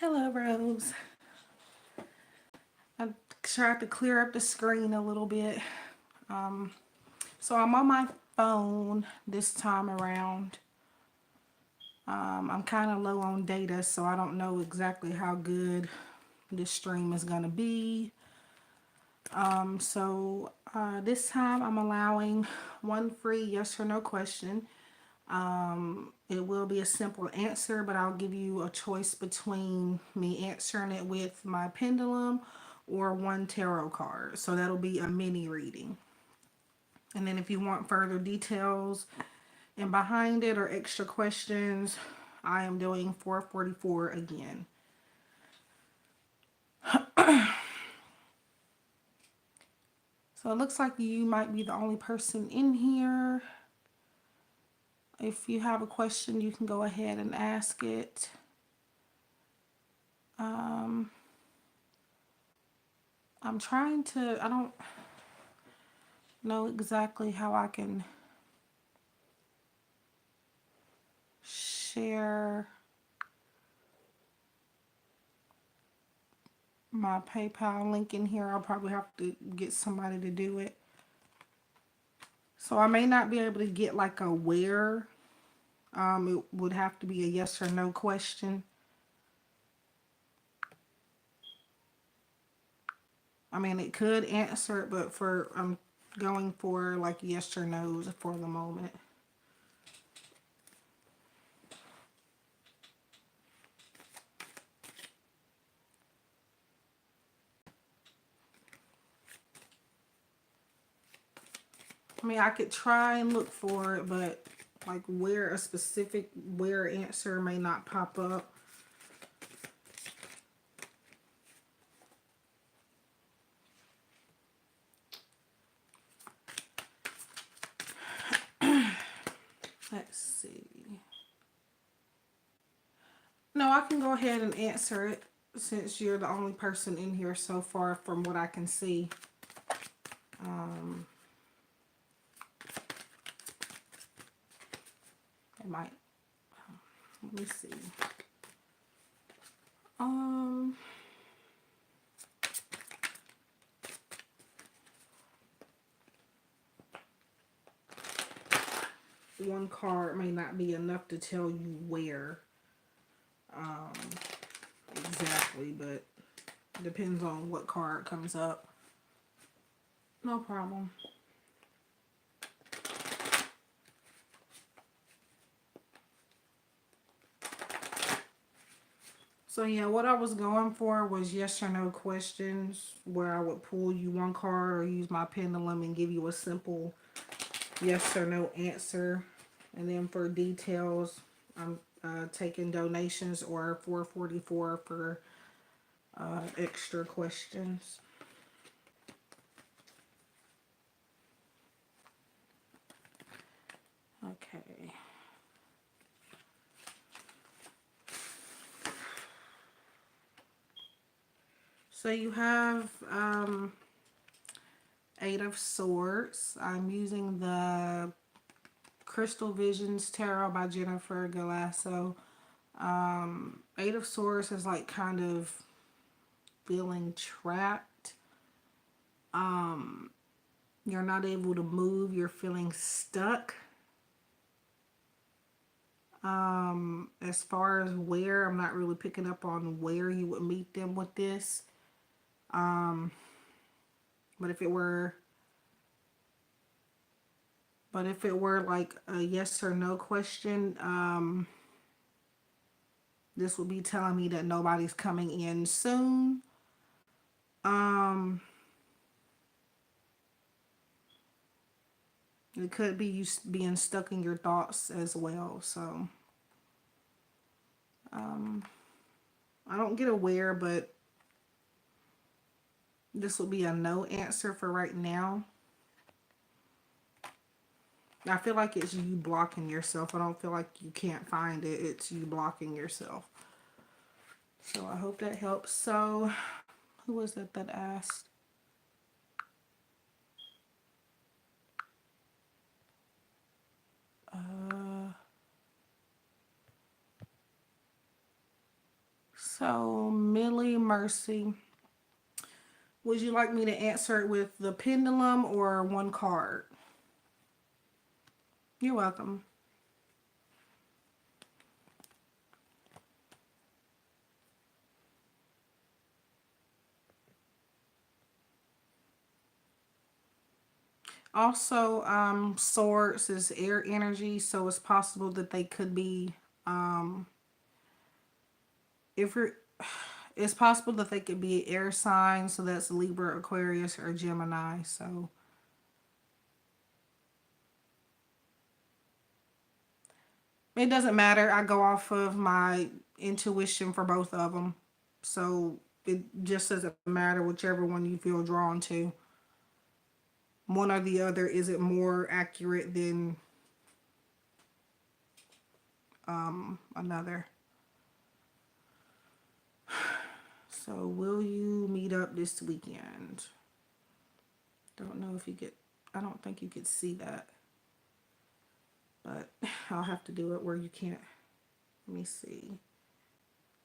Hello, Rose. I tried to clear up the screen a little bit. Um, so I'm on my phone this time around. I'm kind of low on data, so I don't know exactly how good this stream is going to be. This time I'm allowing one free yes or no question. It will be a simple answer, but I'll give you a choice between me answering it with my pendulum or one tarot card. So that'll be a mini reading. And then if you want further details and behind it or extra questions, I am doing 444 again. So it looks like you might be the only person in here. If you have a question, you can go ahead and ask it. I'm trying to, I don't know exactly how I can share my PayPal link in here. I'll probably have to get somebody to do it. So I may not be able to get like a where. It would have to be a yes or no question. I mean, it could answer it, but I'm going for like yes or no's for the moment. I mean, I could try and look for it, but like where a specific where answer may not pop up. Let's see. No, I can go ahead and answer it since you're the only person in here so far from what I can see. It might. Let me see. One card may not be enough to tell you where exactly, but depends on what card comes up. No problem. So yeah, what I was going for was yes or no questions where I would pull you one card or use my pendulum and give you a simple yes or no answer. And then for details, I'm taking donations or 444 for extra questions. Okay. So you have Eight of Swords. I'm using the Crystal Visions Tarot by Jennifer Galasso. Eight of Swords is like kind of feeling trapped. You're not able to move. You're feeling stuck. As far as where, I'm not really picking up on where you would meet them with this. But if it were like a yes or no question, this would be telling me that nobody's coming in soon. It could be you being stuck in your thoughts as well. So, I don't get aware, but this will be a no answer for right now. I feel like it's you blocking yourself. I don't feel like you can't find it. It's you blocking yourself. So I hope that helps. So, who was it that asked? So, Millie Mercy, would you like me to answer it with the pendulum or one card? You're welcome. Also, swords is air energy, so it's possible that they could be, if you're, it's possible that they could be air signs, so that's Libra, Aquarius, or Gemini. So it doesn't matter. I go off of my intuition for both of them. So it just doesn't matter whichever one you feel drawn to. One or the other isn't more accurate than another. So will you meet up this weekend? Don't know if you get, I don't think you could see that. But I'll have to do it where you can't. Let me see.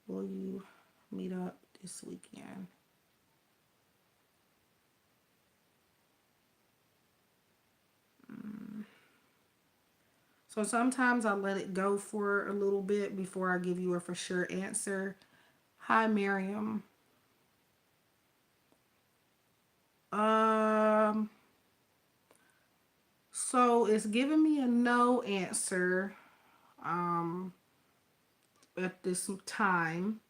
Will you meet up this weekend? So sometimes I let it go for a little bit before I give you a for sure answer. Hi, Miriam. Um, so it's giving me a no answer at this time.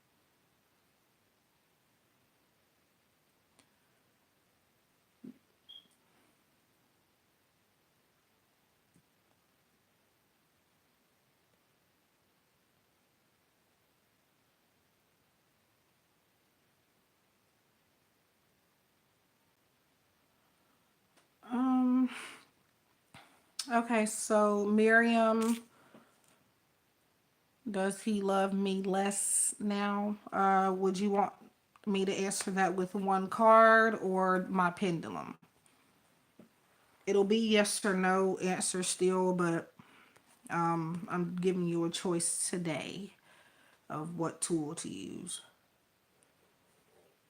Um, okay, so Miriam, does he love me less now? Would you want me to answer that with one card or my pendulum? It'll be yes or no answer still, but I'm giving you a choice today of what tool to use.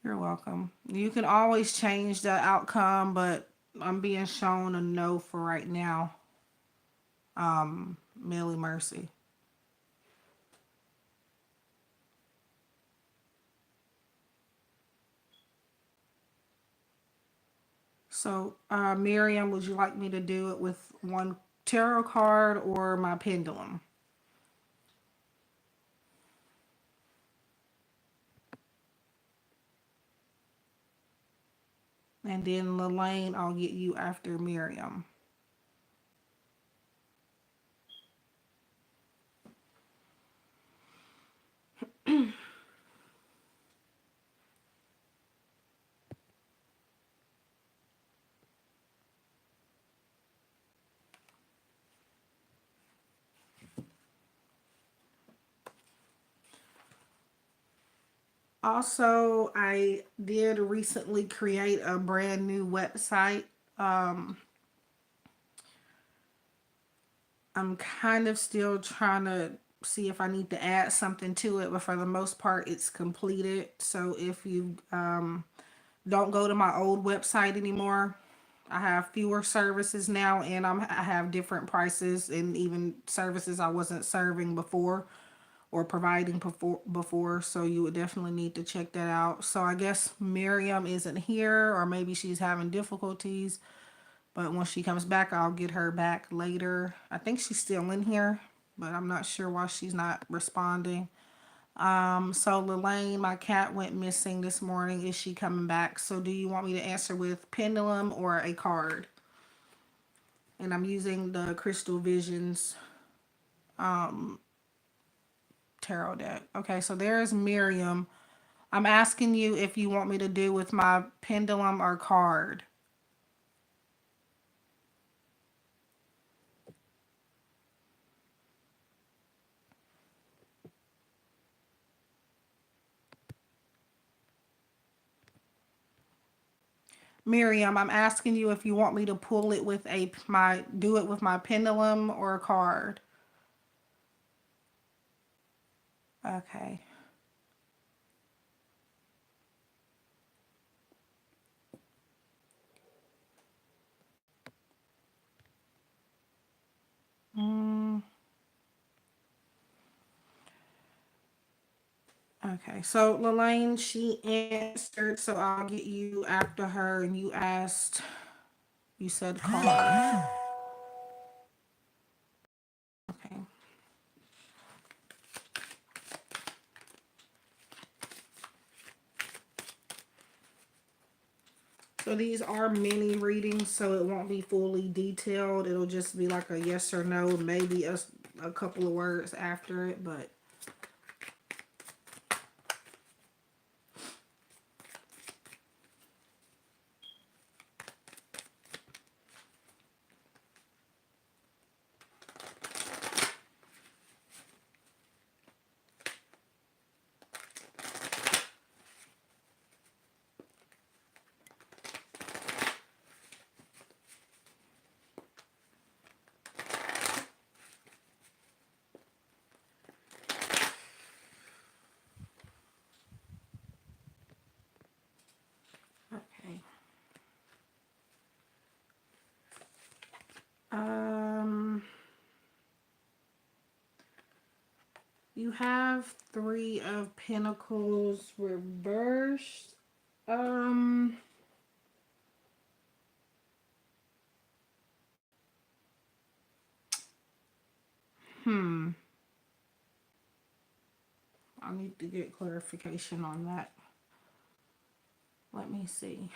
You're welcome. You can always change the outcome, but I'm being shown a no for right now. Millie Mercy. So, Miriam, would you like me to do it with one tarot card or my pendulum? And then Lelaine, I'll get you after Miriam. Also, I did recently create a brand new website. Um, I'm kind of still trying to see if I need to add something to it, but for the most part, it's completed. So if you don't go to my old website anymore, I have fewer services now, and I have different prices and even services I wasn't serving before or providing before. So you would definitely need to check that out. So I guess Miriam isn't here, or maybe she's having difficulties. But when she comes back, I'll get her back later. I think she's still in here, but I'm not sure why she's not responding. So Lelaine, my cat went missing this morning. Is she coming back? So do you want me to answer with pendulum or a card? And I'm using the Crystal Visions tarot deck. Okay, so there's Miriam. I'm asking you if you want me to do with my pendulum or card. Miriam, I'm asking you if you want me to pull it with do it with my pendulum or a card. Okay. Okay, so Lelaine, she answered, so I'll get you after her, and you asked, you said card. Okay. So these are mini readings, so it won't be fully detailed. It'll just be like a yes or no, maybe a couple of words after it, but okay. Um, you have Three of Pentacles reversed. Um, hmm. I need to get clarification on that. Let me see.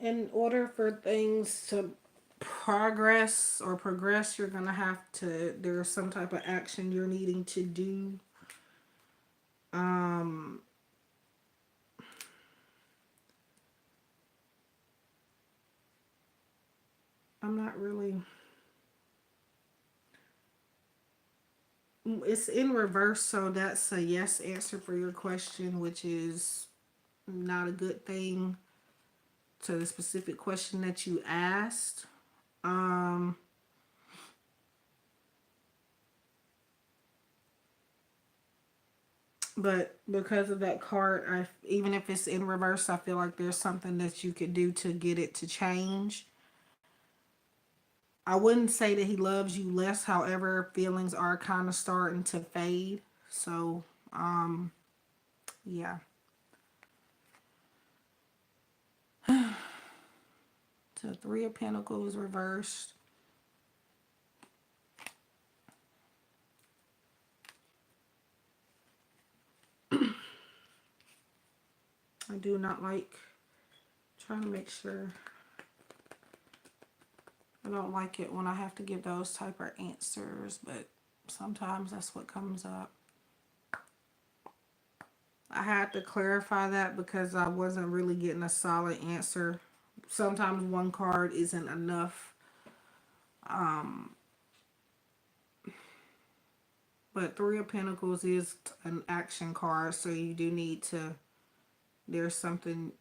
In order for things to progress, you're gonna have to, there's some type of action you're needing to do. Um, I'm not really, it's in reverse, so that's a yes answer for your question, which is not a good thing to the specific question that you asked. Um, but because of that card, even if it's in reverse, I feel like there's something that you could do to get it to change. I wouldn't say that he loves you less. However, feelings are kind of starting to fade. So, yeah. So, Three of Pentacles reversed. I do not like, trying to make sure. I don't like it when I have to give those type of answers, but sometimes that's what comes up. I had to clarify that because I wasn't really getting a solid answer. Sometimes one card isn't enough. Um, but Three of Pentacles is an action card, so you do need to, there's something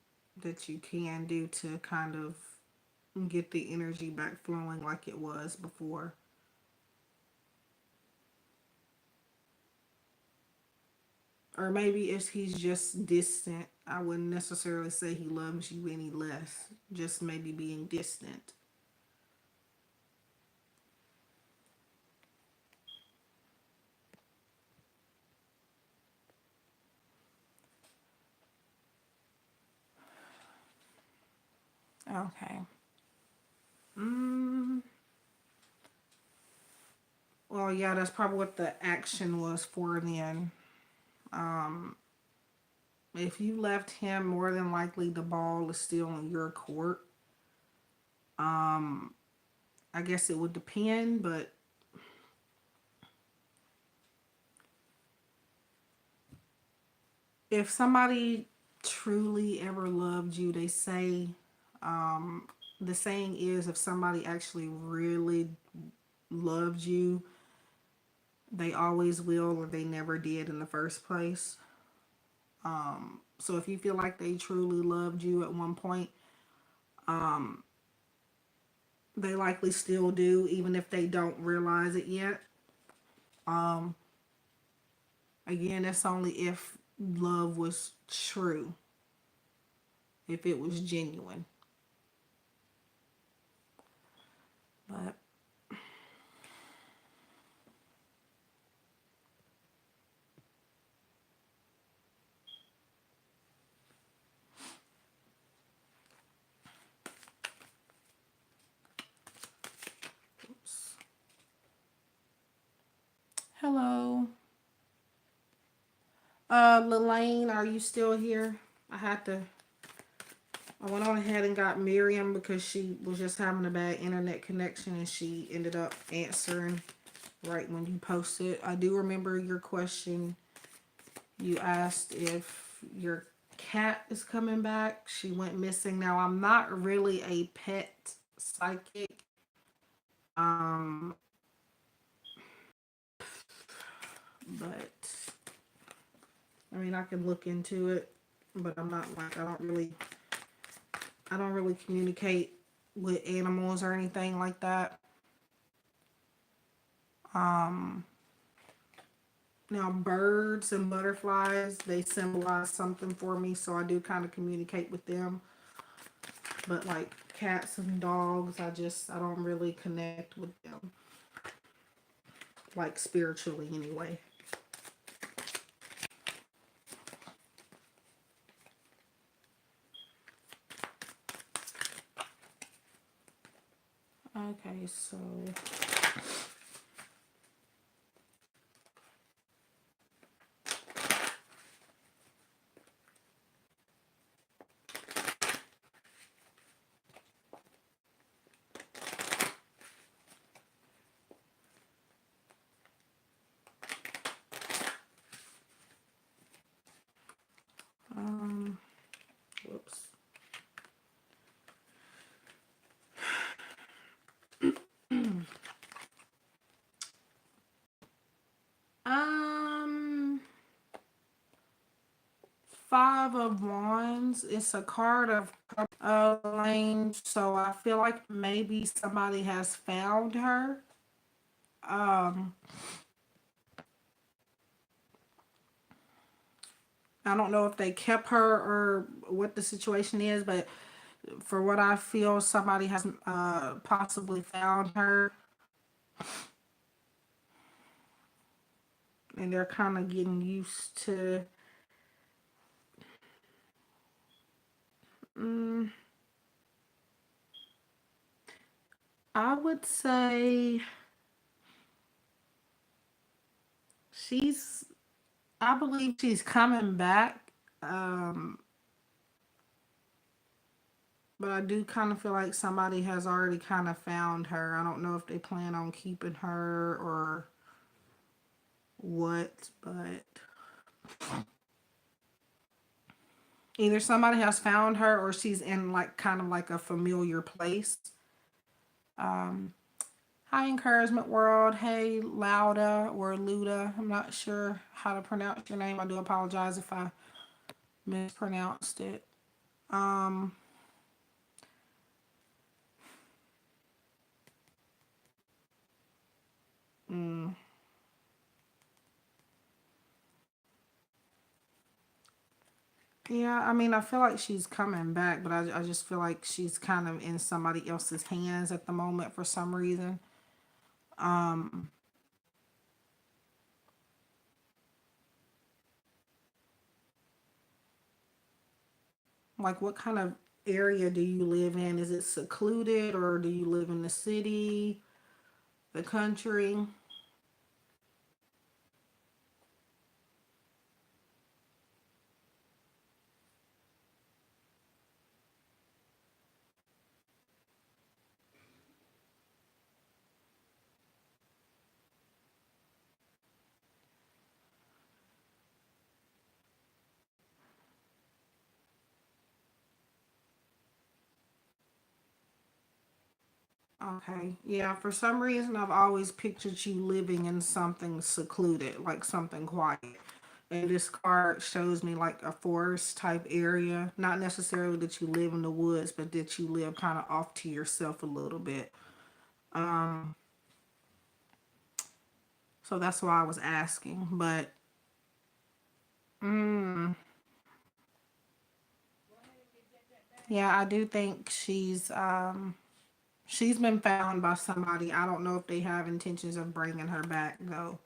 that you can do to kind of get the energy back flowing like it was before. Or maybe if he's just distant. I wouldn't necessarily say he loves you any less. Just maybe being distant. Okay. Mm, well, yeah, that's probably what the action was for then. Um, if you left him, more than likely the ball is still in your court. Um, I guess it would depend, but if somebody truly ever loved you, they say, um, the saying is, if somebody actually really loved you, they always will, or they never did in the first place. So if you feel like they truly loved you at one point, um, they likely still do, even if they don't realize it yet. Um, Again, that's only if love was true. if it was genuine. But oops. Hello. Lelaine, are you still here? I had to I went on ahead and got Miriam because she was just having a bad internet connection and she ended up answering right when you posted. I do remember your question. You asked if your cat is coming back. She went missing. Now, I'm not really a pet psychic. Um, but I mean, I can look into it, but I'm not like I don't really communicate with animals or anything like that. Um, Now, birds and butterflies, they symbolize something for me, so I do kind of communicate with them. But like cats and dogs, I don't really connect with them, like spiritually anyway. Okay, so um, whoops. Um, Five of Wands. It's a card of lane, so I feel like maybe somebody has found her. Um, I don't know if they kept her or what the situation is, but for what I feel, somebody has possibly found her, and they're kind of getting used to. Mm, I would say she's. I believe she's coming back, um, but I do kind of feel like somebody has already kind of found her. I don't know if they plan on keeping her or what, but either somebody has found her or she's in like kind of like a familiar place. Um, Hi, Encouragement World. Hey, Lauda or Luda. I'm not sure how to pronounce your name. I do apologize if I mispronounced it. Um, mm, yeah, I mean, I feel like she's coming back, but I just feel like she's kind of in somebody else's hands at the moment for some reason. Um, like, what kind of area do you live in? Is it secluded or do you live in the city, the country? Okay. Yeah, for some reason I've always pictured you living in something secluded, like something quiet. And this card shows me like a forest type area. Not necessarily that you live in the woods, but that you live kind of off to yourself a little bit. Um, so that's why I was asking. But mm, Yeah, I do think she's been found by somebody. I don't know if they have intentions of bringing her back though,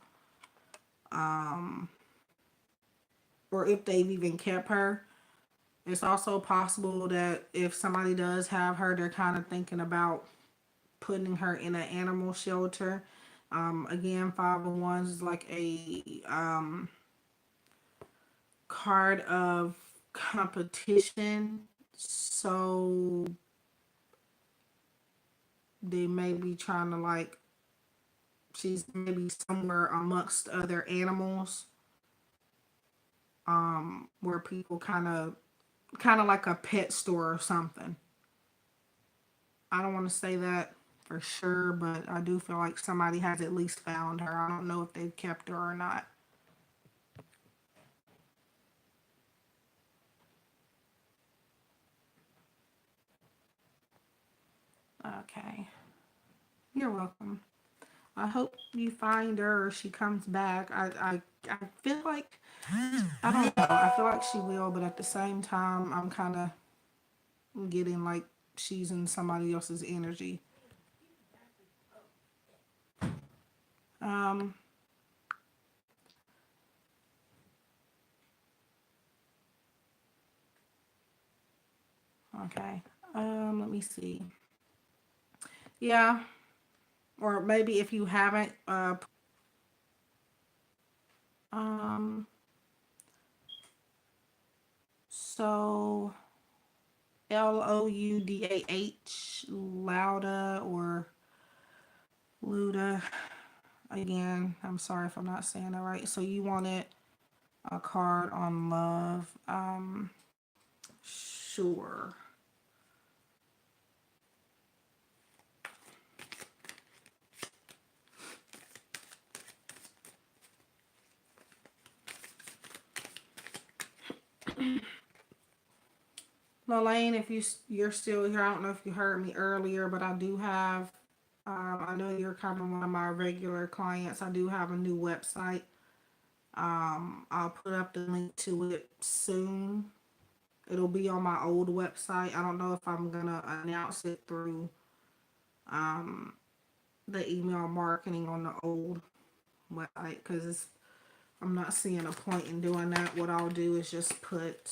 or if they've even kept her. It's also possible that if somebody does have her, they're kind of thinking about putting her in an animal shelter. Again, 501s is like a card of competition. So they may be trying to like, she's maybe somewhere amongst other animals, where people kind of like a pet store or something. I don't want to say that for sure, but I do feel like somebody has at least found her. I don't know if they've kept her or not. Okay. You're welcome. I hope you find her or she comes back. I feel like, I don't know. I feel like she will, but at the same time, I'm kind of getting like she's in somebody else's energy. Um, okay. Let me see. Yeah, or maybe if you haven't, um, so Loudah, Lauda or Luda. Again, I'm sorry if I'm not saying that right. So you wanted a card on love. Sure. Lelaine, if you're still here, I don't know if you heard me earlier, but I do have. I know you're kind of one of my regular clients. I do have a new website. I'll put up the link to it soon. It'll be on my old website. I don't know if I'm gonna announce it through the email marketing on the old website because I'm not seeing a point in doing that. What I'll do is just put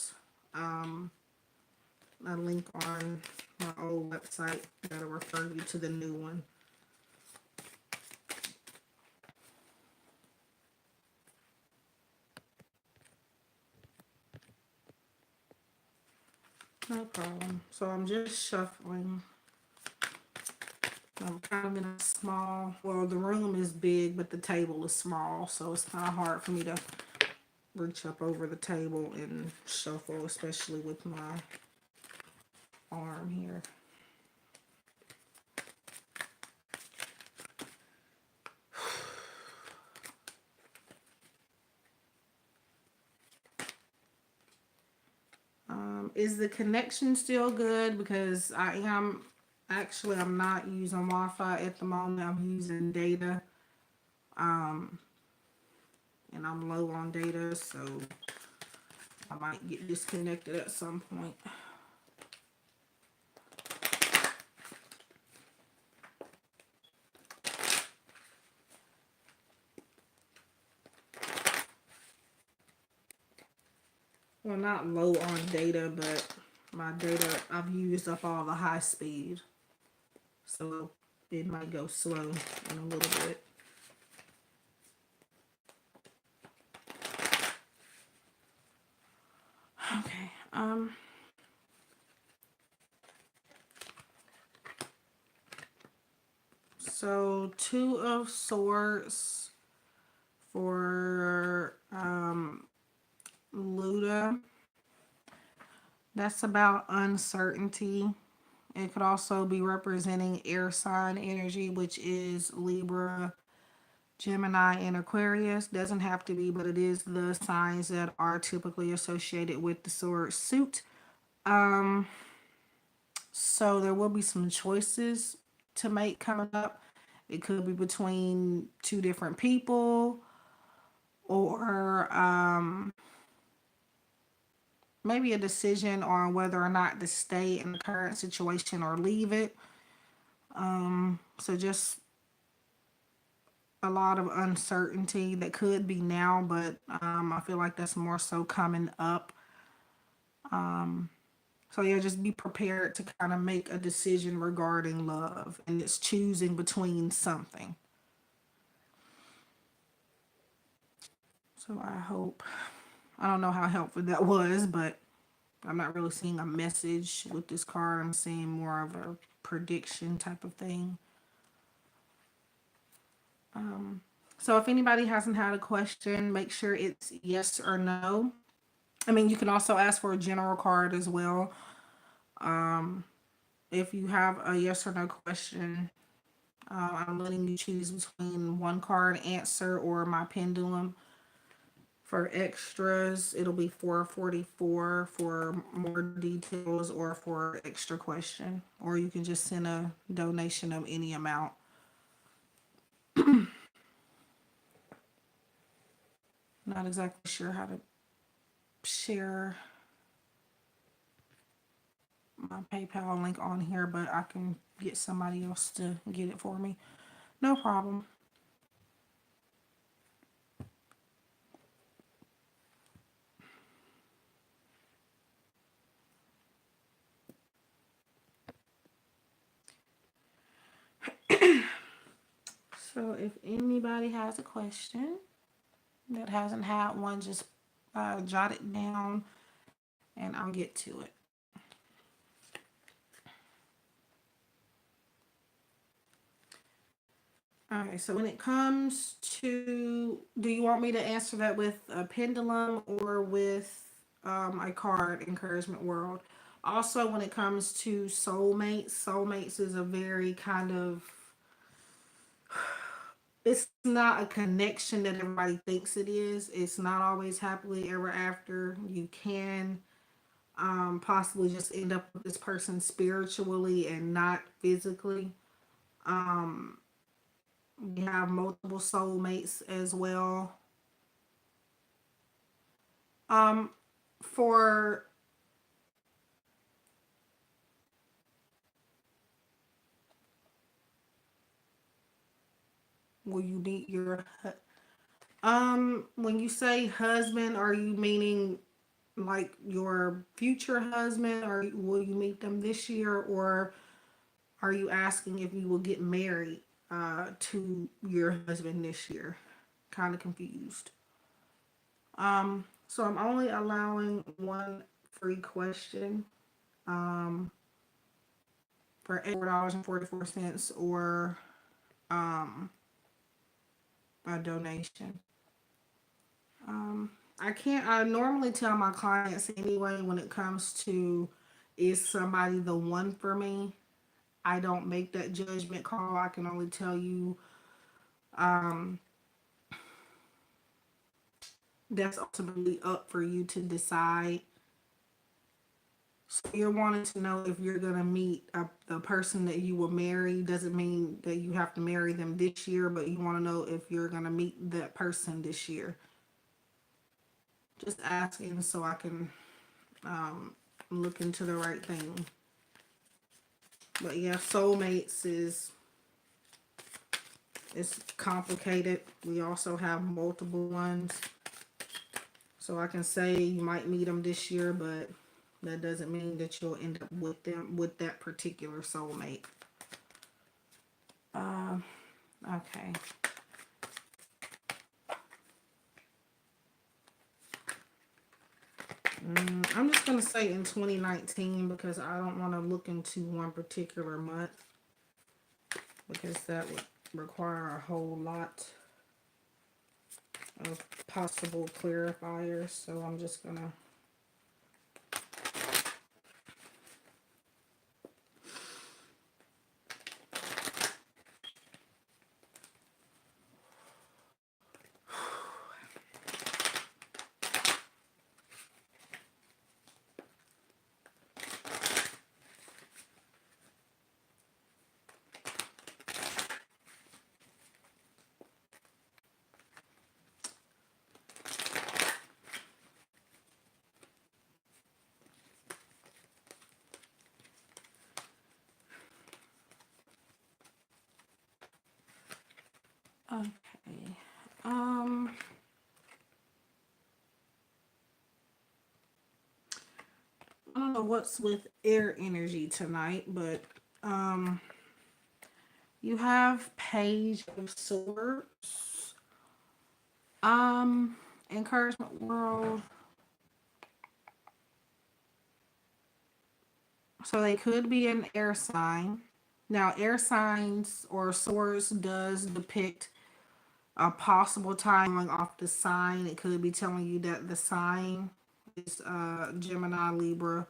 um, a link on my old website that'll refer you to the new one. No problem. So I'm just shuffling. I'm kind of in a small, well, the room is big, but the table is small, so it's kind of hard for me to reach up over the table and shuffle, especially with my arm here. Is the connection still good? Because I'm not using Wi-Fi at the moment. I'm using data, um, and I'm low on data, so I might get disconnected at some point. Well, not low on data, but my data, I've used up all the high speed, so it might go slow in a little bit. Okay. So two of swords for Luda. That's about uncertainty. It could also be representing air sign energy, which is Libra, Gemini, and Aquarius. Doesn't have to be, but it is the signs that are typically associated with the sword suit. Um, so there will be some choices to make coming up. It could be between two different people, or maybe a decision on whether or not to stay in the current situation or leave it. So just a lot of uncertainty that could be now, but I feel like that's more so coming up. So yeah, just be prepared to kind of make a decision regarding love, and it's choosing between something. So I don't know how helpful that was, but I'm not really seeing a message with this card. I'm seeing more of a prediction type of thing. So if anybody hasn't had a question, make sure it's yes or no. I mean, you can also ask for a general card as well. If you have a yes or no question, I'm letting you choose between one card answer or my pendulum. For extras, it'll be 444 for more details or for extra question. Or you can just send a donation of any amount. Not exactly sure how to share my PayPal link on here, but I can get somebody else to get it for me. No problem. So if anybody has a question that hasn't had one, just jot it down and I'll get to it. Okay, so when it comes to, do you want me to answer that with a pendulum or with a card, Encouragement World? Also, when it comes to soulmates, soulmates is a very kind of, it's not a connection that everybody thinks it is. It's not always happily ever after. You can possibly just end up with this person spiritually and not physically. You have multiple soulmates as well. Um, for will you meet your when you say husband, are you meaning like your future husband, or will you meet them this year, or are you asking if you will get married to your husband this year? Kind of confused. So I'm only allowing one free question for $8.44 or a donation. I can't. I normally tell my clients anyway when it comes to is somebody the one for me. I don't make that judgment call. I can only tell you that's ultimately up for you to decide. So you're wanting to know if you're gonna meet the person that you will marry. Doesn't mean that you have to marry them this year, but you want to know if you're gonna meet that person this year. Just asking so I can look into the right thing. But yeah, soulmates is it's complicated. We also have multiple ones. So I can say you might meet them this year, but that doesn't mean that you'll end up with them with that particular soulmate. Okay. I'm just gonna say in 2019 because I don't want to look into one particular month because that would require a whole lot of possible clarifiers. So I'm just gonna Okay. Um, I don't know what's with air energy tonight, but um, you have Page of Swords. Um, Encouragement World. So they could be an air sign. Now, air signs or swords does depict a possible time going off the sign. It could be telling you that the sign is Gemini, Libra,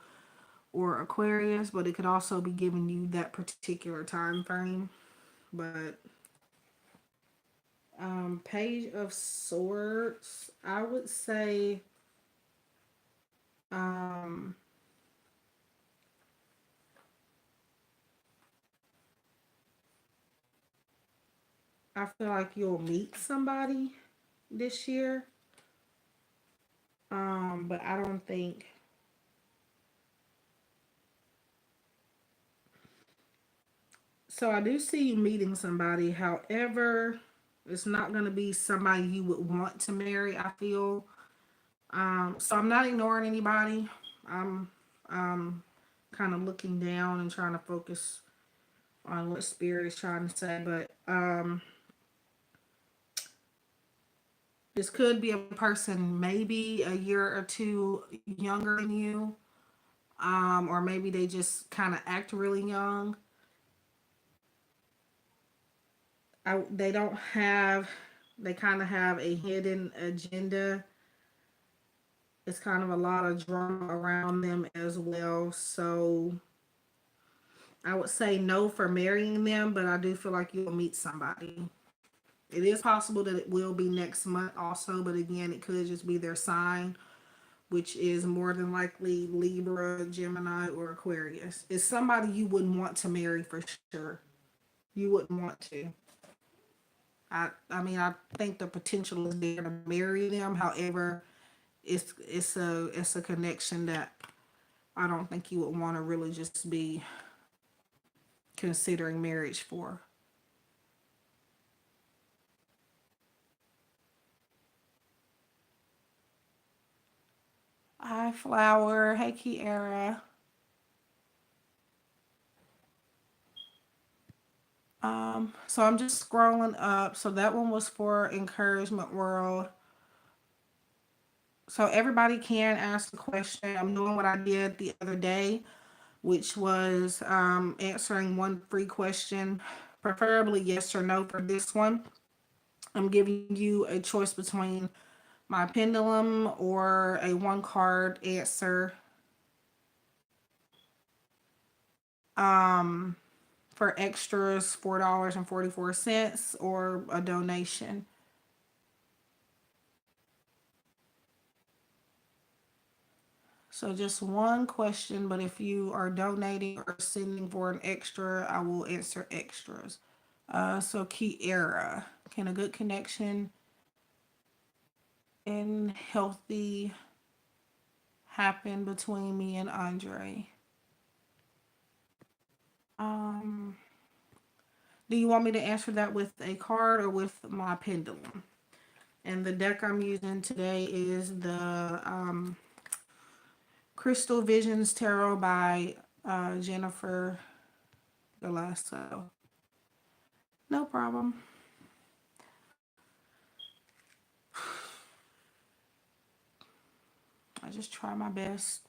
or Aquarius, but it could also be giving you that particular time frame. But Page of Swords, I would say um, I feel like you'll meet somebody this year. But I don't think so. I do see you meeting somebody. However, it's not going to be somebody you would want to marry, I feel. So I'm not ignoring anybody. I'm kind of looking down and trying to focus on what spirit is trying to say. But this could be a person maybe a year or two younger than you. Or maybe they just kind of act really young. They don't have, they kind of have a hidden agenda. It's kind of a lot of drama around them as well. So I would say no for marrying them, but I do feel like you'll meet somebody. It is possible that it will be next month also, but again, it could just be their sign, which is more than likely Libra, Gemini, or Aquarius. It's somebody you wouldn't want to marry for sure. You wouldn't want to. I mean, I think the potential is there to marry them. However, it's a connection that I don't think you would want to really just be considering marriage for. Hi, Flower. Hey, Kiara. So I'm just scrolling up. So that one was for Encouragement World. So everybody can ask the question. I'm doing what I did the other day, which was answering one free question, preferably yes or no for this one. I'm giving you a choice between my pendulum or a one card answer for extras $4.44 or a donation. So just one question, but if you are donating or sending for an extra, I will answer extras. So Kiera, can a good connection and healthy happen between me and Andre? Um, do you want me to answer that with a card or with my pendulum? And the deck I'm using today is the Crystal Visions Tarot by Jennifer Galasso. No problem. I just try my best.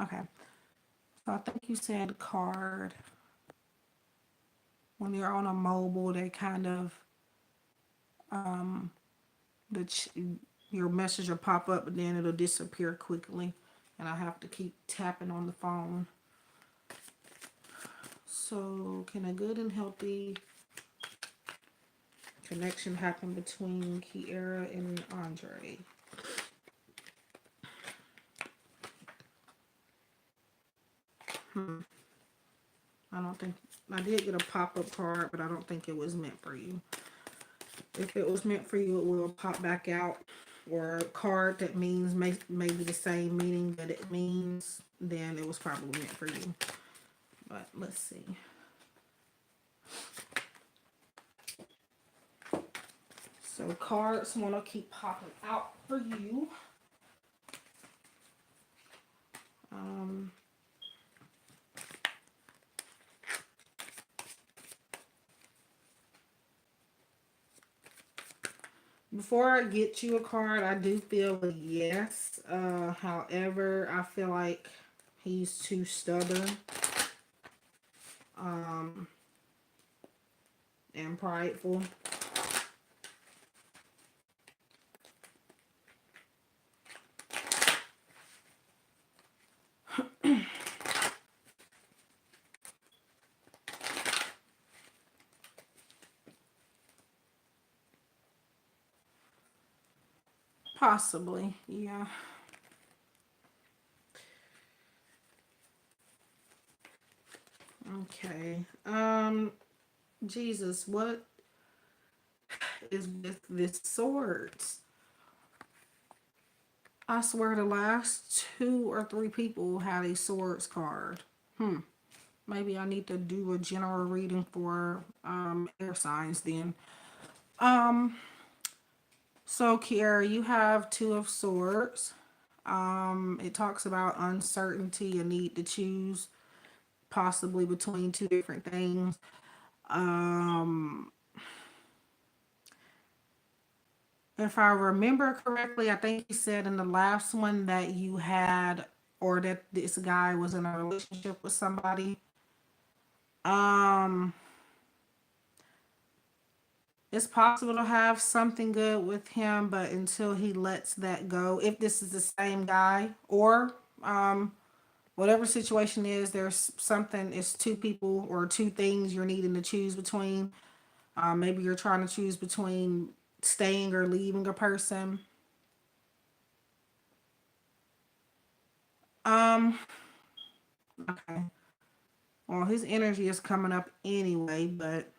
Okay. So I think you said card. When you're on a mobile, they kind of the your message will pop up, but then it'll disappear quickly, and I have to keep tapping on the phone. So, can a good and healthy connection happen between Kiera and Andre? I don't think I did get a pop up card, but I don't think it was meant for you. If it was meant for you, it will pop back out. Or a card that means maybe the same meaning that it means, then it was probably meant for you. But let's see. So cards want to keep popping out for you. Before I get you a card, I do feel a yes. However, I feel like he's too stubborn and prideful. Possibly, yeah. Okay. Jesus, what is with this swords? I swear the last 2 or 3 people had a swords card. Maybe I need to do a general reading for air signs then. So Kiara, you have 2 of Swords. It talks about uncertainty, a need to choose possibly between 2 different things. If I remember correctly, I think you said in the last one that you had, or that this guy was in a relationship with somebody. Um, it's possible to have something good with him, but until he lets that go, if this is the same guy, or whatever situation is, there's something, it's 2 people or 2 things you're needing to choose between. Maybe you're trying to choose between staying or leaving a person. Um, okay. Well, his energy is coming up anyway, but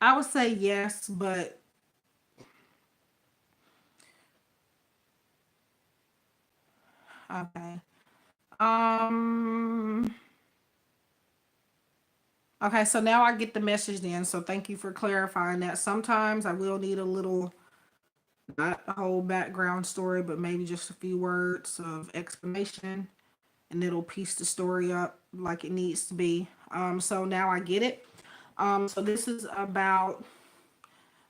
I would say yes, but okay. Um, okay, so now I get the message then. So thank you for clarifying that. Sometimes I will need a little, not a whole background story, but maybe just a few words of explanation, and it'll piece the story up like it needs to be. So now I get it. So this is about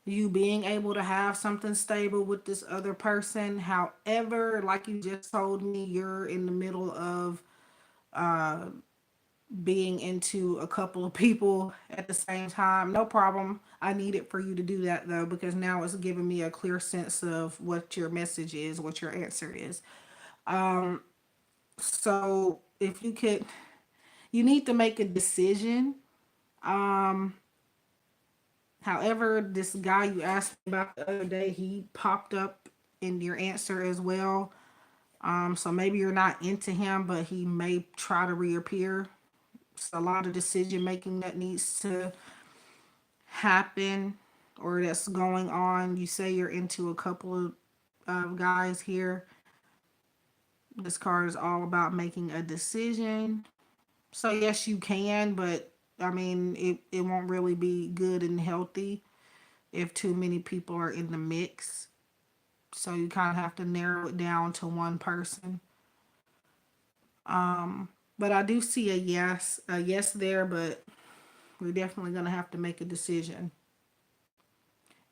you being able to have something stable with this other person. However, like you just told me, you're in the middle of being into a couple of people at the same time. No problem. I need it for you to do that though, because now it's giving me a clear sense of what your message is, what your answer is. So if you could, you need to make a decision. However, this guy you asked me about the other day, he popped up in your answer as well. So maybe you're not into him, but he may try to reappear. It's a lot of decision making that needs to happen or that's going on. You say you're into a couple of guys here. This card is all about making a decision. So yes, you can, but I mean, it won't really be good and healthy if too many people are in the mix. So you kind of have to narrow it down to one person. But I do see a yes there, but we're definitely gonna have to make a decision.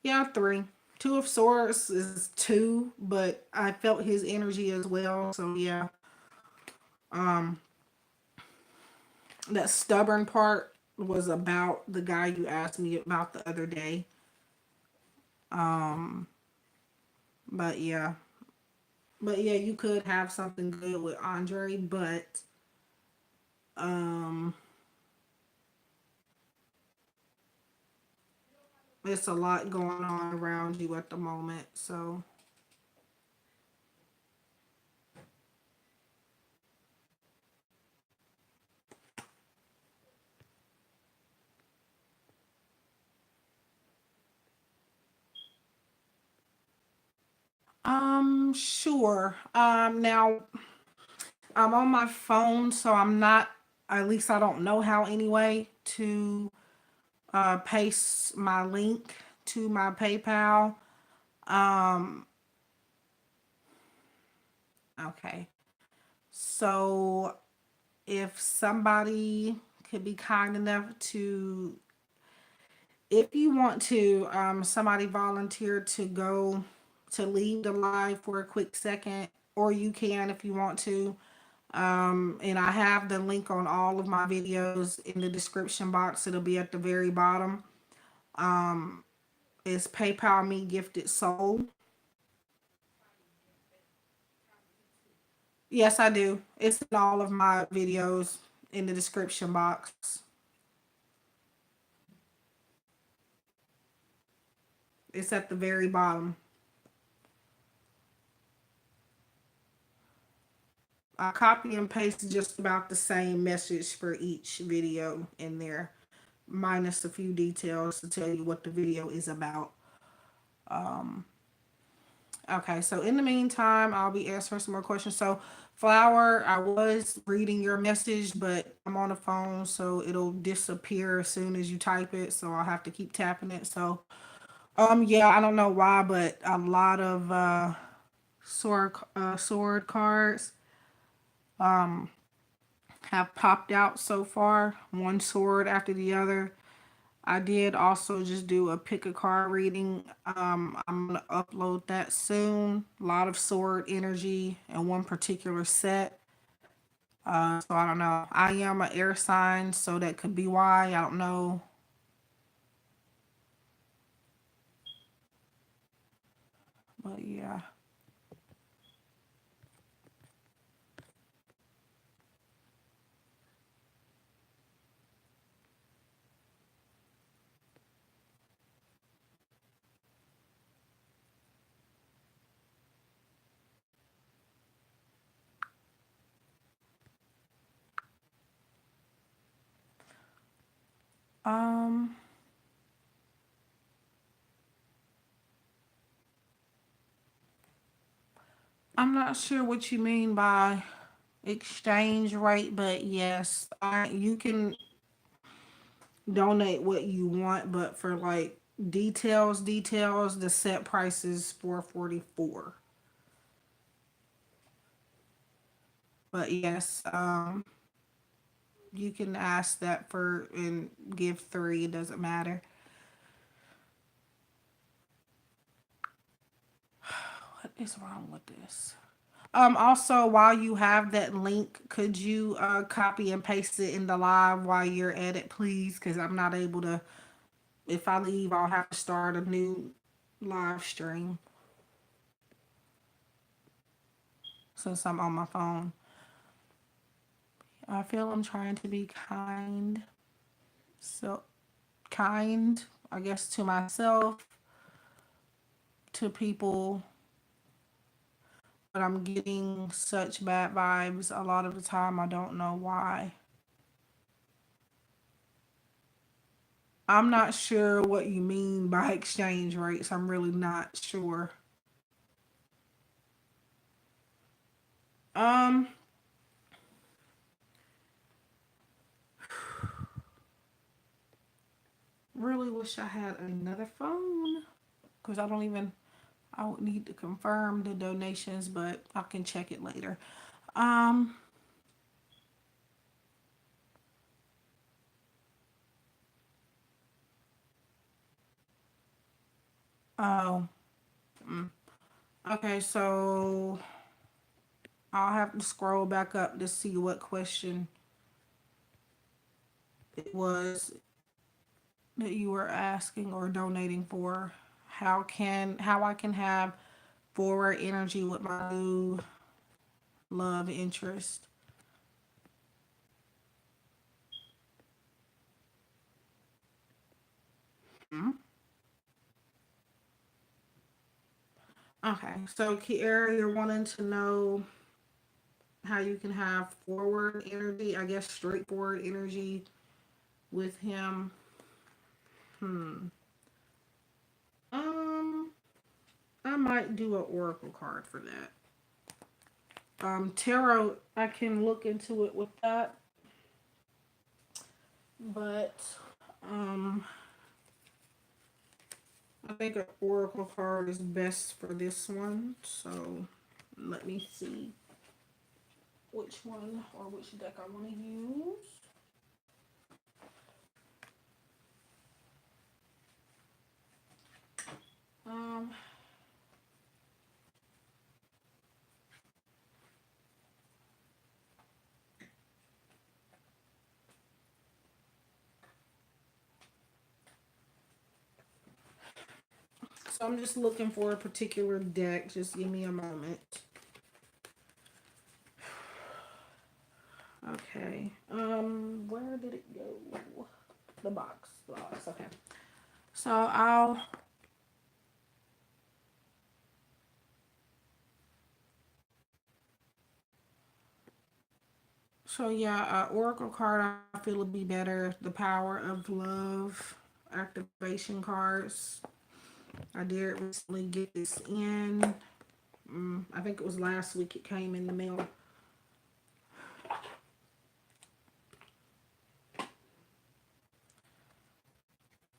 Yeah, 3. 2 of Swords is 2, but I felt his energy as well. So yeah, that stubborn part was about the guy you asked me about the other day. But yeah, but yeah, you could have something good with Andre, but um, it's a lot going on around you at the moment. So Sure. Now I'm on my phone, so I'm not, at least I don't know how anyway, to paste my link to my PayPal. Um, okay. So if somebody could be kind enough to, if you want to, somebody volunteer to go to leave the live for a quick second, or you can if you want to. And I have the link on all of my videos in the description box. It'll be at the very bottom. It's PayPal Me Gifted Soul. Yes, I do. It's in all of my videos in the description box. It's at the very bottom. I copy and paste just about the same message for each video in there, minus a few details to tell you what the video is about. Okay, so in the meantime, I'll be answering some more questions. So, Flower, I was reading your message, but I'm on the phone, so it'll disappear as soon as you type it. So I'll have to keep tapping it. So, yeah, I don't know why, but a lot of sword cards have popped out so far, one sword after the other. I did also just do a pick a card reading. I'm gonna upload that soon. A lot of sword energy in one particular set. So I don't know. I am an air sign, so that could be why. I don't know. But yeah. Um, I'm not sure what you mean by exchange rate, but yes, you can donate what you want, but for like details, the set price is 444. But yes, you can ask that for and give three. It doesn't matter. What is wrong with this? Also, while you have that link, could you copy and paste it in the live while you're at it, please? Because I'm not able to. If I leave, I'll have to start a new live stream since I'm on my phone. I feel I'm trying to be kind. So kind, I guess, to myself, to people, but I'm getting such bad vibes a lot of the time. I don't know why. I'm not sure what you mean by exchange rates. I'm really not sure. Um, really wish I had another phone because I don't even. I would need to confirm the donations, but I can check it later. Um. Oh. Okay. So I'll have to scroll back up to see what question it was that you were asking or donating for. How I can have forward energy with my new love interest. Hmm? Okay, so Kiara, you're wanting to know how you can have forward energy, I guess straightforward energy with him. Hmm. Um, I might might do an oracle card for that. Tarot, I can look into it with that, but I think an oracle card is best for this one. So let me see which one or which deck I want to use. Um, so I'm just looking for a particular deck. Just give me a moment. Okay. Where did it go? The box. The box. Okay. So I'll. So yeah, Oracle card I feel would be better. The Power of Love activation cards. I did recently get this in. I think it was last week it came in the mail.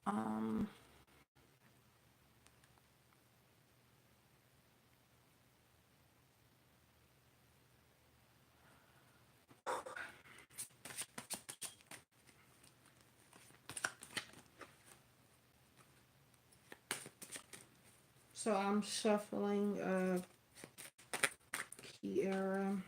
Um, so I'm shuffling Kiara.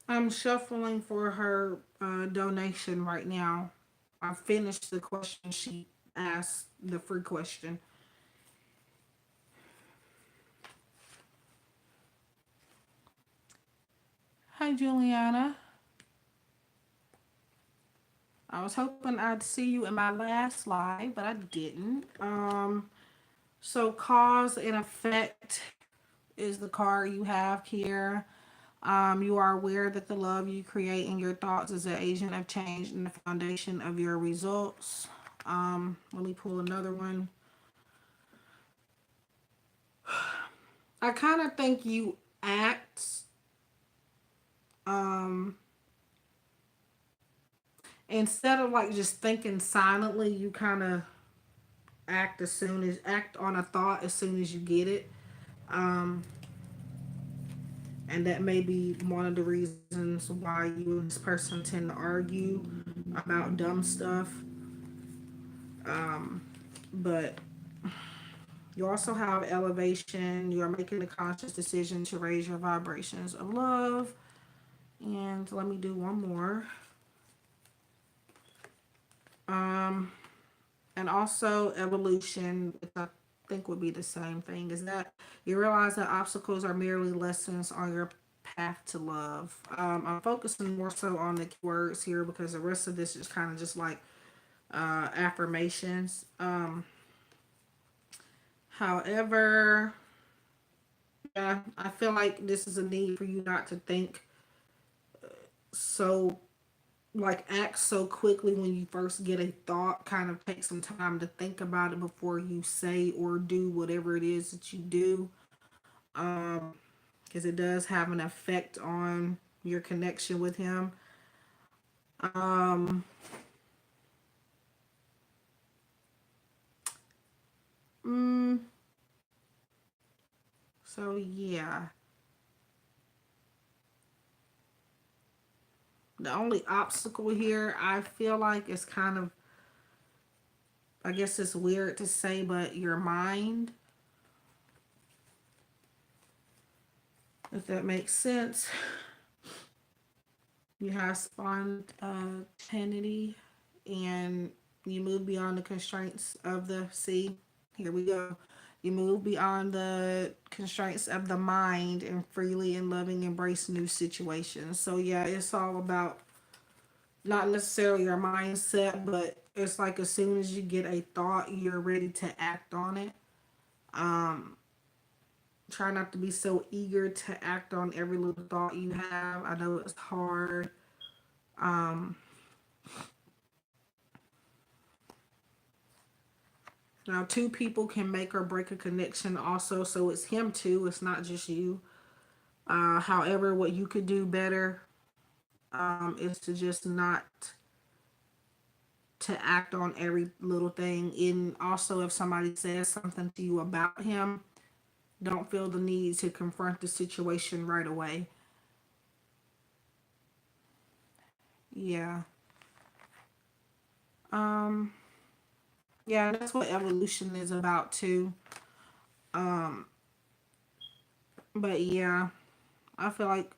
I'm shuffling for her donation right now. I finished the question she asked, the free question. Hi, Juliana. I was hoping I'd see you in my last live, but I didn't. So cause and effect is the card you have here. You are aware that the love you create in your thoughts is an agent of change and the foundation of your results. Let me pull another one. I kind of think you act um instead of like just thinking silently, you kind of act on a thought as soon as you get it. Um and that may be one of the reasons why you and this person tend to argue about dumb stuff. But you also have elevation. You're making a conscious decision to raise your vibrations of love. And let me do one more. Um, and also evolution, which I think would be the same thing, is that you realize that obstacles are merely lessons on your path to love. I'm focusing more so on the words here because the rest of this is kind of just like affirmations. However, yeah, I feel like this is a need for you not to think so, like act so quickly when you first get a thought. Kind of take some time to think about it before you say or do whatever it is that you do. Because it does have an effect on your connection with him. Um, mm, so yeah. The only obstacle here I feel like is kind of, I guess it's weird to say, but your mind. if that makes sense. You have spontaneity and you move beyond the constraints of the sea. Here we go. You move beyond the constraints of the mind and freely and loving embrace new situations. So yeah, it's all about not necessarily your mindset, but it's like as soon as you get a thought, you're ready to act on it. Um, Try not to be so eager to act on every little thought you have. I know it's hard. Um, Now, two people can make or break a connection also, so it's him too. It's not just you. However, what you could do better is to just not to act on every little thing. And also, if somebody says something to you about him, don't feel the need to confront the situation right away. Yeah. Um, yeah, that's what evolution is about too. Um, but yeah, I feel like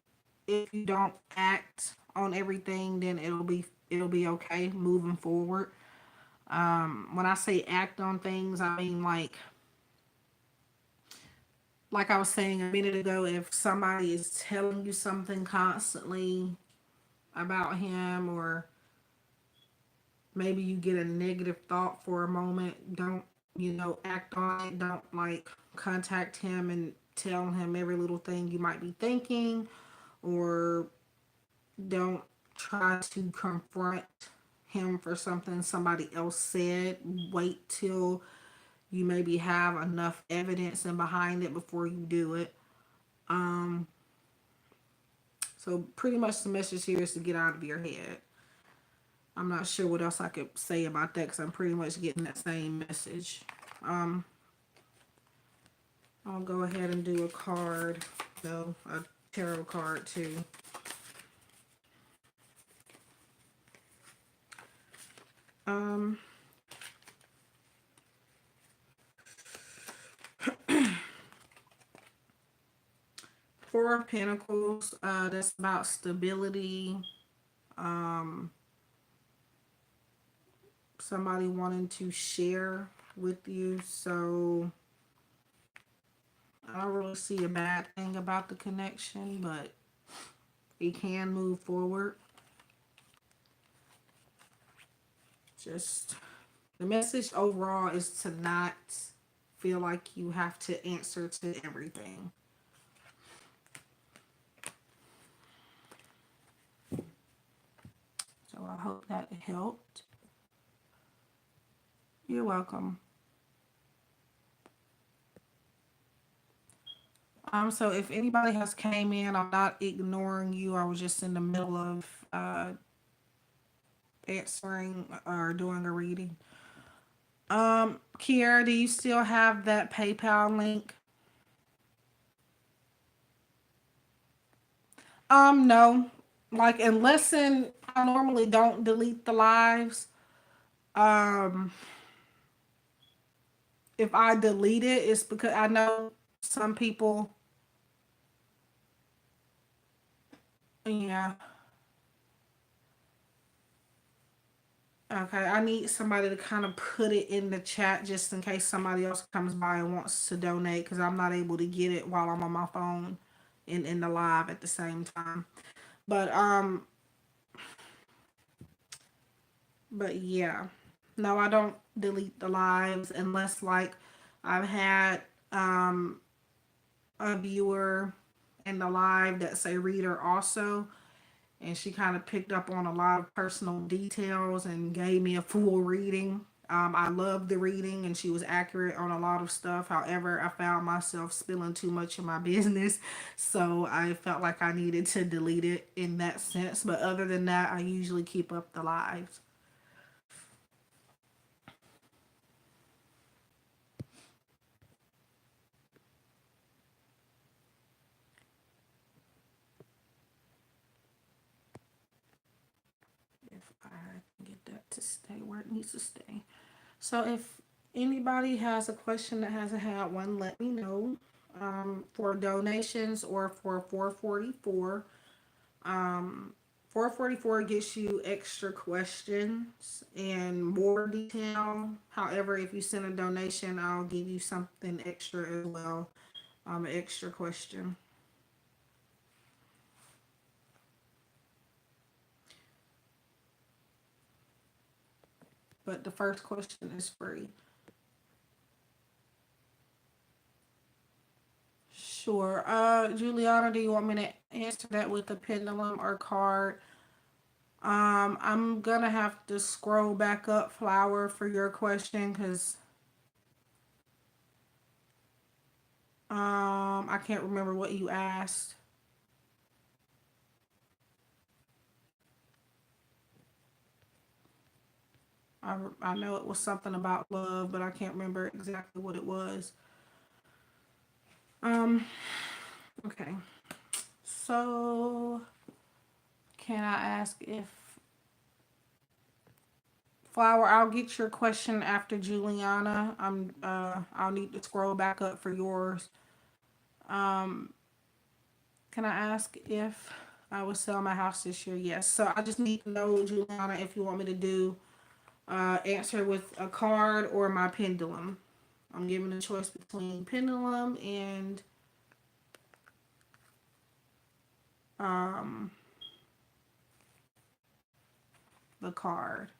if you don't act on everything, then it'll be okay moving forward. When I say act on things, I mean like I was saying a minute ago, if somebody is telling you something constantly about him, or maybe you get a negative thought for a moment, don't act on it. Don't like contact him and tell him every little thing you might be thinking, or don't try to confront him for something somebody else said. Wait till you maybe have enough evidence and behind it before you do it. Um, so pretty much the message here is to get out of your head. I'm not sure what else I could say about that because I'm pretty much getting that same message. Um, I'll go ahead and do a card, no, a tarot card too. Um, Four of Pentacles, that's about stability, um, somebody wanting to share with you. So I don't really see a bad thing about the connection, but it can move forward. Just the message overall is to not feel like you have to answer to everything. So I hope that helped. You're welcome. So if anybody has came in, I'm not ignoring you. I was just in the middle of answering or doing a reading. Kiara, do you still have that PayPal link? No. Like unless I normally don't delete the lives. Um, if I delete it, it's because I know some people. Yeah. Okay, I need somebody to kind of put it in the chat just in case somebody else comes by and wants to donate because I'm not able to get it while I'm on my phone in the live at the same time. But yeah. No, I don't delete the lives unless like I've had um a viewer in the live that's a reader also, and she kind of picked up on a lot of personal details and gave me a full reading. I loved the reading and she was accurate on a lot of stuff. However, I found myself spilling too much of my business, so I felt like I needed to delete it in that sense. But other than that, I usually keep up the lives. If I can get that to stay where it needs to stay. So if anybody has a question that hasn't had one, let me know. for donations or for 444. 444 gets you extra questions and more detail. However, if you send a donation, I'll give you something extra as well, an extra question. But the first question is free. Sure. Juliana, do you want me to answer that with the pendulum or card? I'm gonna have to scroll back up, Flower, for your question because I can't remember what you asked. I know it was something about love, but I can't remember exactly what it was. Um, okay. So, can I ask if Flower? I'll get your question after Juliana. I'll need to scroll back up for yours. Um, can I ask if I will sell my house this year? Yes. So I just need to know, Juliana, if you want me to do answer with a card or my pendulum. I'm given a choice between pendulum and um, the card.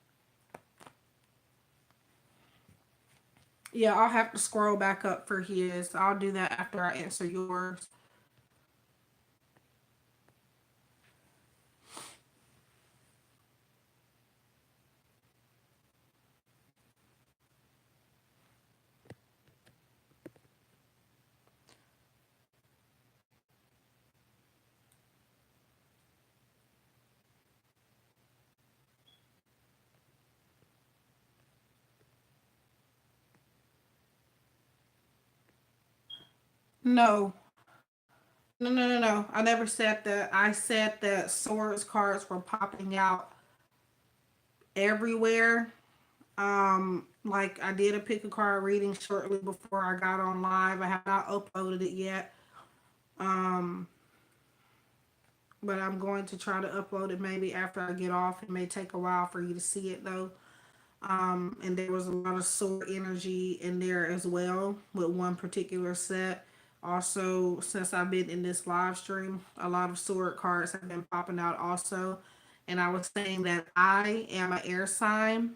Yeah, I'll have to scroll back up for his. I'll do that after I answer yours. No, no. I never said that. I said that swords cards were popping out everywhere. Like I did a pick a card reading shortly before I got on live. I have not uploaded it yet. Um, but I'm going to try to upload it maybe after I get off. It may take a while for you to see it though. And there was a lot of sword energy in there as well with one particular set. Also, since I've been in this live stream, a lot of sword cards have been popping out also. And I was saying that I am an air sign.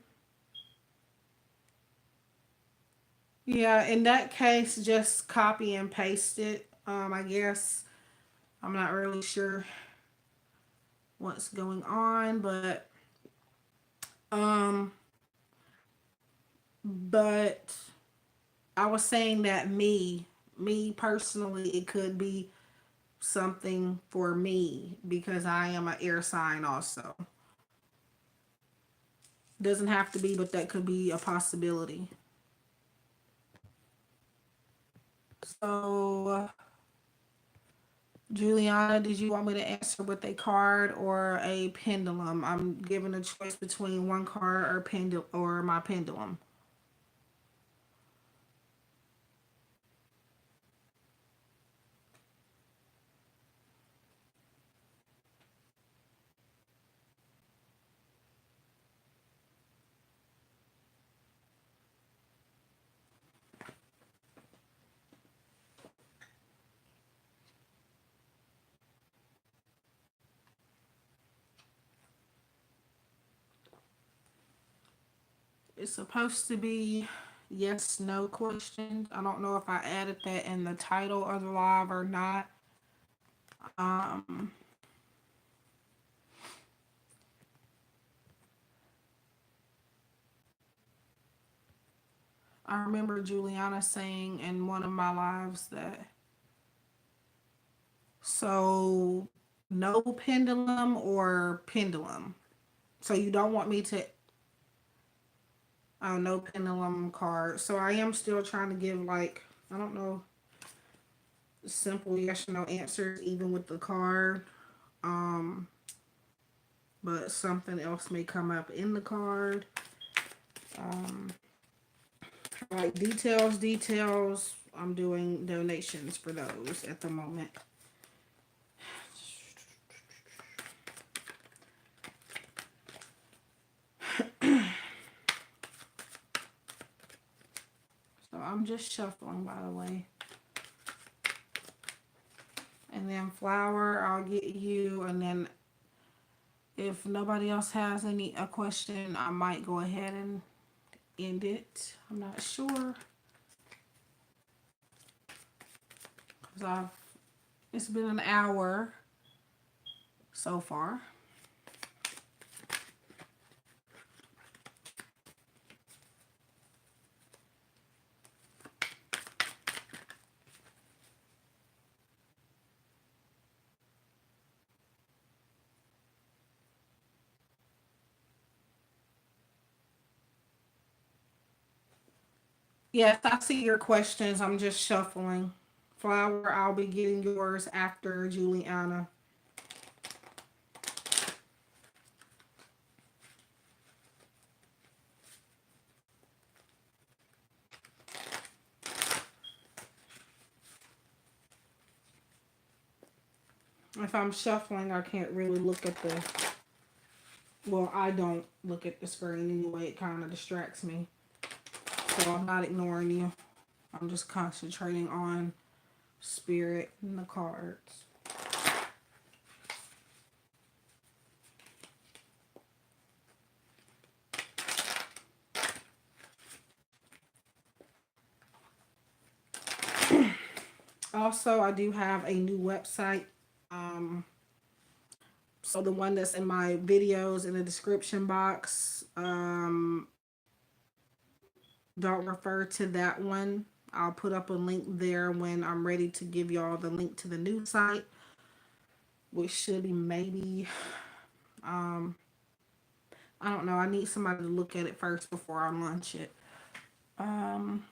Yeah, in that case, just copy and paste it. I guess I'm not really sure what's going on, um, but I was saying that me personally, it could be something for me because I am an air sign also. Doesn't have to be, but that could be a possibility. So, Juliana, did you want me to answer with a card or a pendulum? I'm given a choice between one card or my pendulum. It's supposed to be yes, no questions. I don't know if I added that in the title of the live or not. Um, I remember Juliana saying in one of my lives that so no pendulum or pendulum. So you don't want me to no pendulum card. So I am still trying to give like I don't know simple yes or no answers even with the card. Um but something else may come up in the card. Um like details. I'm doing donations for those at the moment. So I'm just shuffling, by the way. And then flower, I'll get you. And then if nobody else has a question, I might go ahead and end it. I'm not sure. Because it's been an hour so far. Yes, I see your questions. I'm just shuffling. Flower, I'll be getting yours after Juliana. If I'm shuffling, I can't really look at the. Well, I don't look at the screen anyway. It kind of distracts me. So I'm not ignoring you. I'm just concentrating on spirit and the cards. Also, I do have a new website. Um, so the one that's in my videos in the description box, don't refer to that one. I'll put up a link there when I'm ready to give y'all the link to the new site, which should be maybe, um, I don't know. I need somebody to look at it first before I launch it. Um,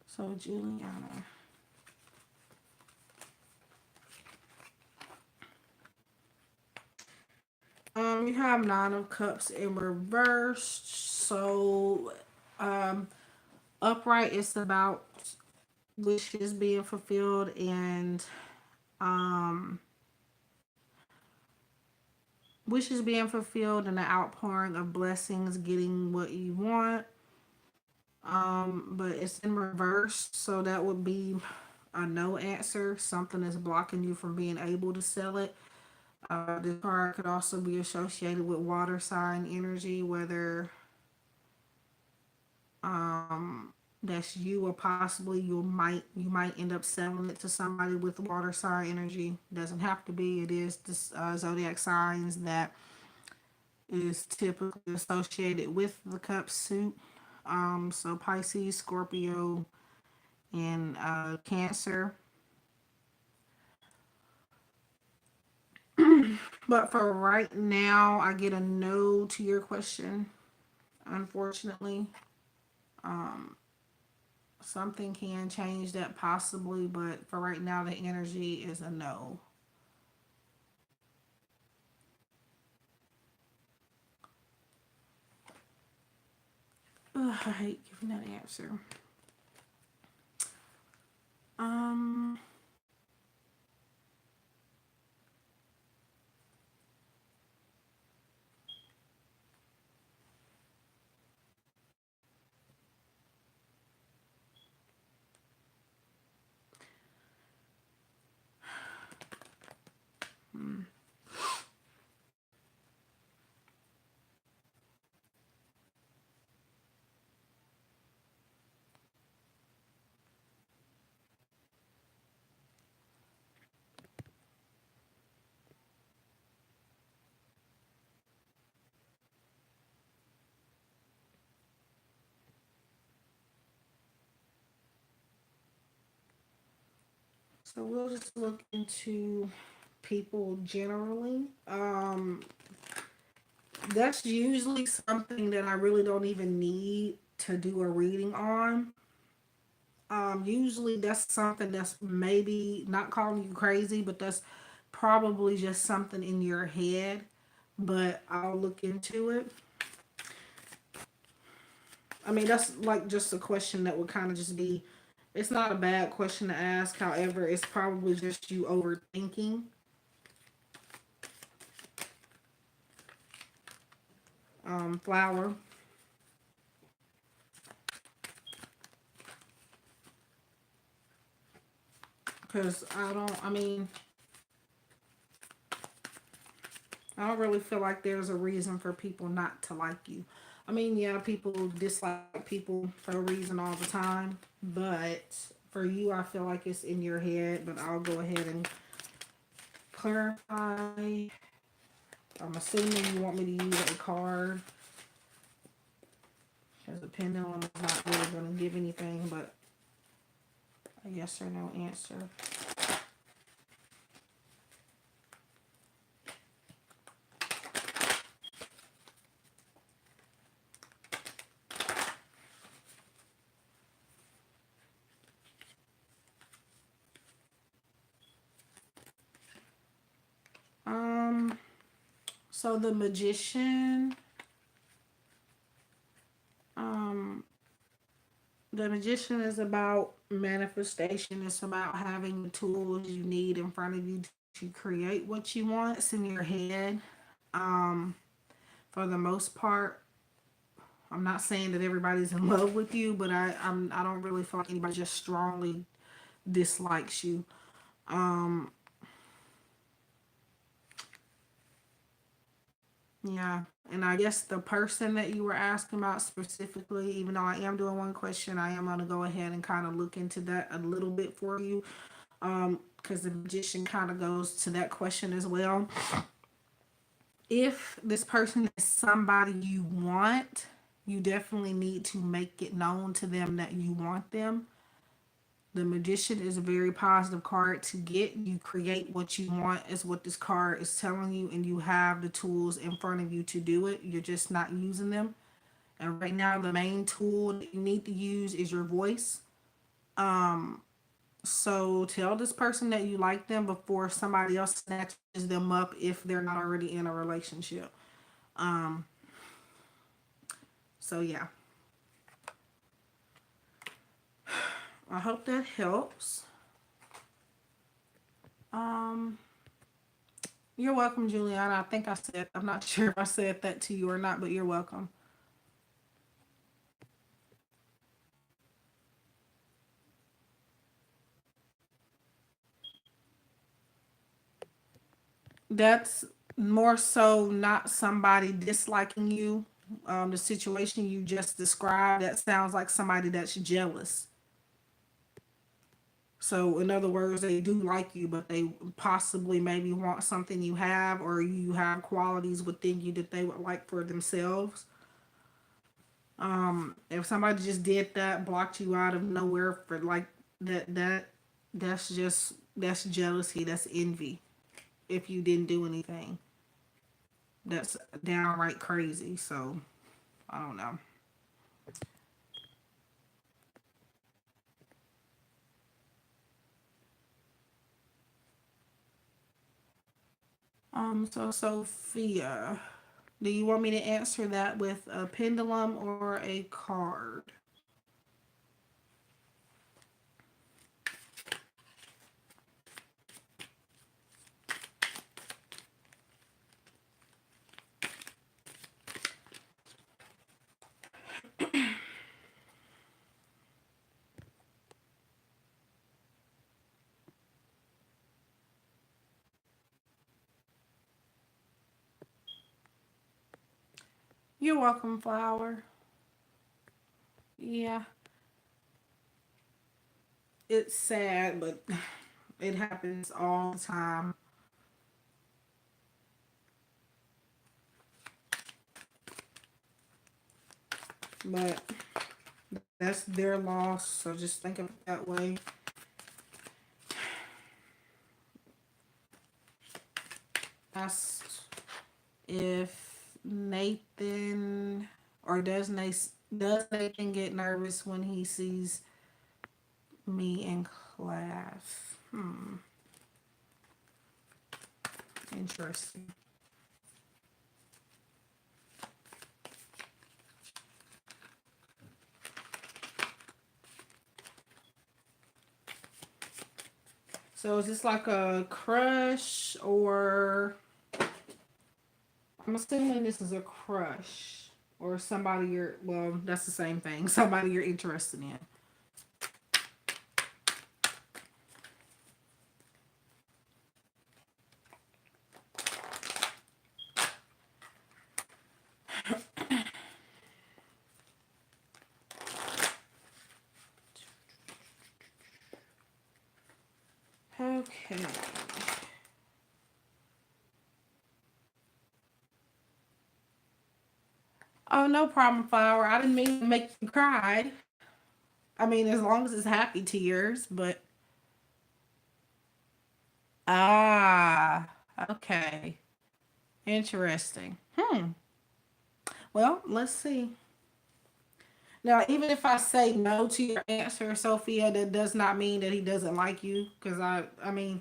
so Juliana. You have Nine of Cups in reverse. So, um, upright is about wishes being fulfilled and um wishes being fulfilled and the outpouring of blessings, getting what you want. But it's in reverse, so that would be a no answer. Something is blocking you from being able to sell it. This card could also be associated with water sign energy, whether that's you or possibly you might end up selling it to somebody with water sign energy. Doesn't have to be. It is this zodiac signs that is typically associated with the cup suit. So Pisces, Scorpio, and Cancer. But for right now, I get a no to your question. Unfortunately, something can change that possibly, but for right now, the energy is a no. Ugh, I hate giving that answer. Um, so we'll just look into people generally. That's usually something that I really don't even need to do a reading on. Usually that's something that's maybe not calling you crazy, but that's probably just something in your head. But I'll look into it. I mean, that's like just a question that would kind of just be, it's not a bad question to ask. However, it's probably just you overthinking. Flower. Because I don't really feel like there's a reason for people not to like you. I mean, yeah, people dislike people for a reason all the time, but for you, I feel like it's in your head. But I'll go ahead and clarify. I'm assuming you want me to use a card, because the pendulum is not really going to give anything but a yes or no answer. Um, so the magician, um, the magician is about manifestation. It's about having the tools you need in front of you to create what you want. It's in your head. Um, for the most part, I'm not saying that everybody's in love with you, but I don't really feel like anybody just strongly dislikes you. Um, yeah. And I guess the person that you were asking about specifically, even though I am doing one question, I am gonna go ahead and kind of look into that a little bit for you. Because the magician kind of goes to that question as well. If this person is somebody you want, you definitely need to make it known to them that you want them. The magician is a very positive card to get. You create what you want, is what this card is telling you, and you have the tools in front of you to do it. You're just not using them. And right now, the main tool that you need to use is your voice. So tell this person that you like them before somebody else snatches them up if they're not already in a relationship. Um, so yeah, I hope that helps. Um, you're welcome, Juliana. I think I said, I'm not sure if I said that to you or not, but you're welcome. That's more so not somebody disliking you. The situation you just described, that sounds like somebody that's jealous. So, in other words, they do like you, but they possibly maybe want something you have, or you have qualities within you that they would like for themselves. If somebody just did that, blocked you out of nowhere for like that, that's jealousy, that's envy. If you didn't do anything, that's downright crazy. So, I don't know. So Sophia, do you want me to answer that with a pendulum or a card? You're welcome, Flower. Yeah, it's sad, but it happens all the time. But that's their loss, so just think of it that way. Asked if Nathan, or does Nathan get nervous when he sees me in class? Interesting. So is this like a crush, or I'm assuming this is a crush or somebody you're, well, that's the same thing. Somebody you're interested in. Okay. Oh, no problem, Flower. I didn't mean to make you cry. I mean, as long as it's happy tears, but ah, okay. Interesting. Well, let's see. Now, even if I say no to your answer, Sophia, that does not mean that he doesn't like you. Because I mean,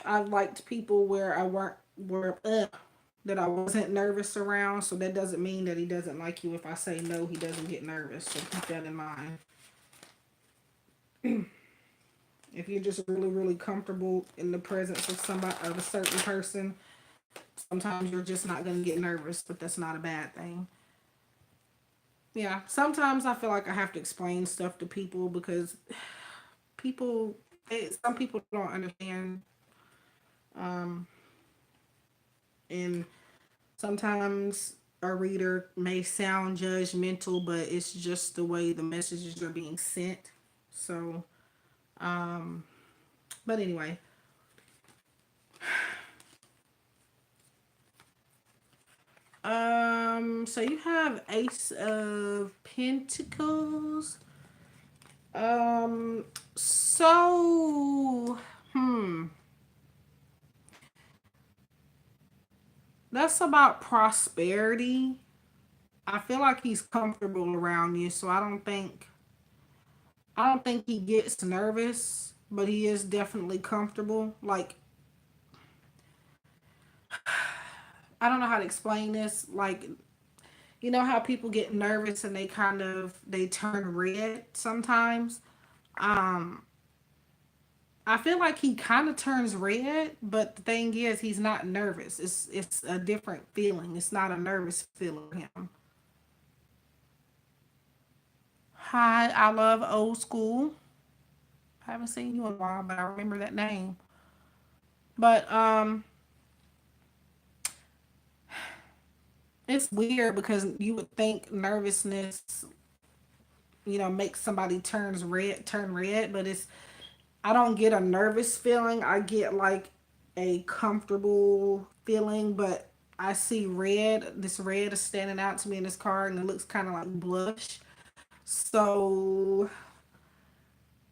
I liked people where I weren't were that I wasn't nervous around. So that doesn't mean that he doesn't like you. If I say no, he doesn't get nervous. So keep that in mind. If you're just really, really comfortable in the presence of somebody, of a certain person, sometimes you're just not going to get nervous. But that's not a bad thing. Yeah, sometimes I feel like I have to explain stuff to people because some people don't understand, um, and sometimes a reader may sound judgmental, but it's just the way the messages are being sent. So, um, but anyway, so you have Ace of Pentacles. Um, so, that's about prosperity. I feel like he's comfortable around you, so I don't think he gets nervous, but he is definitely comfortable. Like, I don't know how to explain this. Like, you know how people get nervous and they turn red sometimes. Um, I feel like he kind of turns red, but the thing is, he's not nervous. It's a different feeling. It's not a nervous feeling for him. Hi, I love old school. I haven't seen you in a while, but I remember that name. But it's weird because you would think nervousness, makes somebody turn red, but I don't get a nervous feeling. I get like a comfortable feeling, but I see red. This red is standing out to me in this card, and it looks kind of like blush. So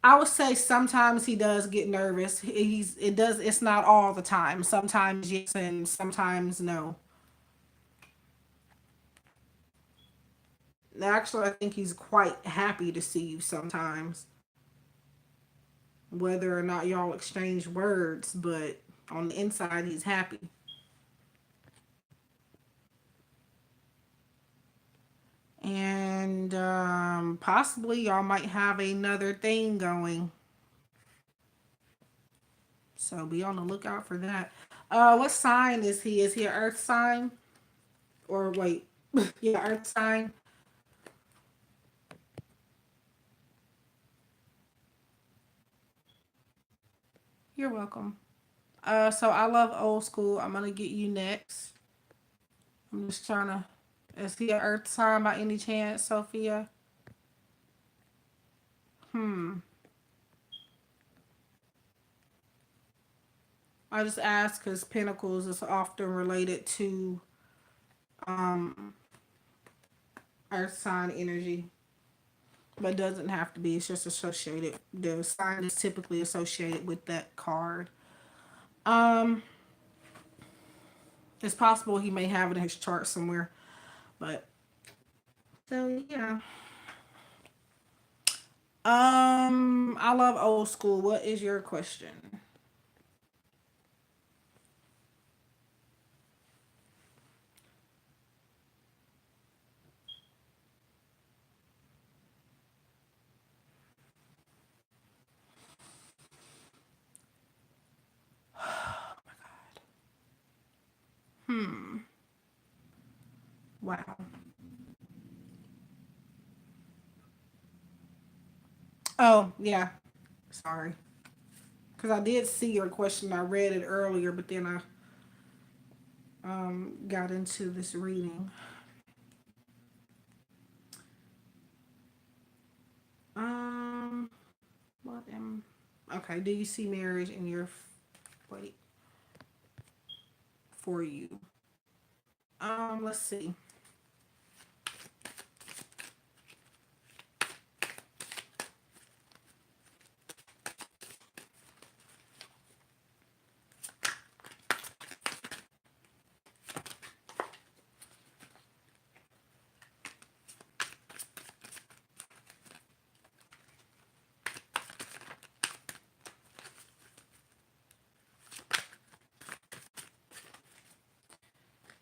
I would say sometimes he does get nervous. It's not all the time. Sometimes yes, and sometimes no. Actually, I think he's quite happy to see you sometimes, whether or not y'all exchange words, but on the inside, he's happy. And possibly y'all might have another thing going. So be on the lookout for that. What sign is he? Is he an earth sign? Or wait, yeah, earth sign. You're welcome. So I love old school. I'm gonna get you next. I'm just trying to. Is he an earth sign by any chance, Sophia? Hmm. I just ask because Pentacles is often related to um earth sign energy, but doesn't have to be. It's just associated. The sign is typically associated with that card. Um, it's possible he may have it in his chart somewhere, but so yeah. I love old school. What is your question? Wow. Oh, yeah. Sorry. Because I did see your question. I read it earlier, but then I got into this reading. Um, what am. Okay, do you see marriage in your. Wait, for you? Let's see.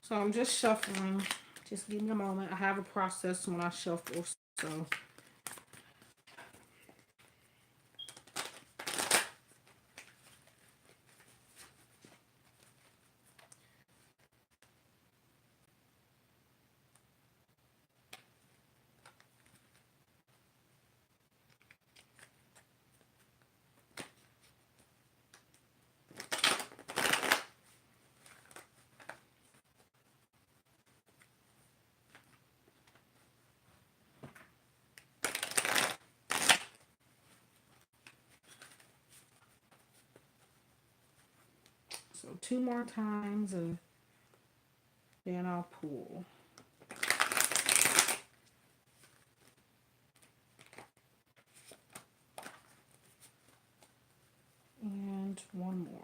So I'm just shuffling. Just give me a moment. I have a process when I shuffle. So two more times and then I'll pull. And one more.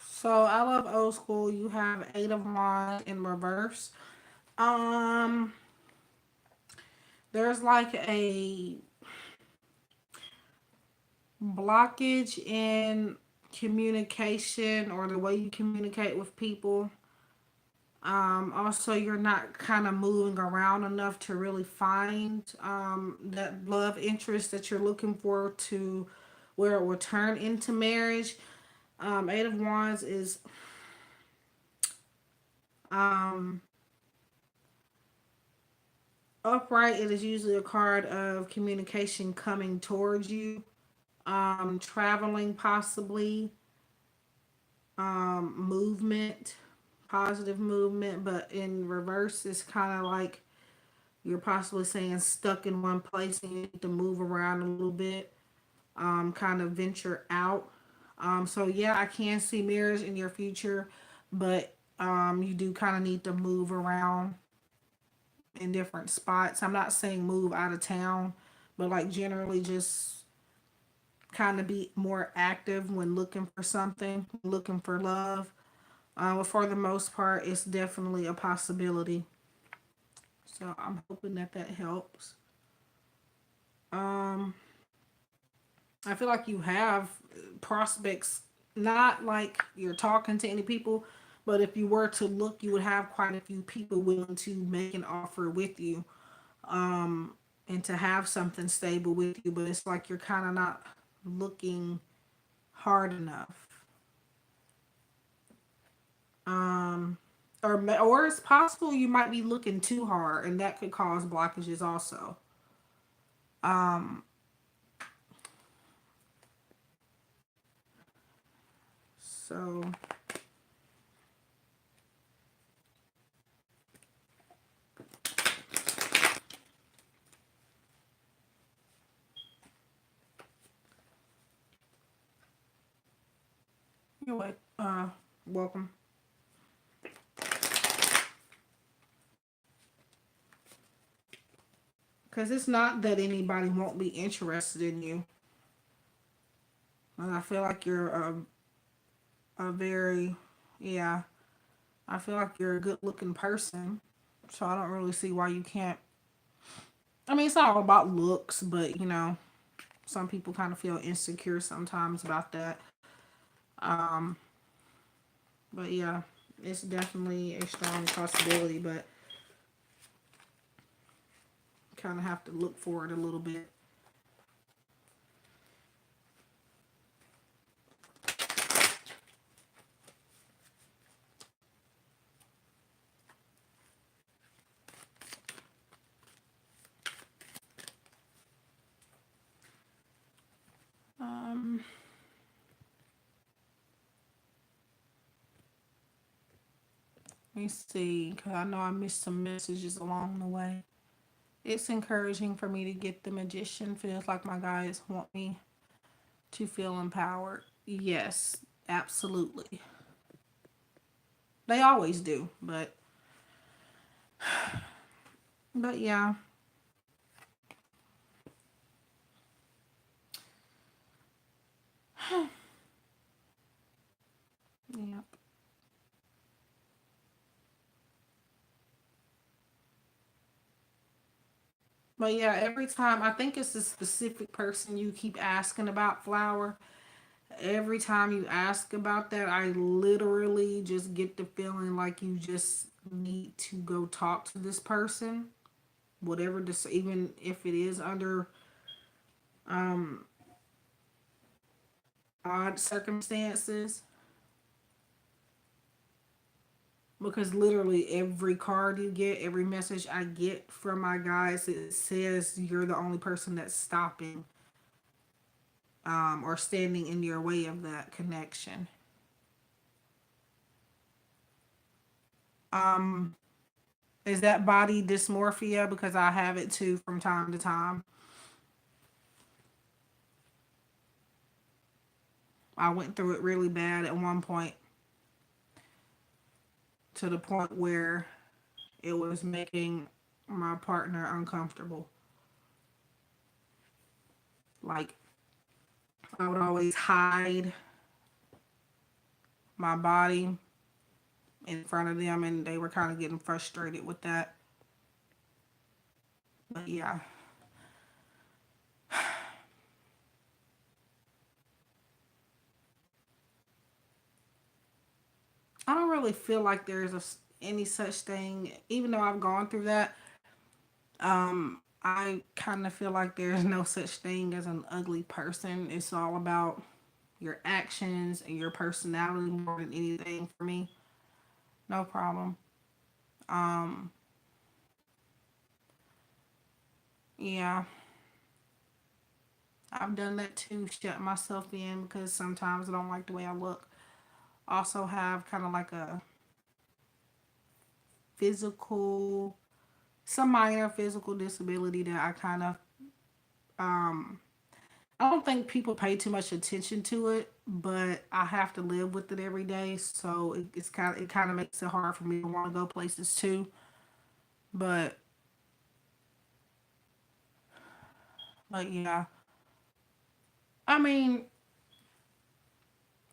So I love old school. You have Eight of Wands in reverse. Um, there's like a blockage in communication or the way you communicate with people. Also, you're not kind of moving around enough to really find that love interest that you're looking for to where it will turn into marriage. Eight of Wands is um, upright. It is usually a card of communication coming towards you, traveling possibly, movement, positive movement, but in reverse, it's kind of like you're possibly saying stuck in one place and you need to move around a little bit, kind of venture out. So yeah, I can see marriage in your future, but you do kind of need to move around in different spots. I'm not saying move out of town, but like generally just kind of be more active when looking for something, looking for love. But for the most part, it's definitely a possibility. So I'm hoping that that helps. Um, I feel like you have prospects, not like you're talking to any people, but if you were to look, you would have quite a few people willing to make an offer with you, and to have something stable with you. But it's like you're kind of not looking hard enough. Um, or it's possible you might be looking too hard, and that could cause blockages also. Um, so you're like, welcome. Because it's not that anybody won't be interested in you. And I feel like you're a very, yeah, I feel like you're a good looking person. So I don't really see why you can't. I mean, it's not all about looks, but you know, Some people kind of feel insecure sometimes about that. Um, but yeah, it's definitely a strong possibility, but kind of have to look for it a little bit. Um, Let me see, because I know I missed some messages along the way. It's encouraging for me to get the magician. Feels like my guys want me to feel empowered. Yes, absolutely. They always do, but yeah. Yeah. But yeah, every time I think it's a specific person you keep asking about flower. Every time you ask about that, I literally just get the feeling like you just need to go talk to this person, whatever this, even if it is under um odd circumstances, because literally every card you get, every message I get from my guys, it says you're the only person that's stopping or standing in your way of that connection. Um, is that body dysmorphia? Because I have it too from time to time. I went through it really bad at one point, to the point where it was making my partner uncomfortable. Like, I would always hide my body in front of them, and they were kind of getting frustrated with that. But yeah, I don't really feel like there's any such thing, even though I've gone through that. I kind of feel like there's no such thing as an ugly person. It's all about your actions and your personality more than anything for me. No problem. Um, yeah, I've done that too, shut myself in because sometimes I don't like the way I look. Also have kind of like a physical, some minor physical disability that I kind of, um, I don't think people pay too much attention to it, but I have to live with it every day. So it kind of makes it hard for me to want to go places too. But but yeah, I mean,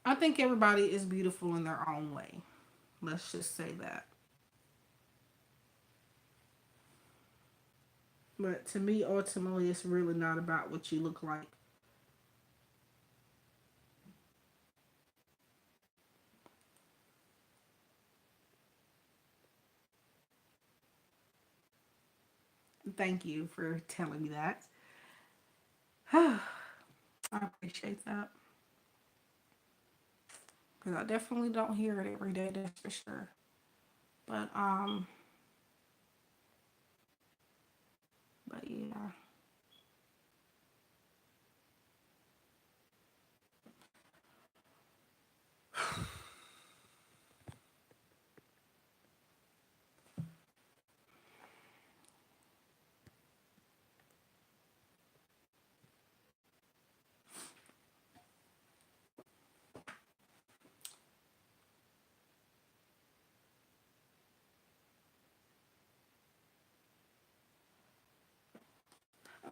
I think everybody is beautiful in their own way. Let's just say that. But to me, ultimately, it's really not about what you look like. Thank you for telling me that. I appreciate that. Because I definitely don't hear it every day, that's for sure. But but yeah.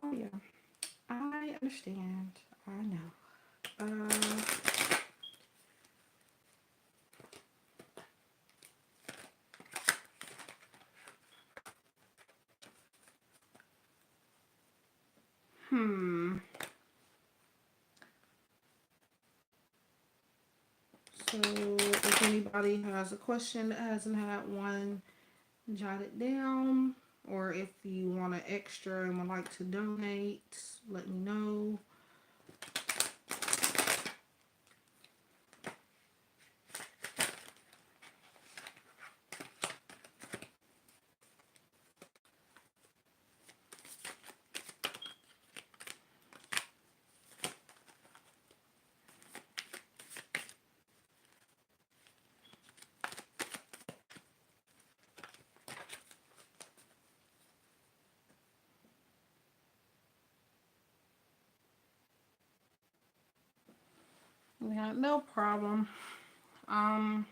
Oh yeah. I understand. I know. Hmm. anybody has a question that hasn't had one, jot it down. Or if you want an extra and would like to donate, let me know. Yeah, no problem. Um,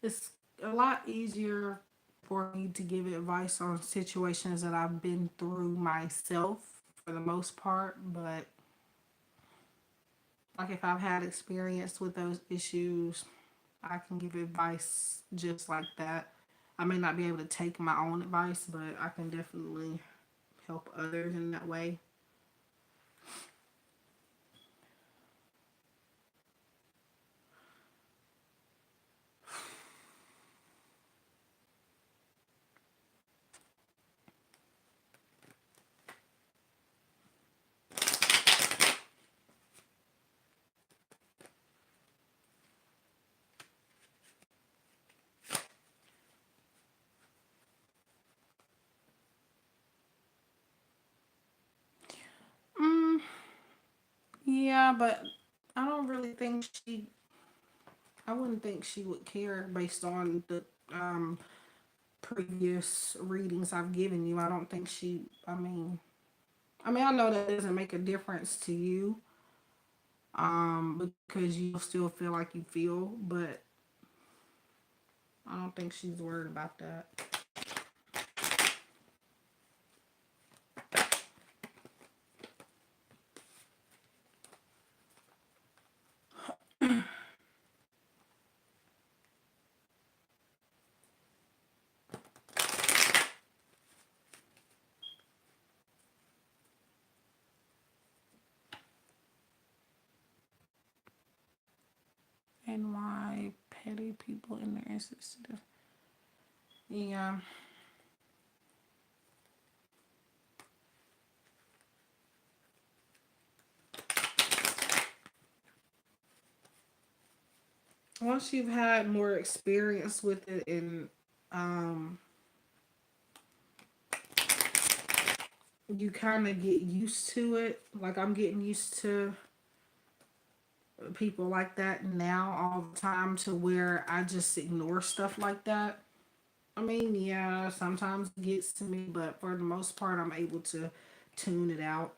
it's a lot easier for me to give advice on situations that I've been through myself for the most part, but like if I've had experience with those issues, I can give advice just like that. I may not be able to take my own advice, but I can definitely help others in that way. Mm, yeah, but I don't really think I wouldn't think she would care based on the um, previous readings I've given you. I don't think I know that doesn't make a difference to you, because you still feel like you feel, but I don't think she's worried about that. And why petty people in their insensitive. Yeah. Once you've had more experience with it and um, you kind of get used to it, like I'm getting used to people like that now all the time to where I just ignore stuff like that. Yeah, sometimes it gets to me, but for the most part, I'm able to tune it out.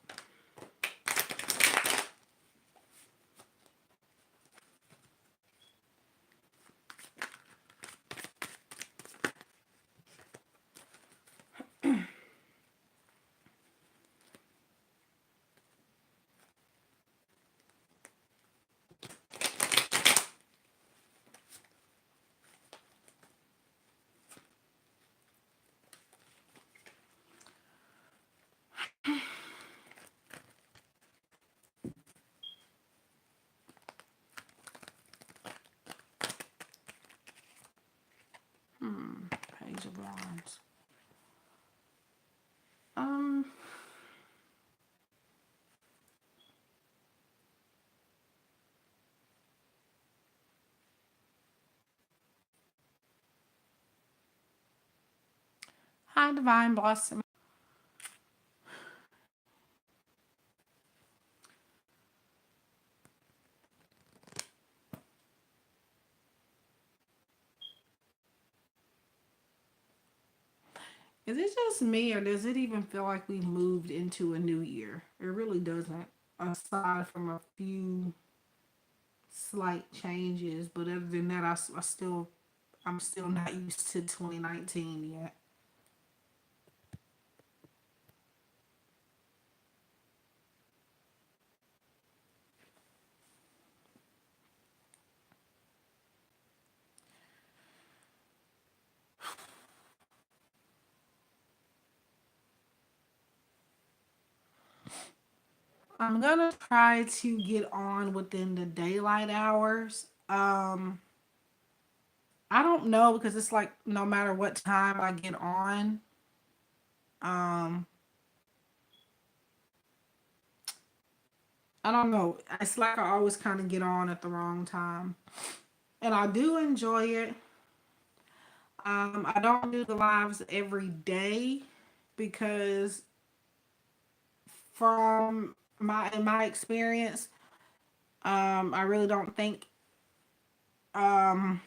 Page of Wands. Um, Hi, Divine Blossom. Is it just me, or does it even feel like we moved into a new year? It really doesn't, aside from a few slight changes. But other than that, I'm still not used to 2019 yet. I'm gonna try to get on within the daylight hours. I don't know because it's like no matter what time I get on, um, I don't know. It's like I always kind of get on at the wrong time. And I do enjoy it. I don't do the lives every day because from my experience, I really don't think um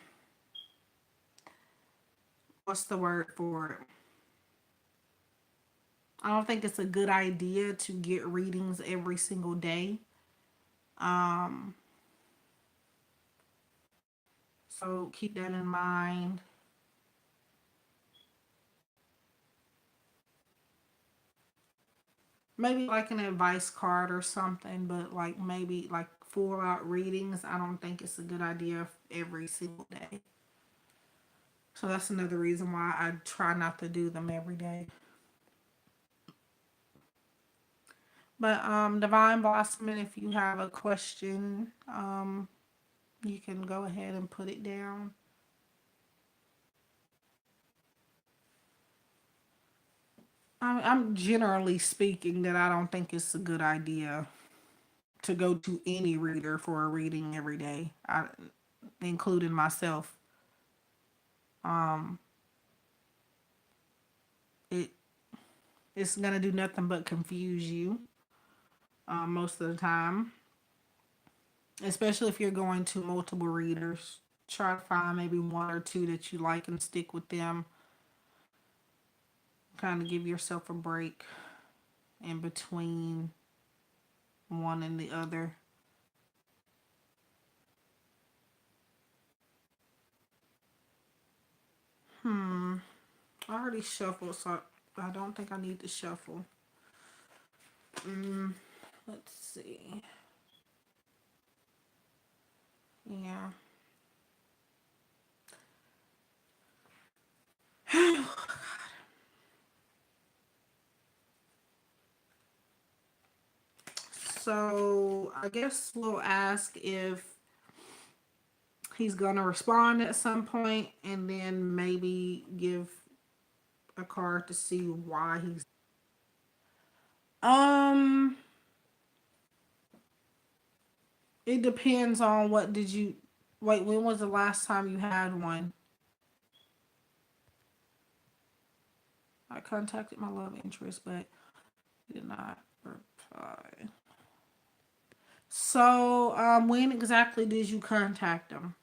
what's the word for it? I don't think it's a good idea to get readings every single day. Um, so keep that in mind. Maybe like an advice card or something, but like maybe like full out readings. I don't think it's a good idea every single day. So that's another reason why I try not to do them every day. But Divine Blossoming, if you have a question, you can go ahead and put it down. I'm generally speaking that I don't think it's a good idea to go to any reader for a reading every day, including myself. Um, it it's gonna do nothing but confuse you most of the time, especially if you're going to multiple readers. Try to find maybe one or two that you like and stick with them. Kind of give yourself a break in between one and the other. Hmm. I already shuffled, so I don't think I need to shuffle. Mm, let's see. Yeah. So I guess we'll ask if he's gonna respond at some point, and then maybe give a card to see why he's. Um, it depends on what did you. Wait, when was the last time you had one? I contacted my love interest, but he did not reply. So, when exactly did you contact him?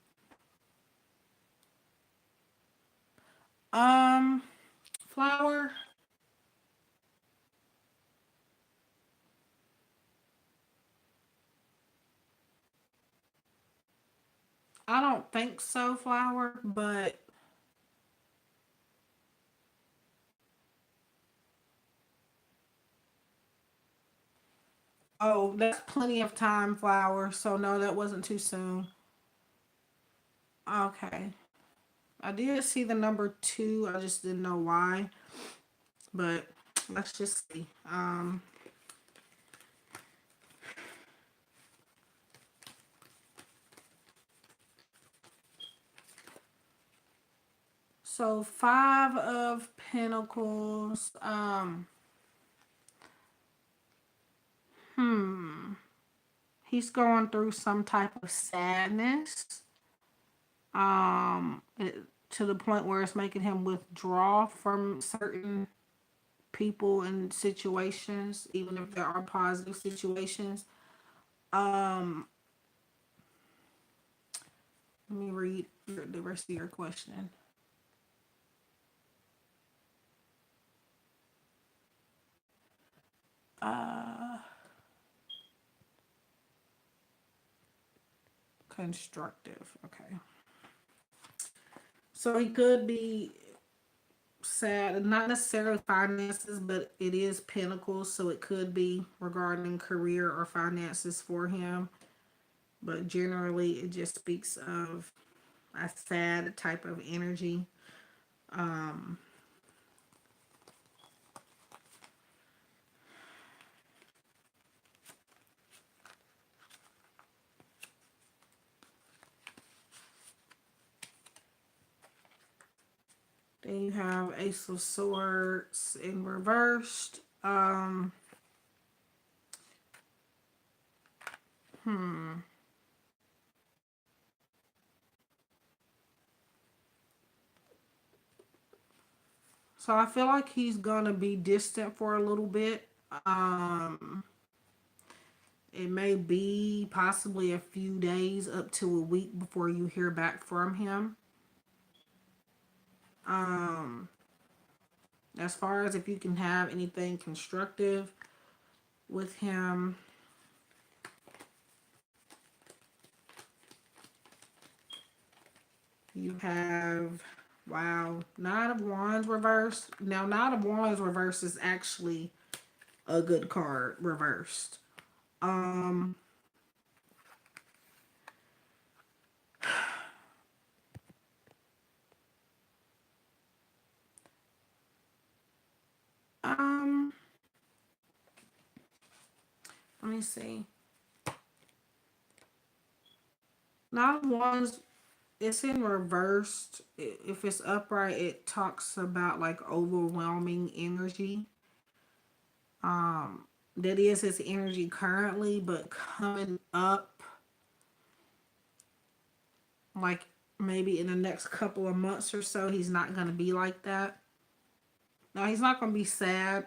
Um, Flower. I don't think so, Flower, but oh, that's plenty of time, Flower. So no, that wasn't too soon. Okay. I did see the number two. I just didn't know why. But let's just see. So five of Pentacles. Hmm. He's going through some type of sadness. To the point where it's making him withdraw from certain people and situations, even if there are positive situations. Um, Let me read the rest of your question. Uh, Constructive. Okay. So he could be sad, not necessarily finances, but it is Pentacles, so it could be regarding career or finances for him. But generally, it just speaks of a sad type of energy. Um, Then you have Ace of Swords in reversed. So I feel like he's gonna be distant for a little bit. It may be possibly a few days up to a week before you hear back from him. Um, as far as if you can have anything constructive with him, you have, wow, Nine of Wands reversed. Now, Nine of Wands reversed is actually a good card reversed. Um, um, let me see. Nine of Wands, it's in reversed. If it's upright, it talks about like overwhelming energy. That is his energy currently, but coming up, like maybe in the next couple of months or so, he's not going to be like that. Now, he's not going to be sad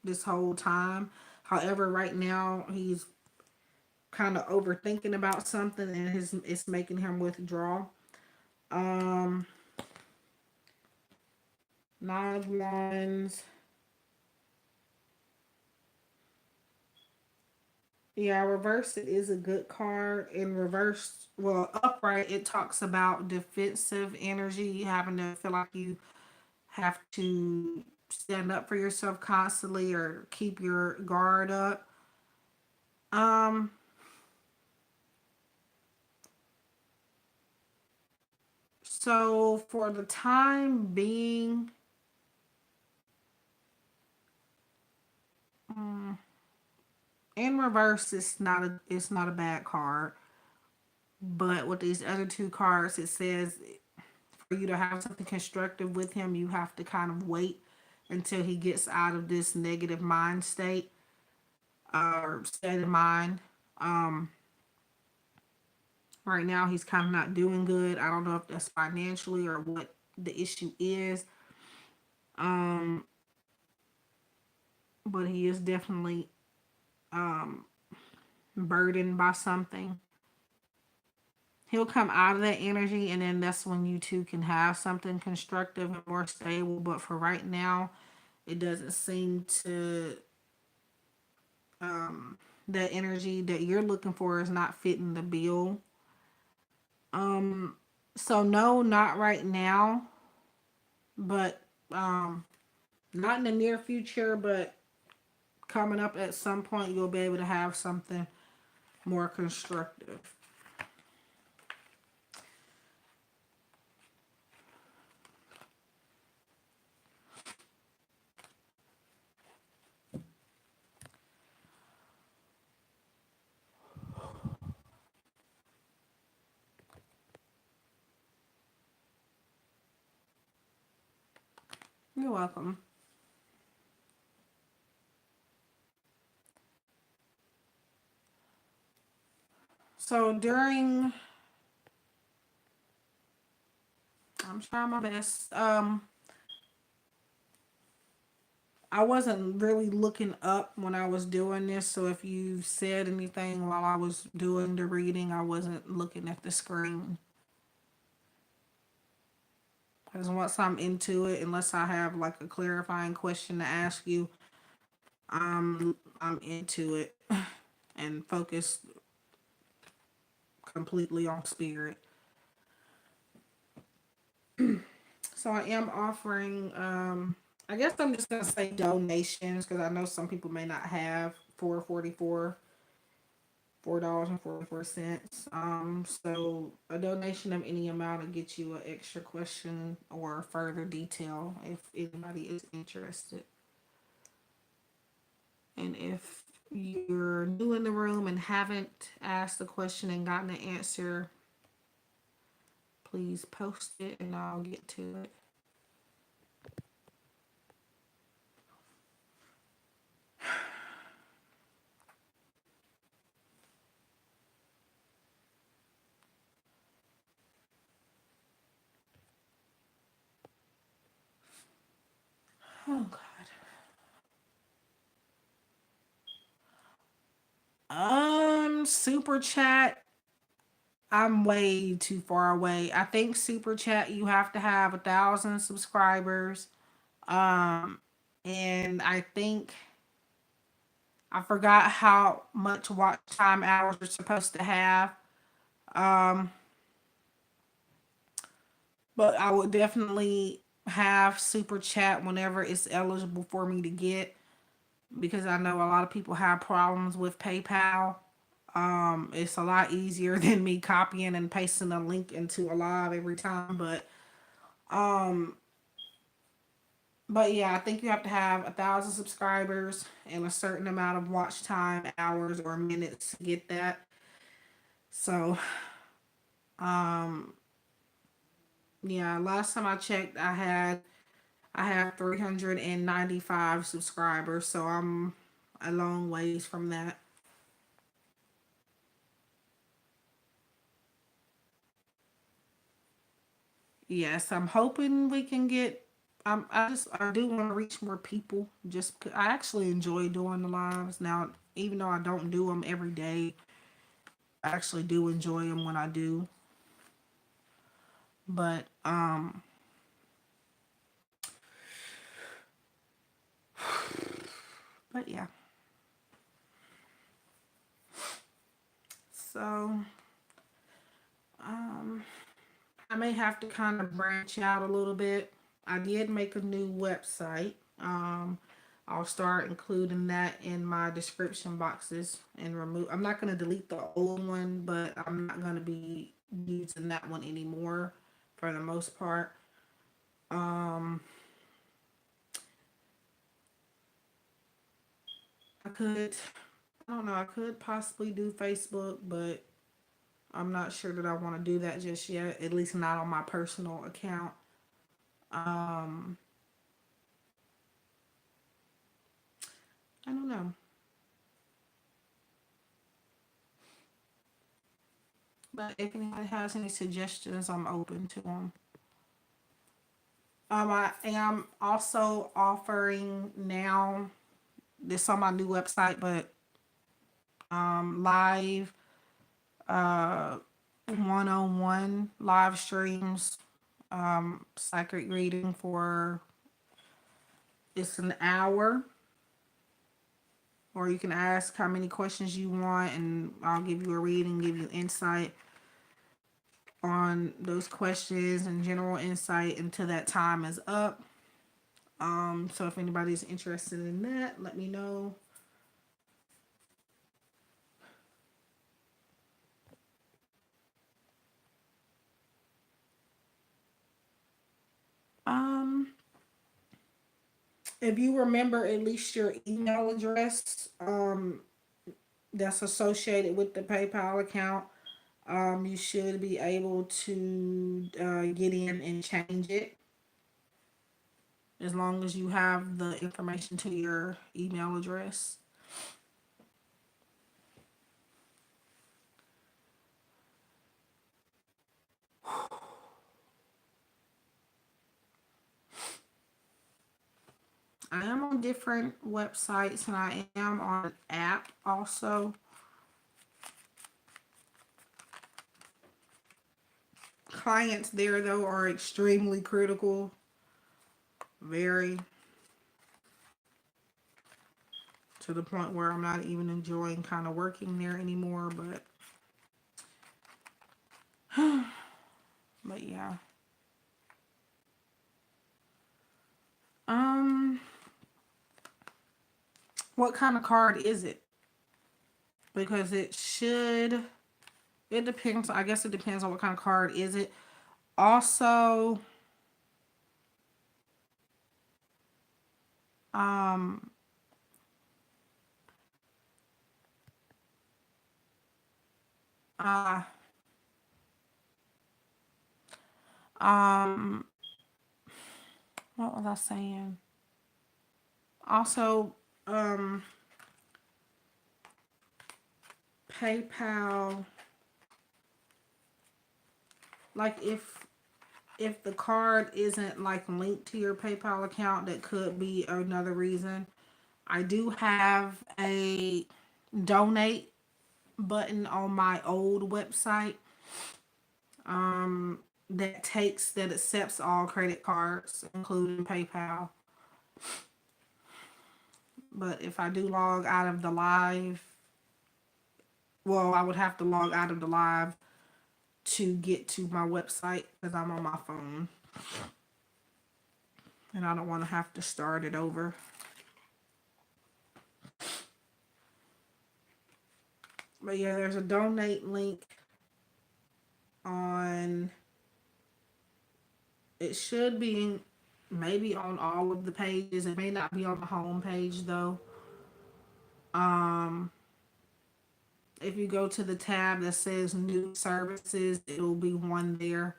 this whole time. However, right now, he's kind of overthinking about something and it's making him withdraw. Um, Nine of Wands. Yeah, reverse it is a good card. In reverse, well, upright, it talks about defensive energy, having to feel like you have to stand up for yourself constantly or keep your guard up. Um, so for the time being, mm, in reverse, it's not a bad card. But with these other two cards, it says for you to have something constructive with him, you have to kind of wait until he gets out of this negative mind state or state of mind. Um, right now, he's kind of not doing good. I don't know if that's financially or what the issue is, um, but he is definitely um, burdened by something. He'll come out of that energy, and then that's when you two can have something constructive and more stable. But for right now, it doesn't seem to that energy that you're looking for is not fitting the bill. So no, not right now, but not in the near future, but coming up at some point you'll be able to have something more constructive. You're welcome. So during I'm trying my best. I wasn't really looking up when I was doing this, so if you said anything while I was doing the reading, I wasn't looking at the screen. Because once I'm into it, unless I have like a clarifying question to ask you, I'm into it and focused completely on spirit. So I am offering, I guess I'm just gonna say donations because I know some people may not have 444 $4.44. So a donation of any amount will get you an extra question or further detail if anybody is interested. And if you're new in the room and haven't asked a question and gotten an answer, please post it and I'll get to it. Oh God. Super chat. I'm way too far away. I think super chat you have to have 1,000 subscribers. Um, and I think I forgot how much watch time hours you're supposed to have. Um, but I would definitely have super chat whenever it's eligible for me to get, because I know a lot of people have problems with PayPal. It's a lot easier than me copying and pasting a link into a live every time. Um, but yeah, I think you have to have 1,000 subscribers and a certain amount of watch time hours or minutes to get that. So, um, yeah, last time I checked, I have 395 subscribers, so I'm a long ways from that. Yes, I'm hoping we can get. I do want to reach more people. Just I actually enjoy doing the lives now, even though I don't do them every day. I actually do enjoy them when I do. But but yeah. So um, I may have to kind of branch out a little bit. I did make a new website. I'll start including that in my description boxes and remove. I'm not going to delete the old one, but I'm not going to be using that one anymore for the most part. Um, I could, I don't know, I could possibly do Facebook, but I'm not sure that I want to do that just yet, at least not on my personal account. Um, I don't know. But if anybody has any suggestions, I'm open to them. I am also offering now this on my new website, but live uh, one-on-one live streams, psychic reading for it's an hour, or you can ask how many questions you want, and I'll give you a reading, give you insight on those questions and general insight until that time is up. So if anybody's interested in that, let me know. Um, if you remember at least your email address, that's associated with the PayPal account, you should be able to get in and change it as long as you have the information to your email address. I am on different websites and I am on an app also. Clients there though are extremely critical, very, to the point where I'm not even enjoying kind of working there anymore. But yeah. Um, what kind of card is it? Because it should. It depends. I guess it depends on what kind of card is it. Also, um, uh, um, what was I saying? Also, um, PayPal. Like if if the card isn't like linked to your PayPal account, that could be another reason. I do have a donate button on my old website that accepts all credit cards, including PayPal. But if I do log out of the live, well, I would have to log out of the live to get to my website because I'm on my phone and I don't want to have to start it over. But yeah, there's a donate link on, it should be maybe on all of the pages. It may not be on the home page though. Um, if you go to the tab that says new services, it'll be one there.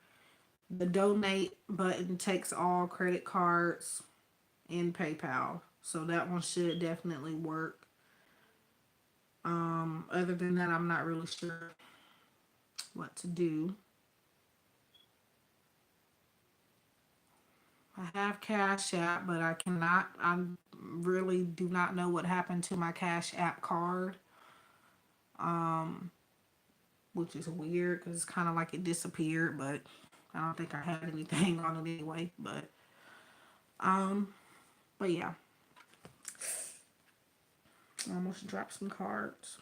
The donate button takes all credit cards and PayPal. So that one should definitely work. Other than that, I'm not really sure what to do. I have Cash App, but I really do not know what happened to my Cash App card, which is weird because it's kind of like it disappeared, but I don't think I had anything on it anyway. Um, but yeah, I almost dropped some cards.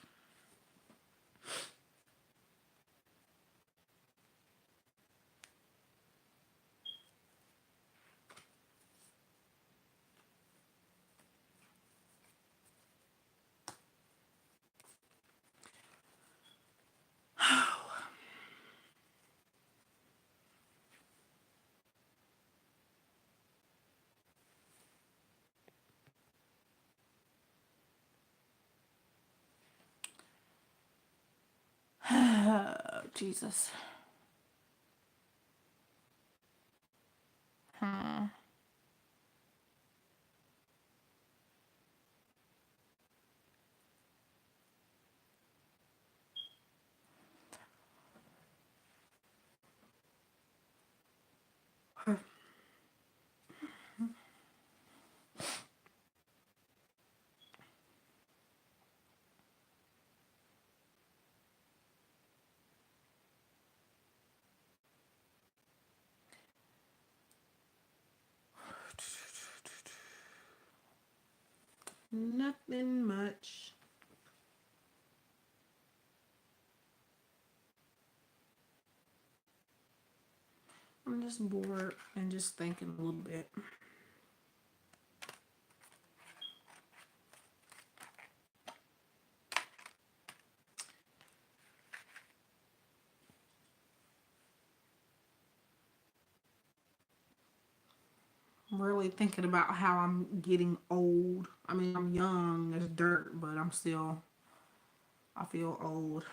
Jesus. Hmm. Nothing much. I'm just bored and just thinking a little bit. I'm really thinking about how I'm getting old. I mean, I'm young as dirt, but I feel old.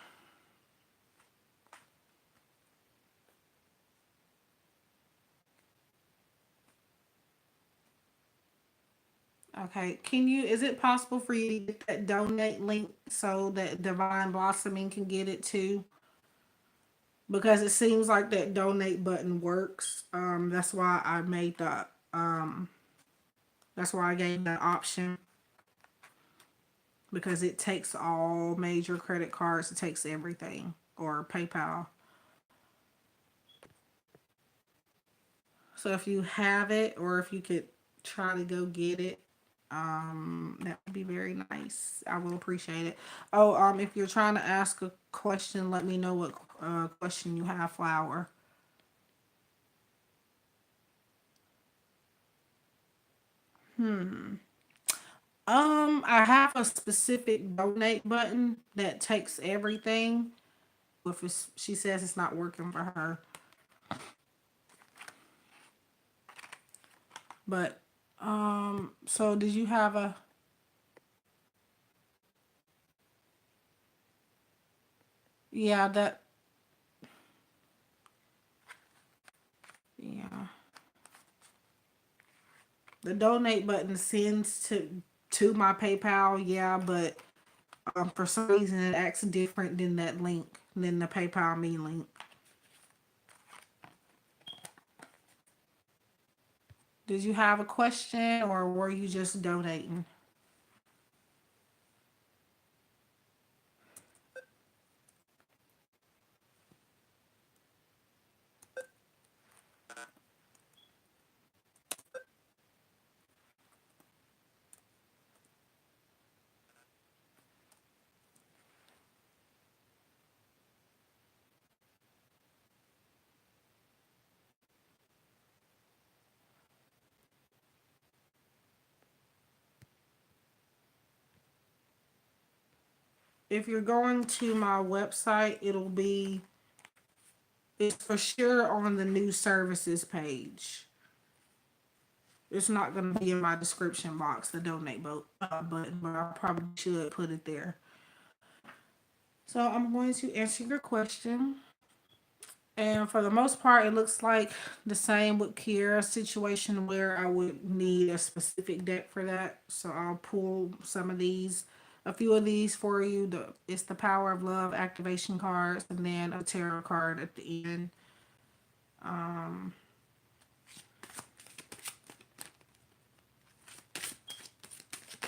Okay, is it possible for you to get that donate link so that Divine Blossoming can get it too? Because it seems like that donate button works. That's why I gave that option because it takes all major credit cards, it takes everything, or PayPal. So if you have it or if you could try to go get it, that would be very nice. I will appreciate it. Oh, if you're trying to ask a question, let me know what question you have, Flower. I have a specific donate button that takes everything. If she says it's not working for her, but so did you have a? Yeah, yeah. The donate button sends to my PayPal, yeah, but for some reason it acts different than that link, than the PayPal me link. Did you have a question or were you just donating? If you're going to my website, it's for sure on the new services page. It's not going to be in my description box, the donate button, but I probably should put it there. So I'm going to answer your question. And for the most part, it looks like the same with Kiera's situation where I would need a specific deck for that. So I'll pull some of these, a few of these for you. It's the Power of Love activation cards and then a tarot card at the end.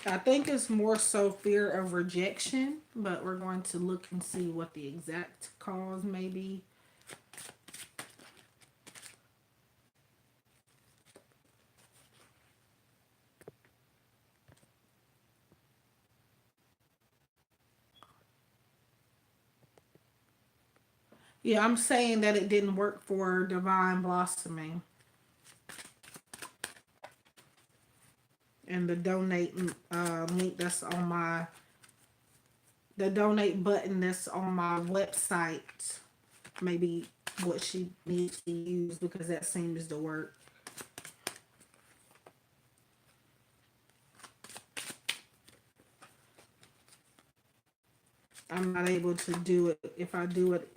I think it's more so fear of rejection, but we're going to look and see what the exact cause may be. Yeah, I'm saying that it didn't work for Divine Blossoming. And the donate link that's on the donate button that's on my website, maybe what she needs to use because that seems to work. I'm not able to do it. If I do it,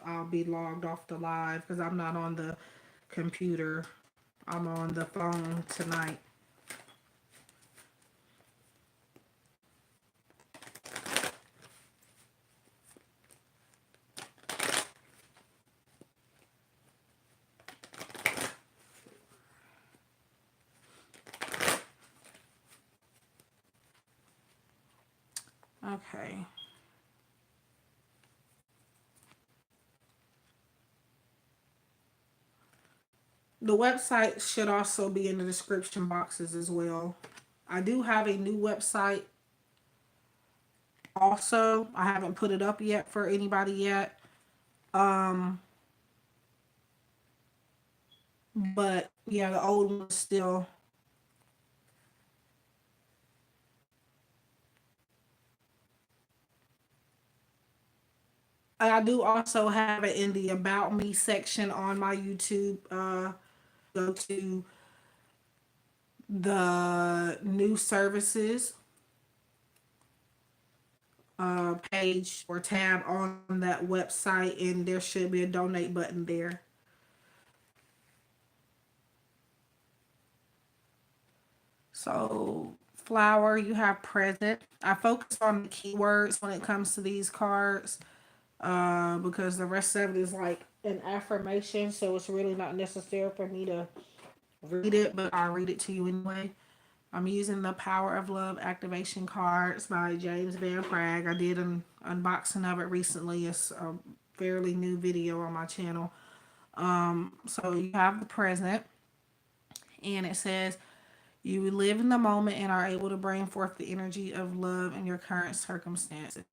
I'll be logged off the live because I'm not on the computer. I'm on the phone tonight. Okay. The website should also be in the description boxes as well. I do have a new website also. I haven't put it up yet for anybody yet. Um, but yeah, the old one's still. I do also have it in the About Me section on my YouTube. Go to the new services page or tab on that website, and there should be a donate button there. So, flower, you have present. I focus on the keywords when it comes to these cards because the rest of it is like an affirmation, so it's really not necessary for me to read it, but I'll read it to you anyway. I'm using the Power of Love activation cards by James Van Praagh. I did an unboxing of it recently. It's a fairly new video on my channel. So you have the present, and it says, you live in the moment and are able to bring forth the energy of love in your current circumstances.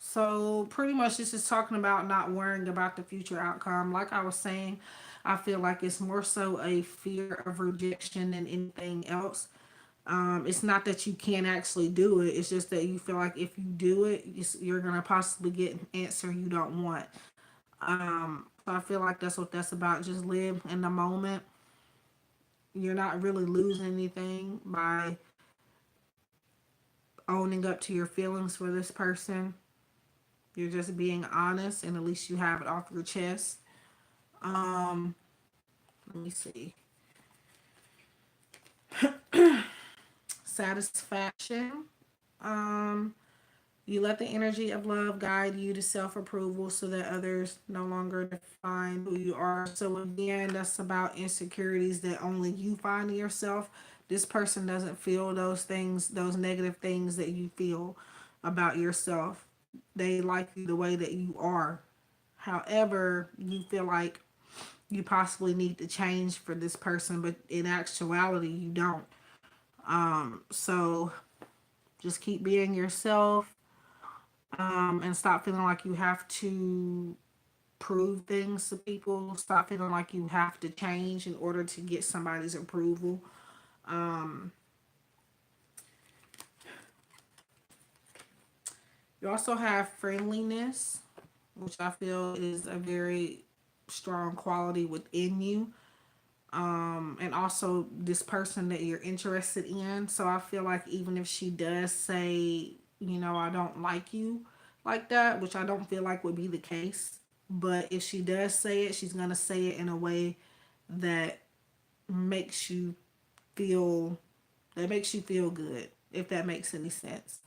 So pretty much this is talking about not worrying about the future outcome. Like I was saying, I feel like it's more so a fear of rejection than anything else. It's not that you can't actually do it. It's just that you feel like if you do it, you're gonna possibly get an answer you don't want. So I feel like that's what that's about. Just live in the moment. You're not really losing anything by owning up to your feelings for this person. You're just being honest, and at least you have it off your chest. Um, Let me see. Satisfaction. Um, You let the energy of love guide you to self approval so that others no longer define who you are. So, again, that's about insecurities that only you find in yourself. This person doesn't feel those things, those negative things that you feel about yourself. They like you the way that you are. However, you feel like you possibly need to change for this person, but in actuality, you don't. So just keep being yourself, and stop feeling like you have to prove things to people. Stop feeling like you have to change in order to get somebody's approval. You also have friendliness, which I feel is a very strong quality within you. And also this person that you're interested in. So I feel like even if she does say, I don't like you like that, which I don't feel like would be the case. But if she does say it, she's going to say it in a way that makes you feel good, if that makes any sense.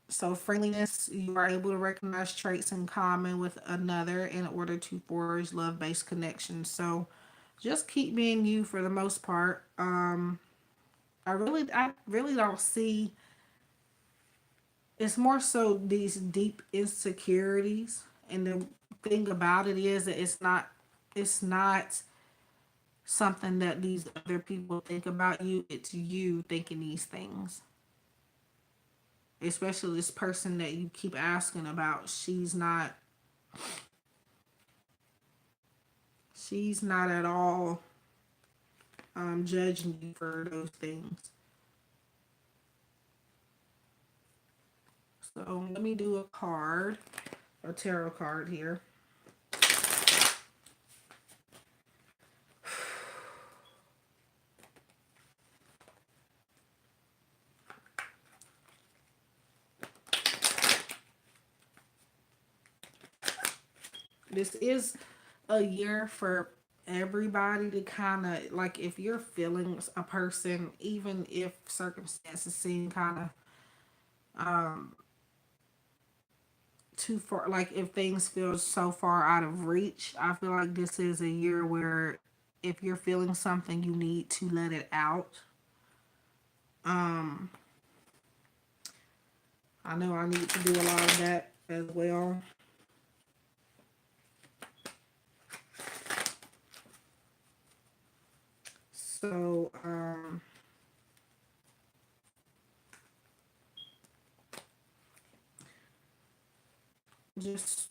So friendliness, you are able to recognize traits in common with another in order to forge love-based connections. So just keep being you for the most part. I really don't see. It's more so these deep insecurities, and the thing about it is that it's not something that these other people think about you. It's you thinking these things. Especially this person that you keep asking about. She's not at all judging you for those things. So let me do a tarot card here. This is a year for everybody to kind of, like, if you're feeling a person, even if circumstances seem kind of too far, like if things feel so far out of reach, I feel like this is a year where if you're feeling something, you need to let it out. Um, I know I need to do a lot of that as well. So, just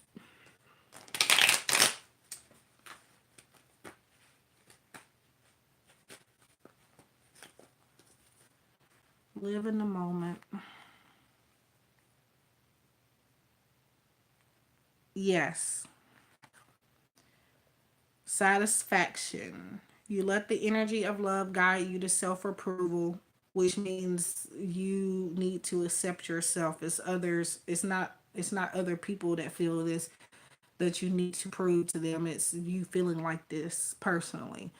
live in the moment. Yes. Satisfaction. You let the energy of love guide you to self approval, which means you need to accept yourself as others. It's not other people that feel this that you need to prove to them. It's you feeling like this personally.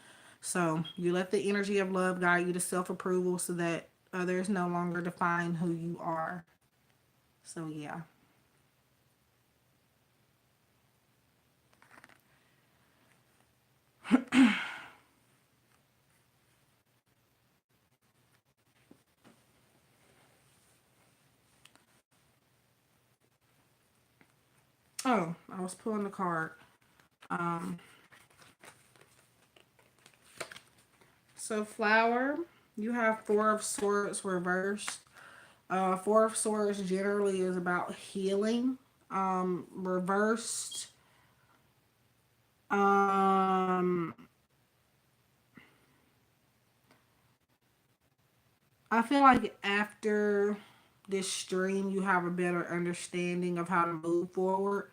So you let the energy of love guide you to self approval so that others no longer define who you are. So yeah. Oh, I was pulling the card. Um, so flower, you have Four of Swords reversed. Four of Swords generally is about healing. Reversed. Um, I feel like after this stream, you have a better understanding of how to move forward.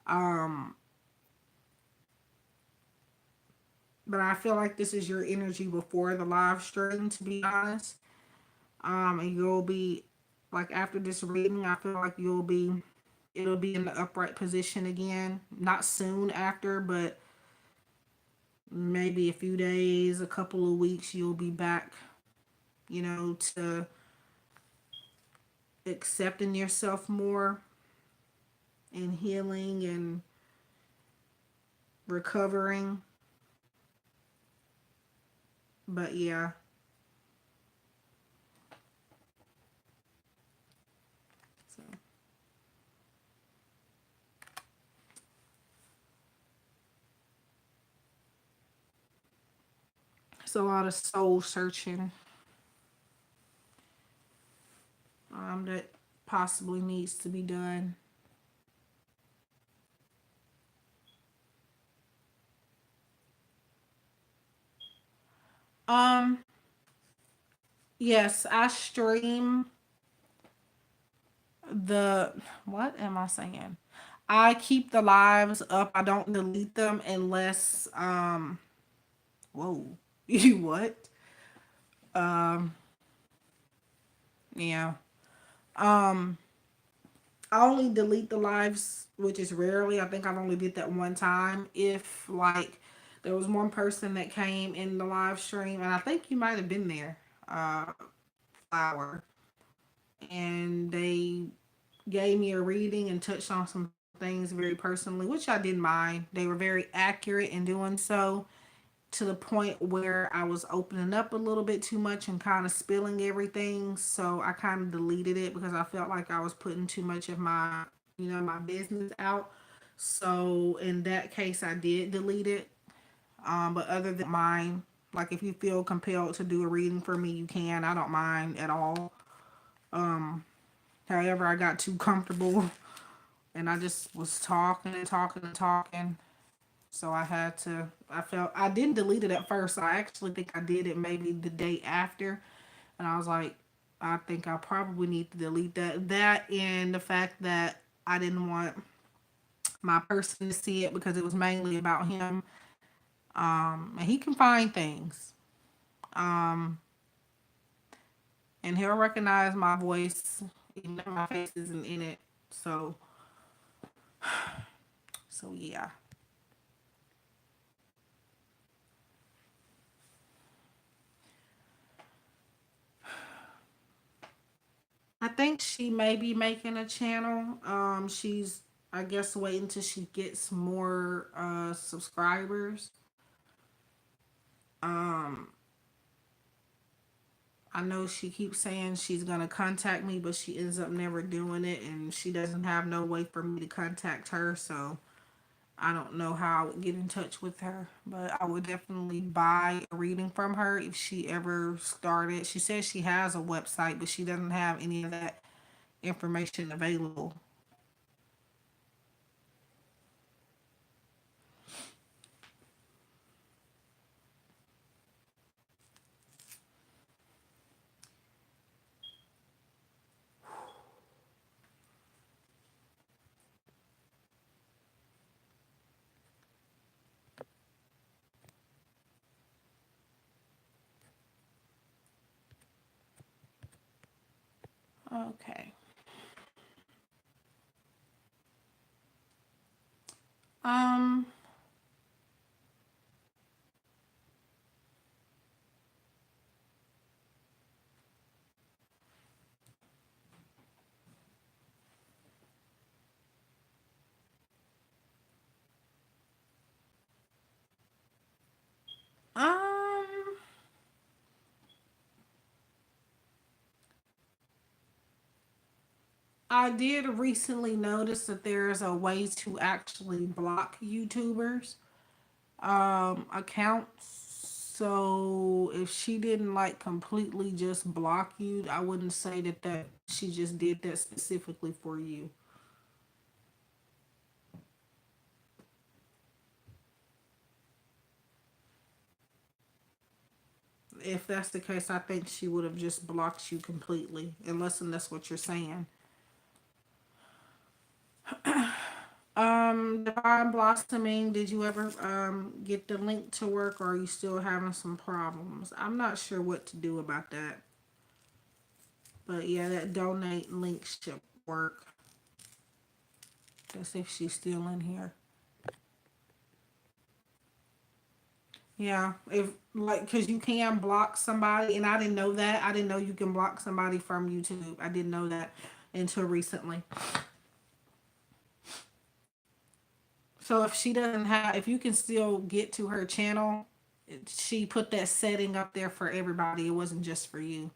Um, but I feel like this is your energy before the live stream, to be honest. And you'll be like after this reading, I feel like it'll be in the upright position again. Not soon after, but maybe a few days, a couple of weeks, you'll be back, to accepting yourself more and healing and recovering. But yeah, so it's a lot of soul searching that possibly needs to be done. Um, yes, I stream the what am I saying? I keep the lives up. I don't delete them unless whoa. You what? Um yeah. Um I only delete the lives, which is rarely. I think I've only did that one time. If like there was one person that came in the live stream, and I think you might have been there, Flower, and they gave me a reading and touched on some things very personally, which I didn't mind. They were very accurate in doing so, to the point where I was opening up a little bit too much and kind of spilling everything. So I kind of deleted it because I felt like I was putting too much of my, my business out. So in that case, I did delete it. But other than mine, like if you feel compelled to do a reading for me, you can. I don't mind at all. However, I got too comfortable and I just was talking and talking and talking. So I had to, I felt, I didn't delete it at first. I actually think I did it maybe the day after. And I was like, I think I probably need to delete that. That and the fact that I didn't want my person to see it because it was mainly about him. And he can find things. Um, and he'll recognize my voice, even though my face isn't in it. So, so yeah. I think she may be making a channel. She's, I guess, waiting till she gets more subscribers. Um, I know she keeps saying she's gonna contact me, but she ends up never doing it, and she doesn't have no way for me to contact her. So I don't know how I would get in touch with her, but I would definitely buy a reading from her if she ever started. She says she has a website, but she doesn't have any of that information available. Okay. Um, um, I did recently notice that there's a way to actually block YouTubers accounts. So if she didn't like completely just block you, I wouldn't say that she just did that specifically for you. If that's the case, I think she would have just blocked you completely, unless and that's what you're saying. Divine Blossoming, did you ever get the link to work, or are you still having some problems? I'm not sure what to do about that. But yeah, that donate link should work. Let's see if she's still in here. Yeah, if like, cause you can block somebody, and I didn't know that. I didn't know you can block somebody from YouTube. I didn't know that. until recently. So if she doesn't have, if you can still get to her channel, she put that setting up there for everybody. It wasn't just for you.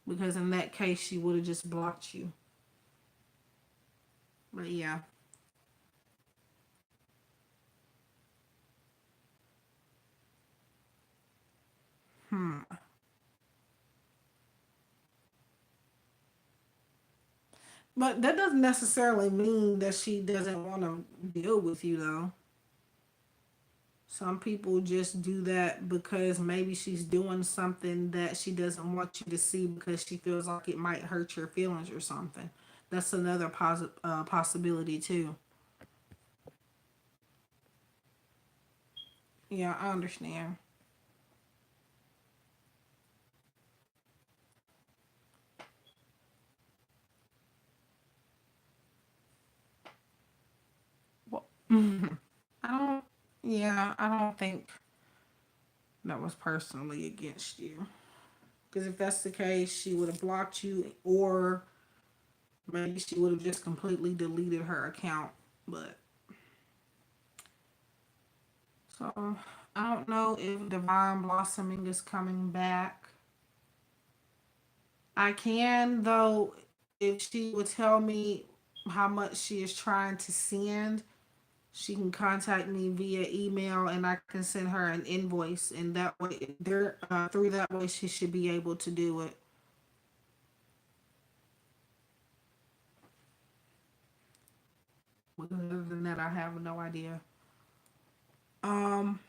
Because in that case, she would have just blocked you. But yeah. Hmm. But that doesn't necessarily mean that she doesn't want to deal with you, though. Some people just do that because maybe she's doing something that she doesn't want you to see because she feels like it might hurt your feelings or something. That's another possibility, too. Yeah, I understand. Well, I don't, yeah, I don't think that was personally against you. Because if that's the case, she would have blocked you, or maybe she would have just completely deleted her account. But so I don't know if Divine Blossoming is coming back. I can though, if she would tell me how much she is trying to send, she can contact me via email and I can send her an invoice, and that way there through that way she should be able to do it. But other than that, I have no idea. Um,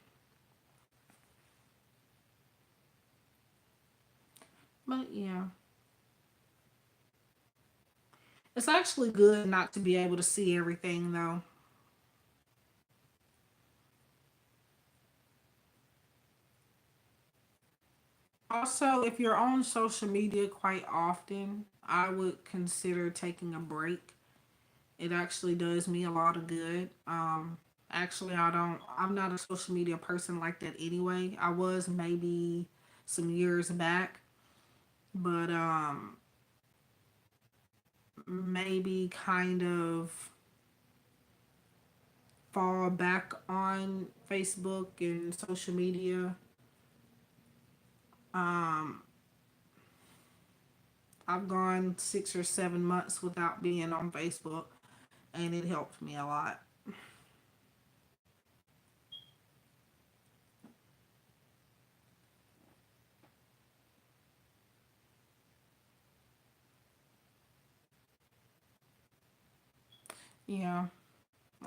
but yeah, it's actually good not to be able to see everything though. Also, if you're on social media quite often, I would consider taking a break. It actually does me a lot of good. Actually, I'm not a social media person like that anyway. I was maybe some years back, but maybe kind of fall back on Facebook and social media. Um, I've gone 6 or 7 months without being on Facebook, and it helped me a lot. Yeah,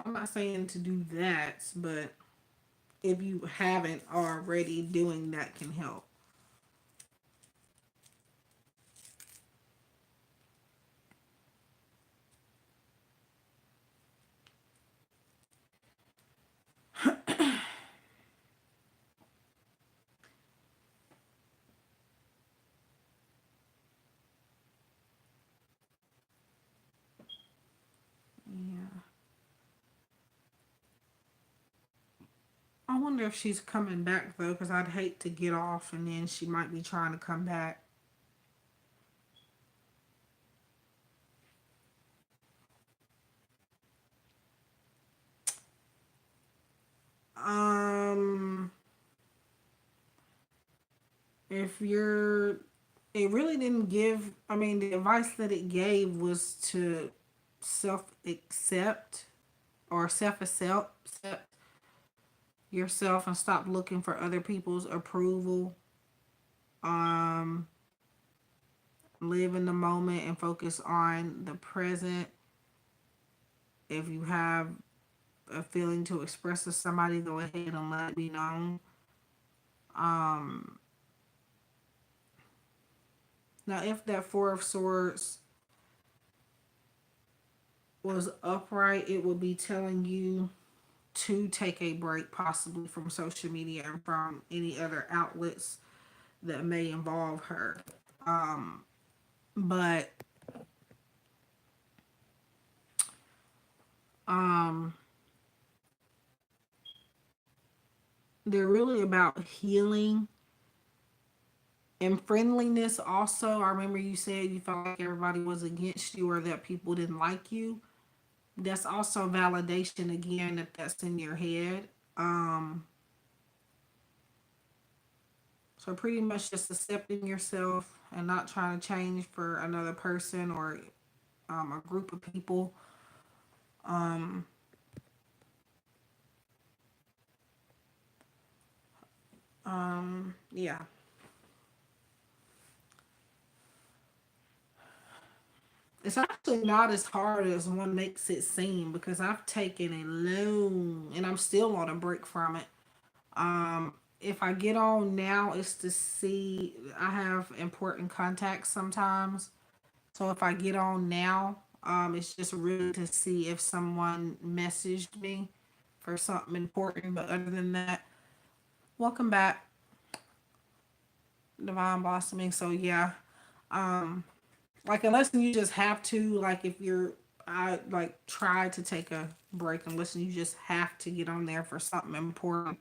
I'm not saying to do that, but if you haven't already, doing that can help. Yeah. I wonder if she's coming back though, because I'd hate to get off and then she might be trying to come back. Um, if you're, it really didn't give, I mean, the advice that it gave was to self accept or self accept yourself and stop looking for other people's approval. Um, live in the moment and focus on the present. If you have a feeling to express to somebody, go ahead and let it be known. Um, now, if that Four of Swords was upright, it would be telling you to take a break, possibly from social media and from any other outlets that may involve her. Um, but um, they're really about healing And friendliness also, I remember you said you felt like everybody was against you or that people didn't like you. That's also validation again that that's in your head. Um, so pretty much just accepting yourself and not trying to change for another person or a group of people. Um, yeah. It's actually not as hard as one makes it seem because I've taken a long and I'm still on a break from it. If I get on now, it's to see I have important contacts sometimes. So if I get on now, it's just really to see if someone messaged me for something important. But other than that, welcome back, Divine Blossoming. So yeah, like unless you just have to, like if you're, I like try to take a break unless you just have to get on there for something important.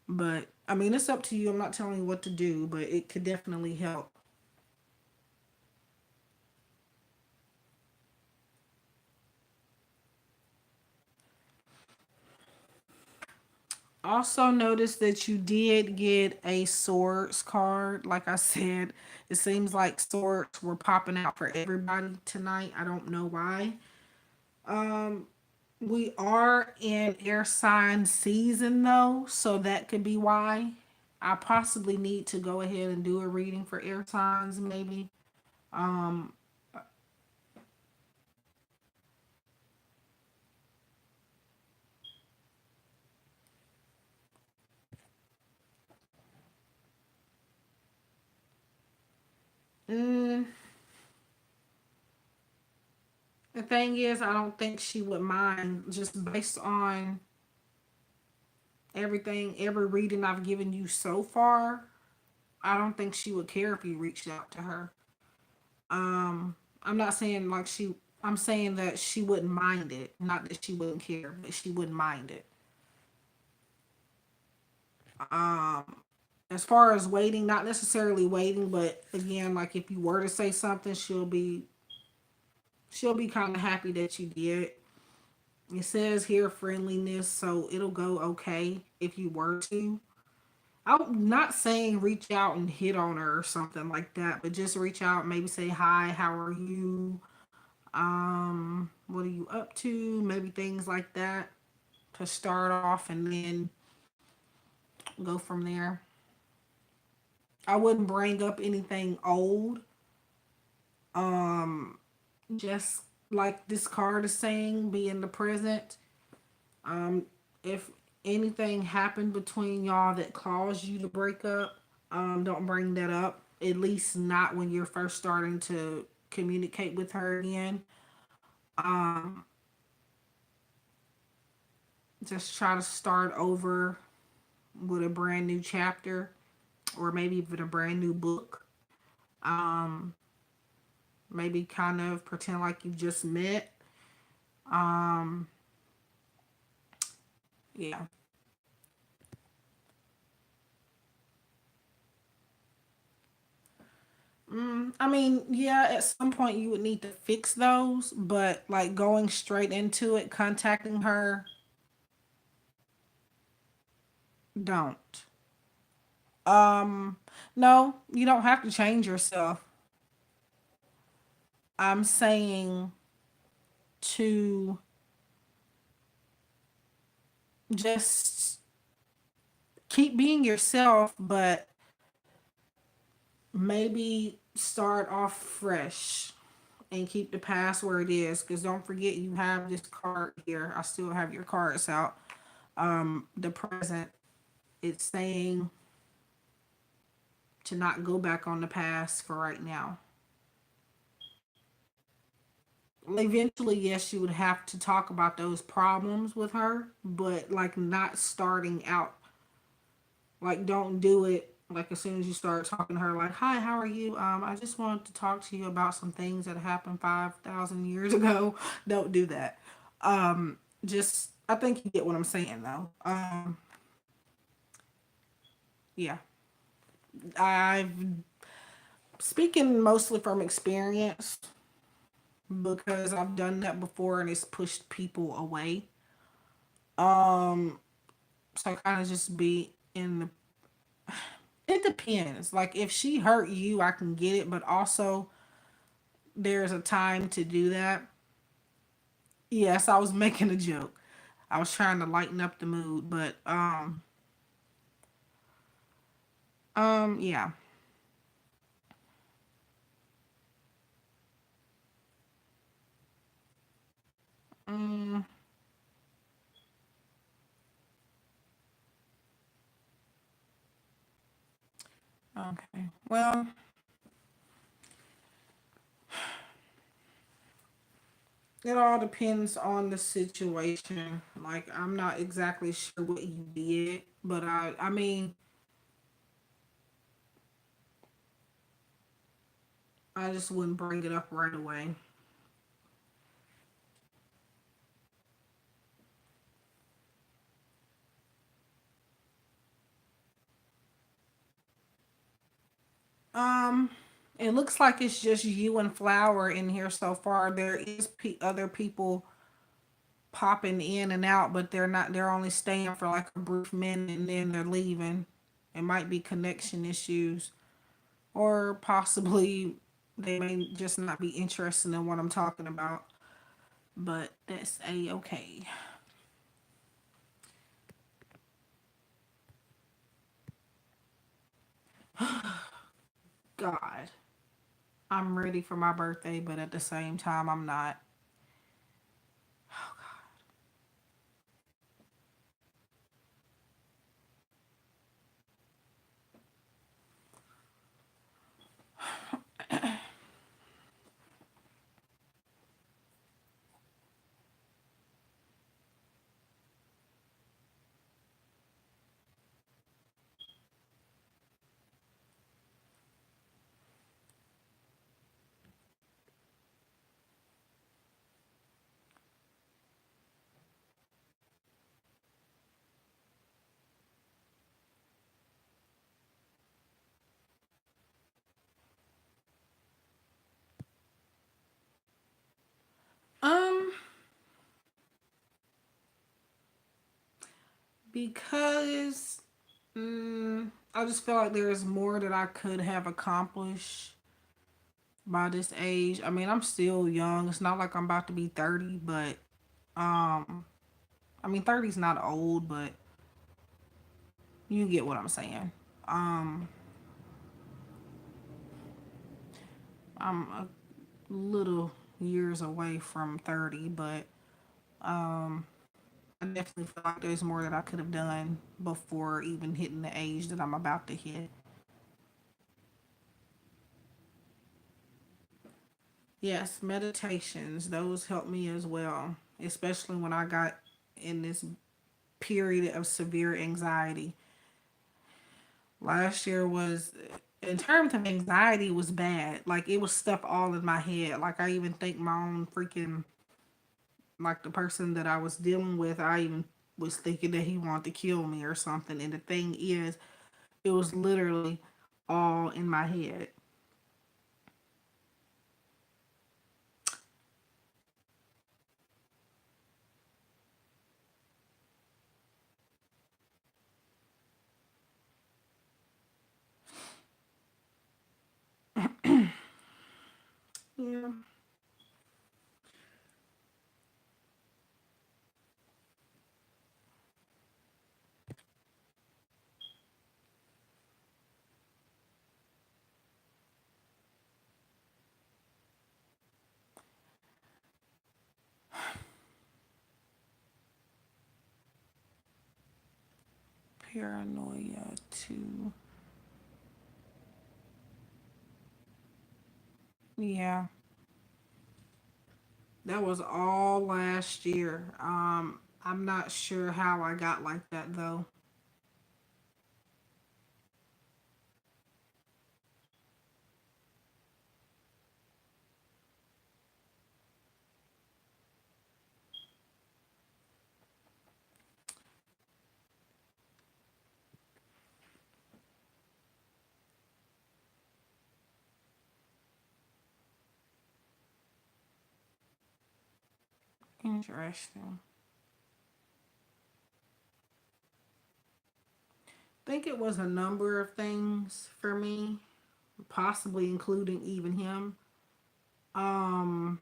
But I mean, it's up to you. I'm not telling you what to do, but it could definitely help. Also, notice that you did get a swords card. Like I said, it seems like swords were popping out for everybody tonight. I don't know why. Um, we are in air sign season though, so that could be why. I possibly need to go ahead and do a reading for air signs, maybe. Um, mm, the thing is, I don't think she would mind just based on everything, every reading I've given you so far. I don't think she would care if you reached out to her. I'm not saying like she. I'm saying that she wouldn't mind it. Not that she wouldn't care, but she wouldn't mind it. Um, as far as waiting, not necessarily waiting, but again, like if you were to say something, she'll be kind of happy that you did. It says here friendliness, so it'll go okay if you were to. I'm not saying reach out and hit on her or something like that, but just reach out, maybe say hi, how are you? What are you up to? Maybe things like that to start off and then go from there. I wouldn't bring up anything old. Um, just like this card is saying, be in the present. Um, if anything happened between y'all that caused you to break up, don't bring that up. At least not when you're first starting to communicate with her again. Um, just try to start over with a brand new chapter or maybe even a brand new book. Um, maybe kind of pretend like you just met. Um, yeah. I mean, yeah, at some point you would need to fix those, but like going straight into it, contacting her, don't. Um, no, you don't have to change yourself. I'm saying to just keep being yourself, but maybe start off fresh and keep the past where it is. Because don't forget, you have this card here. I still have your cards out. The present, it's saying to not go back on the past for right now. Eventually, yes, you would have to talk about those problems with her, but like not starting out, like don't do it like as soon as you start talking to her, like, hi, how are you? I just wanted to talk to you about some things that happened 5,000 years ago. Don't do that. Just I think you get what I'm saying though. Yeah. I've speaking mostly from experience because I've done that before and it's pushed people away. So kind of just be in the. It depends. Like if she hurt you, I can get it, but also there's a time to do that. Yes, I was making a joke. I was trying to lighten up the mood, but yeah. Mm, okay. Well, it all depends on the situation. Like I'm not exactly sure what you did, but I mean, I just wouldn't bring it up right away. Um, it looks like it's just you and Flower in here so far. There is other people popping in and out, but they're not. They're only staying for like a brief minute and then they're leaving. It might be connection issues, or possibly they may just not be interested in what I'm talking about. But that's a okay. God, I'm ready for my birthday, but at the same time, I'm not. Um, because I just feel like there is more that I could have accomplished by this age. I mean, I'm still young. It's not like I'm about to be 30, but um, I mean, 30 is not old, but you get what I'm saying. Um, I'm a little years away from 30, but I definitely feel like there's more that I could have done before even hitting the age that I'm about to hit. Yes, meditations, those help me as well, especially when I got in this period of severe anxiety. Last year was, in terms of anxiety, was bad. Like it was stuff all in my head. Like I even think my own freaking, like the person that I was dealing with, I even was thinking that he wanted to kill me or something. And the thing is, it was literally all in my head. Yeah. Paranoia too. Yeah. That was all last year. I'm not sure how I got like that though. Interesting. I think it was a number of things for me, possibly including even him. Um,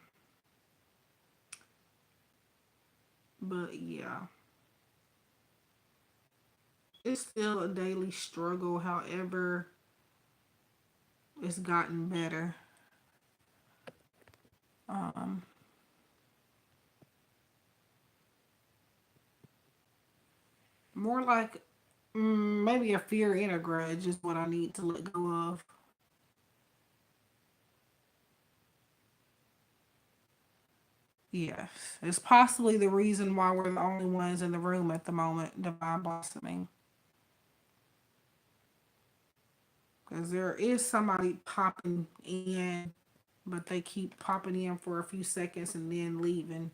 but yeah, it's still a daily struggle. However, it's gotten better. Um, More like maybe a fear and a grudge is what I need to let go of. Yes, it's possibly the reason why we're the only ones in the room at the moment, divine blossoming. Because there is somebody popping in, but they keep popping in for a few seconds and then leaving.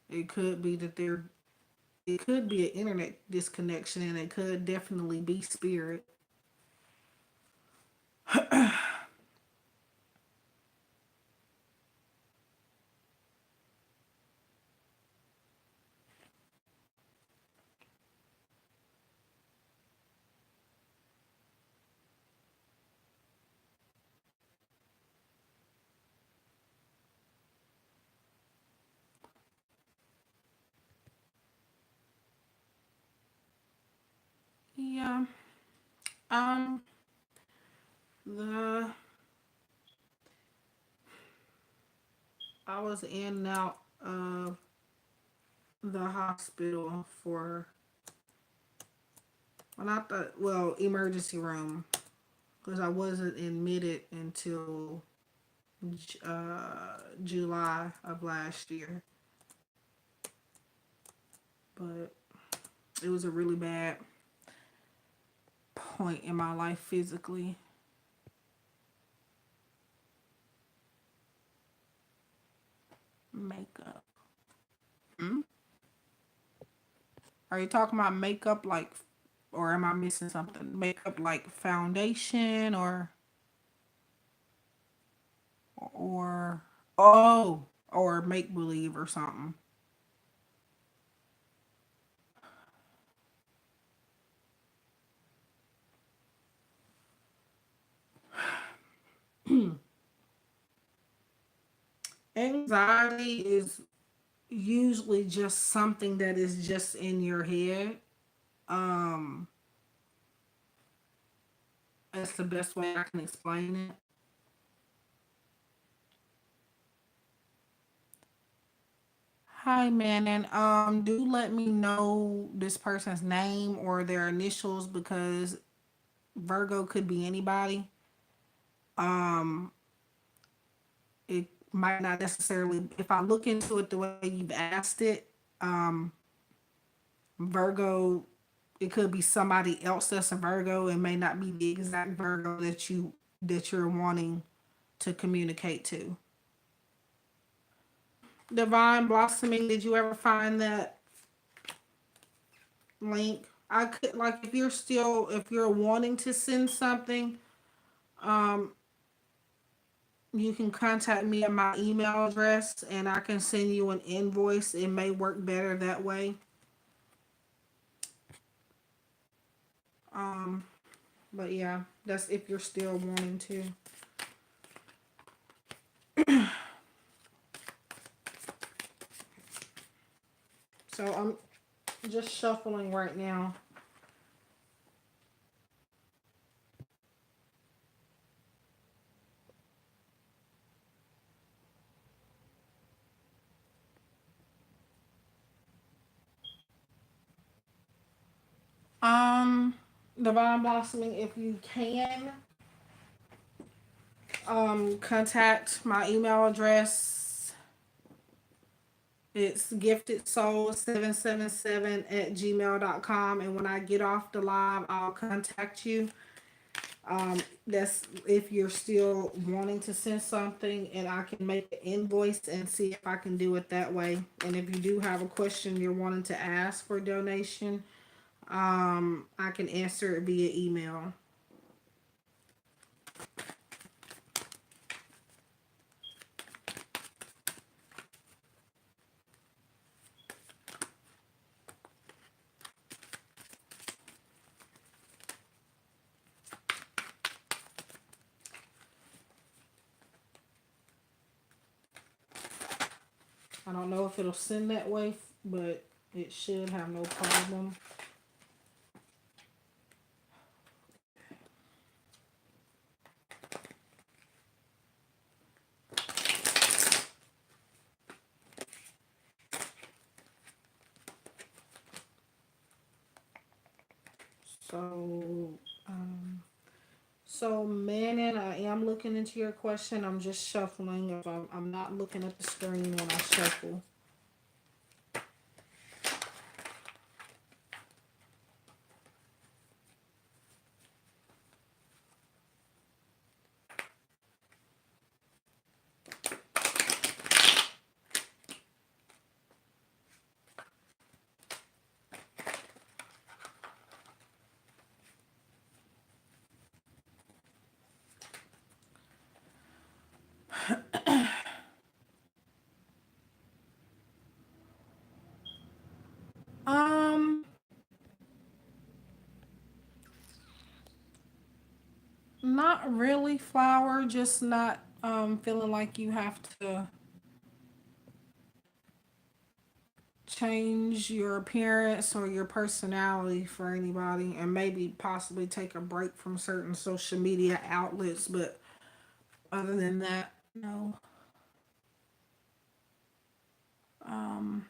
It could be that they're, it could be an internet disconnection, and it could definitely be spirit. Yeah. Um. The I was in and out of the hospital for, well, not the, well, emergency room, because I wasn't admitted until July of last year. But it was a really bad point in my life physically. Makeup. Hmm? Are you talking about makeup like, or am I missing something? Makeup like foundation or oh, or make believe or something. Anxiety is usually just something that is just in your head. Um, that's the best way I can explain it. Hi, man, and do let me know this person's name or their initials, because Virgo could be anybody. Um, it might not necessarily. If I look into it the way you've asked it, um, Virgo, it could be somebody else that's a Virgo. It may not be the exact Virgo that you're wanting to communicate to. Divine blossoming. Did you ever find that link? I could, like, if you're still, if you're wanting to send something, um, you can contact me at my email address, and I can send you an invoice. It may work better that way. Um, but yeah, that's if you're still wanting to. So I'm just shuffling right now. Um, Divine blossoming. If you can, contact my email address. It's giftedsoul777 at gmail.com. And when I get off the live, I'll contact you. That's if you're still wanting to send something, and I can make an invoice and see if I can do it that way. And if you do have a question you're wanting to ask for donation, I can answer it via email. I don't know if it'll send that way, but it should have no problem. So, um, so Manon, I am looking into your question. I'm just shuffling. If I'm not looking at the screen when I shuffle. Um, Not really flower, just not feeling like you have to change your appearance or your personality for anybody, and maybe possibly take a break from certain social media outlets, but other than that, no. Um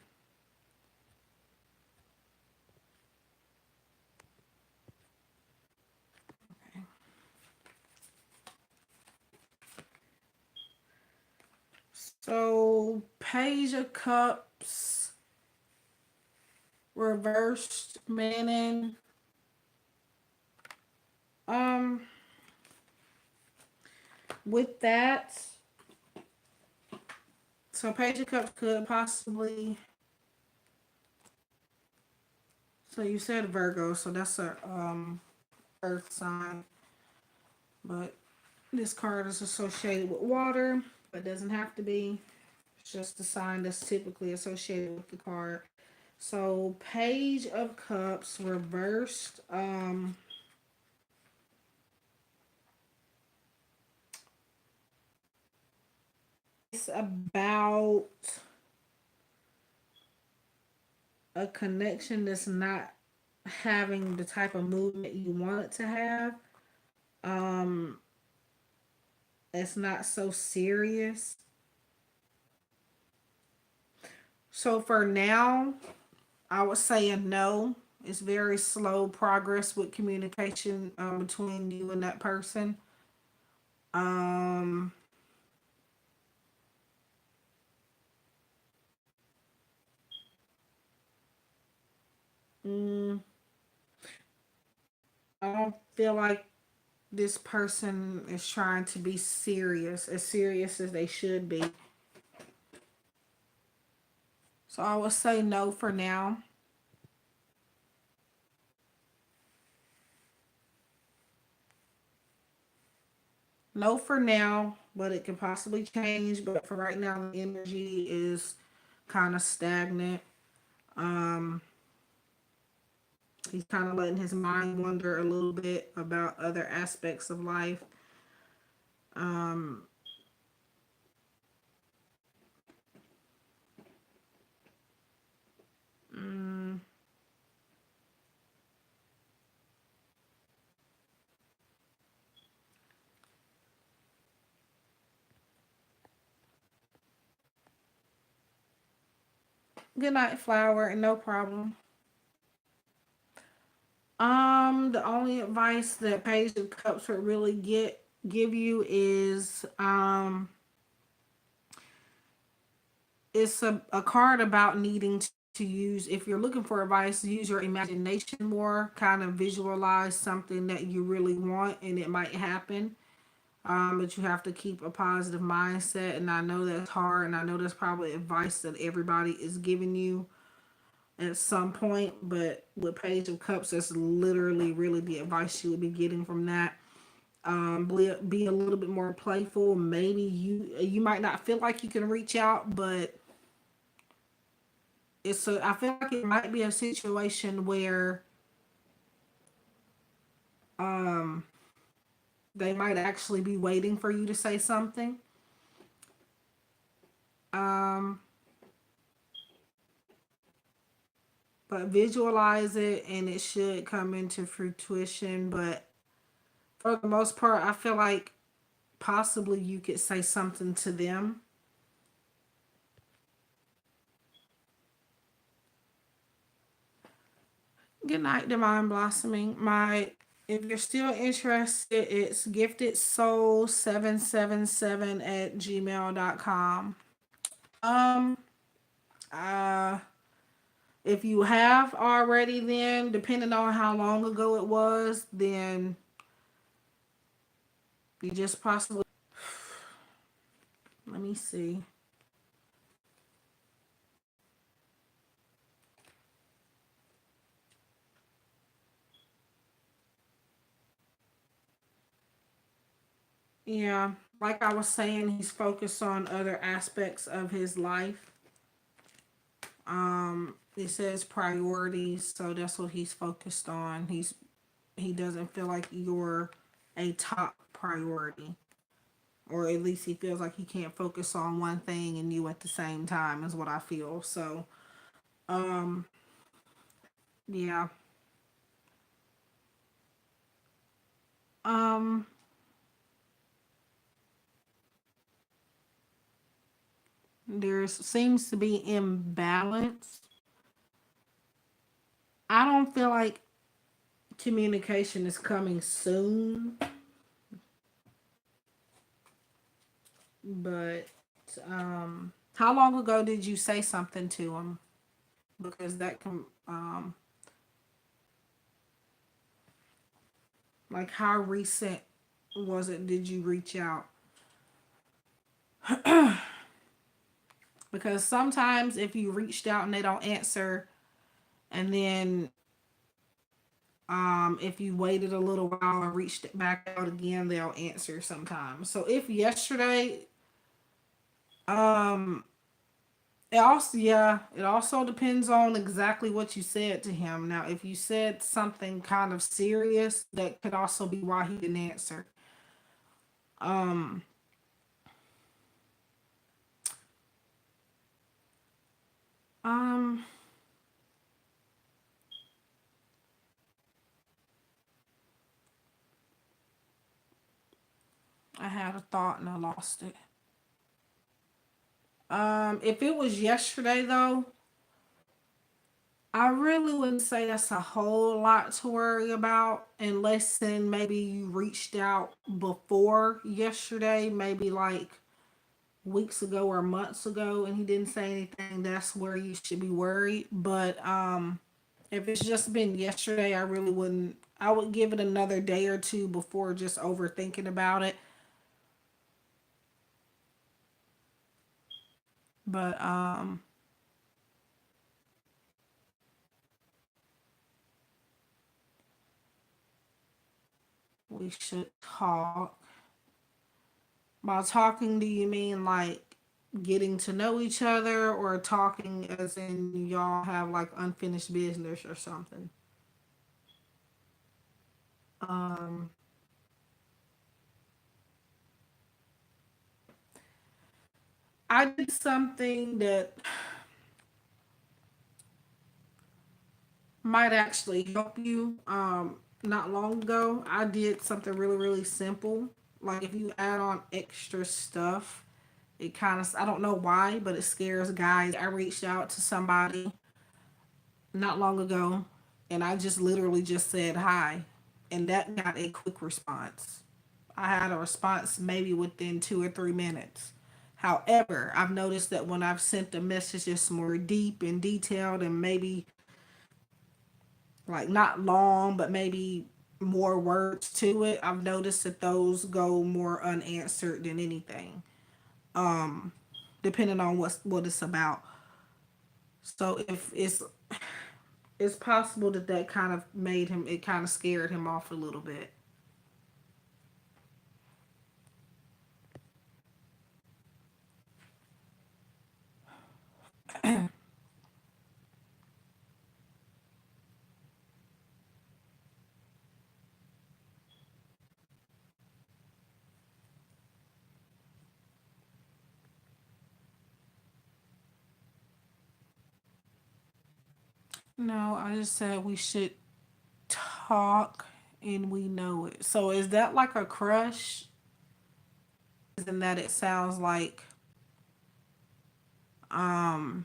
so Page of Cups reversed, Manning. Um with that, so Page of Cups could possibly, so you said Virgo, so that's a earth sign, but this card is associated with water, but doesn't have to be. It's just the sign that's typically associated with the card. So Page of Cups reversed. It's about a connection that's not having the type of movement you want it to have. Um, it's not so serious. So for now, I would say a no. It's very slow progress with communication between you and that person. Um, mm, I don't feel like this person is trying to be as serious as they should be. So I would say no for now. No for now, but it can possibly change. But for right now, the energy is kind of stagnant. Um, he's kind of letting his mind wander a little bit about other aspects of life. Um, mm, Good night, flower, and no problem. The only advice that Page of Cups would really get give you is it's a card about needing to use, if you're looking for advice, use your imagination more, kind of visualize something that you really want and it might happen. But you have to keep a positive mindset, and I know that's hard, and I know that's probably advice that everybody is giving you at some point, but with Page of Cups, that's literally really the advice you would be getting from that. Be a little bit more playful. Maybe you might not feel like you can reach out, but I feel like it might be a situation where um they might actually be waiting for you to say something. Um but visualize it and it should come into fruition. But for the most part, I feel like possibly you could say something to them. Good night, Divine Blossoming. My If you're still interested, it's giftedsoul777 at gmail.com. Um uh if you have already, then depending on how long ago it was, then you just possibly, let me see. Yeah, like I was saying, he's focused on other aspects of his life. It says priorities, so that's what he's focused on. He doesn't feel like you're a top priority, or at least he feels like he can't focus on one thing and you at the same time, is what I feel. So, um, yeah. Um, there seems to be imbalance. I don't feel like communication is coming soon, but how long ago did you say something to him? Because that can, like, how recent was it? Did you reach out? Because sometimes if you reached out and they don't answer, and then if you waited a little while and reached back out again, they'll answer sometimes. So if yesterday, um, it also depends on exactly what you said to him. Now, if you said something kind of serious, that could also be why he didn't answer. Um, um, I had a thought and I lost it. If it was yesterday though, I really wouldn't say that's a whole lot to worry about unless then maybe you reached out before yesterday, maybe like weeks ago or months ago and he didn't say anything. That's where you should be worried. But if it's just been yesterday, I really wouldn't, I would give it another day or two before just overthinking about it. But we should talk. By talking, do you mean like getting to know each other, or talking as in y'all have like unfinished business or something? Um, I did something that might actually help you. Not long ago, I did something really, really simple. Like if you add on extra stuff, it kind of, I don't know why, but it scares guys. I reached out to somebody not long ago and I just literally just said hi, and that got a quick response. I had a response maybe within 2 or 3 minutes. However, I've noticed that when I've sent the messages more deep and detailed and maybe like not long, but maybe more words to it, I've noticed that those go more unanswered than anything, depending on what it's about. So if it's possible that that kind of made him, it kind of scared him off a little bit. No, I just said we should talk and we know it. So is that like a crush? Isn't that it sounds like um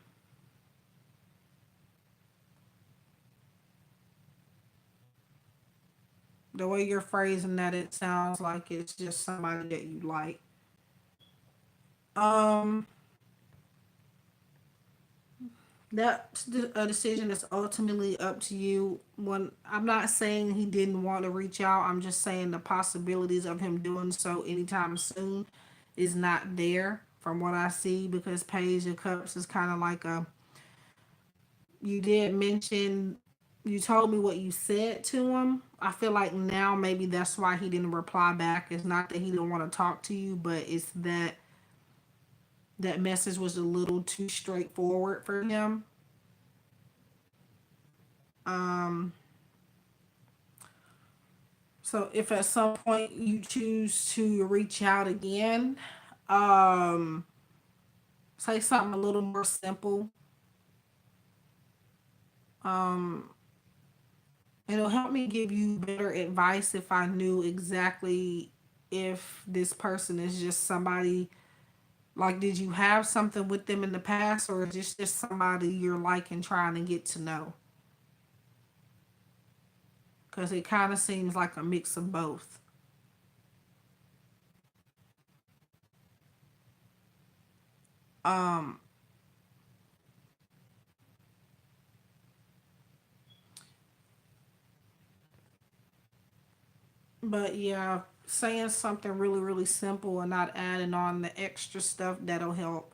the way you're phrasing that, it sounds like it's just somebody that you like. Um that's a decision that's ultimately up to you. When I'm not saying he didn't want to reach out, I'm just saying the possibilities of him doing so anytime soon is not there from what I see, because Page of Cups is kind of like a, you did mention, you told me what you said to him. I feel like now maybe that's why he didn't reply back. It's not that he didn't want to talk to you, but it's that that message was a little too straightforward for him. Um, so if at some point you choose to reach out again, um, say something a little more simple. Um, it'll help me give you better advice if I knew exactly if this person is just somebody, like, did you have something with them in the past, or is this just somebody you're liking trying to get to know? Because it kind of seems like a mix of both. Um, but yeah, saying something really, really simple and not adding on the extra stuff, that'll help.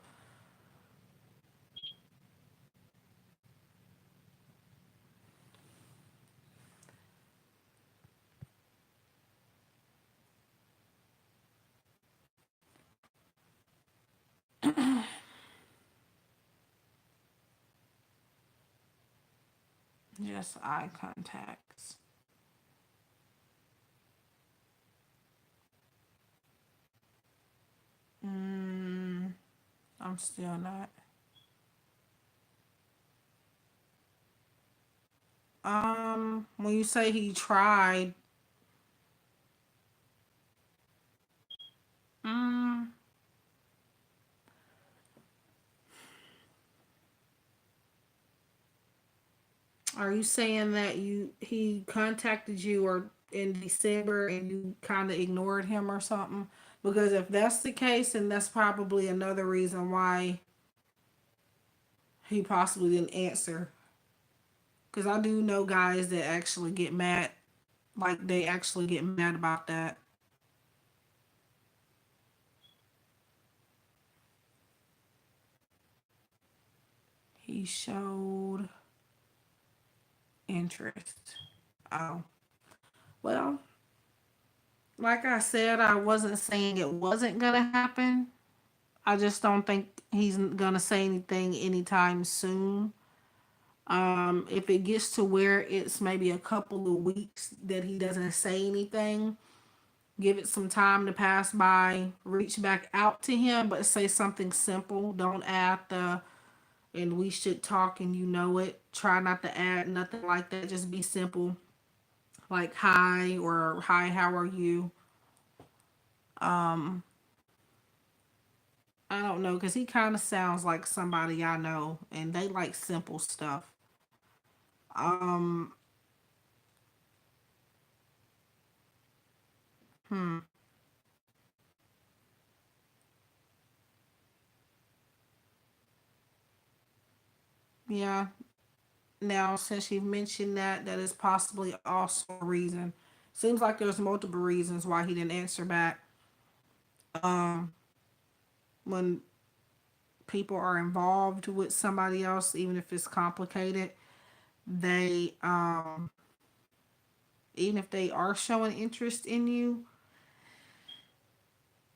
Just eye contacts. Mm, I'm still not. When you say he tried, mm, are you saying that he contacted you or in December and you kind of ignored him or something? Because if that's the case, then that's probably another reason why he possibly didn't answer. Because I do know guys that actually get mad, like they actually get mad about that. He showed interest. Oh, well, like I said, I wasn't saying it wasn't gonna happen. I just don't think he's gonna say anything anytime soon. If it gets to where it's maybe a couple of weeks that he doesn't say anything, give it some time to pass by, reach back out to him, but say something simple. Don't add the and we should talk and you know it. Try not to add nothing like that. Just be simple, like hi or hi, how are you? Um, I don't know, because he kind of sounds like somebody I know and they like simple stuff. Um, hmm, yeah. Now, since you've mentioned that, that is possibly also a reason. Seems like there's multiple reasons why he didn't answer back. Um, when people are involved with somebody else, even if it's complicated, they even if they are showing interest in you,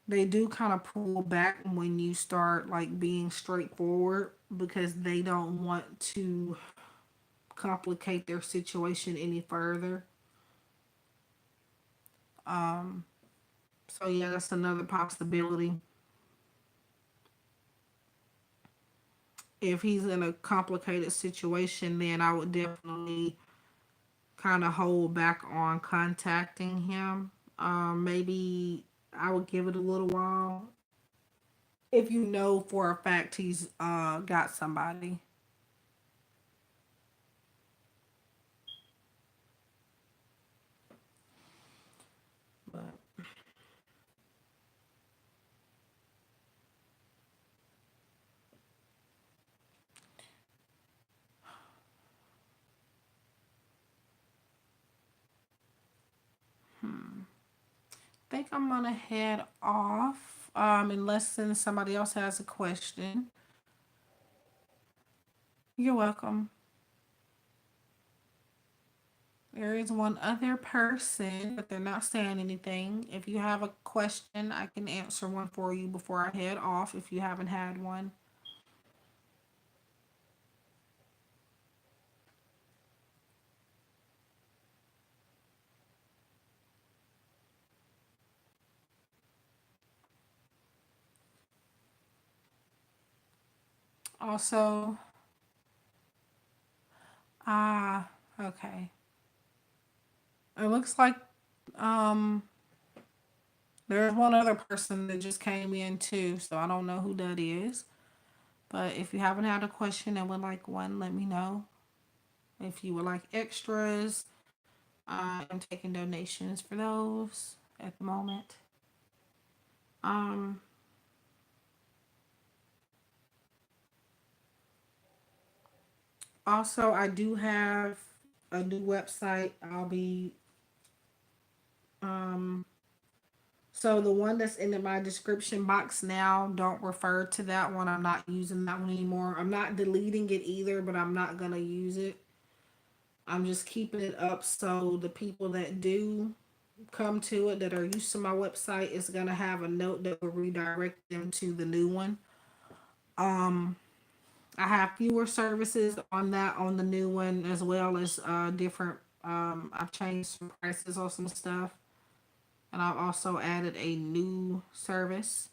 they do kind of pull back when you start like being straightforward because they don't want to complicate their situation any further. Um, so yeah, that's another possibility. if he's in a complicated situation, then I would definitely kind of hold back on contacting him. Maybe I would give it a little while if you know for a fact he's got somebody. But I think I'm gonna head off. Unless then somebody else has a question. You're welcome. There is one other person, but they're not saying anything. If you have a question, I can answer one for you before I head off if you haven't had one. Also, ah, okay. It looks like um there's one other person that just came in too, so I don't know who that is. But if you haven't had a question and would like one, let me know. If you would like extras, I'm taking donations for those at the moment. Um, Also, I do have a new website. I'll be um so the one that's in my description box now, don't refer to that one. I'm not using that one anymore. I'm not deleting it either, but I'm not gonna use it. I'm just keeping it up so the people that do come to it that are used to my website is gonna have a note that will redirect them to the new one. Um, I have fewer services on that on the new one as well as different. I've changed some prices on some stuff, and I've also added a new service.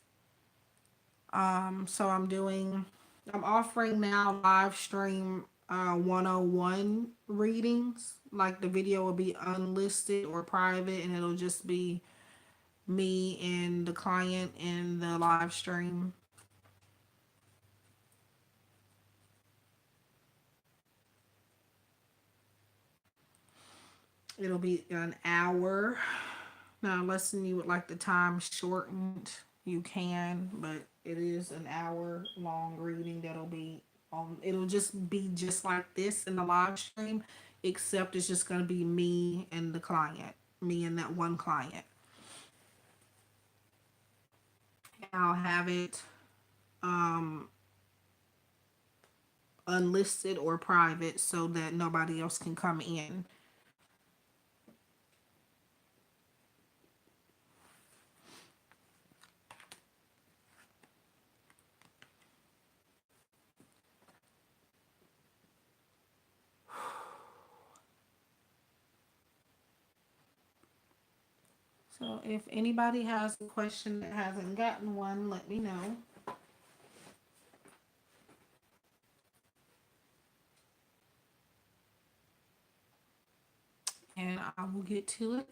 So I'm offering now live stream 101 readings. Like the video will be unlisted or private, and it'll just be me and the client in the live stream. It'll be an hour. Now, unless you would like the time shortened, you can, but it is an hour long reading that'll be on. It'll just be just like this in the live stream, except it's just going to be me and the client, me and that one client. I'll have it um, unlisted or private so that nobody else can come in. So if anybody has a question that hasn't gotten one, let me know. And I will get to it.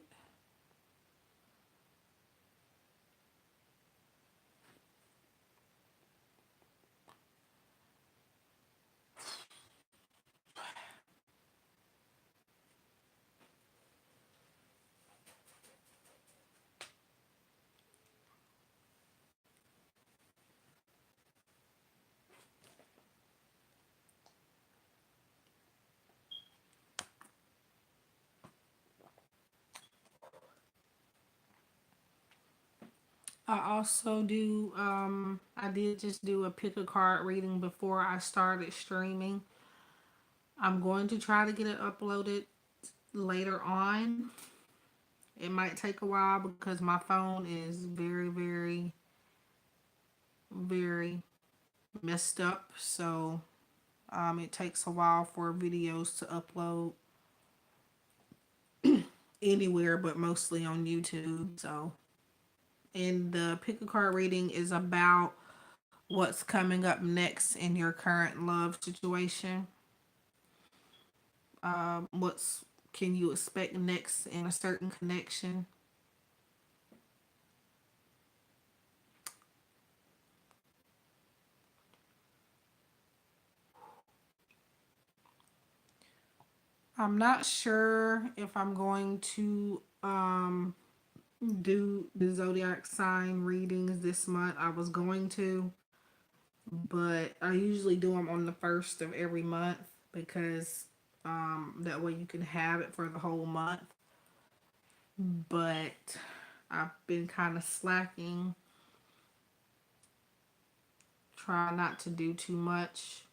I also do, I did just do a pick a card reading before I started streaming. I'm going to try to get it uploaded later on. It might take a while because my phone is very, very, very messed up. So it takes a while for videos to upload anywhere, but mostly on YouTube. So, and the pick a card reading is about what's coming up next in your current love situation. What's can you expect next in a certain connection? I'm not sure if I'm going to do the zodiac sign readings this month. I was going to, but I usually do them on the first of every month because that way you can have it for the whole month. But I've been kind of slacking, try not to do too much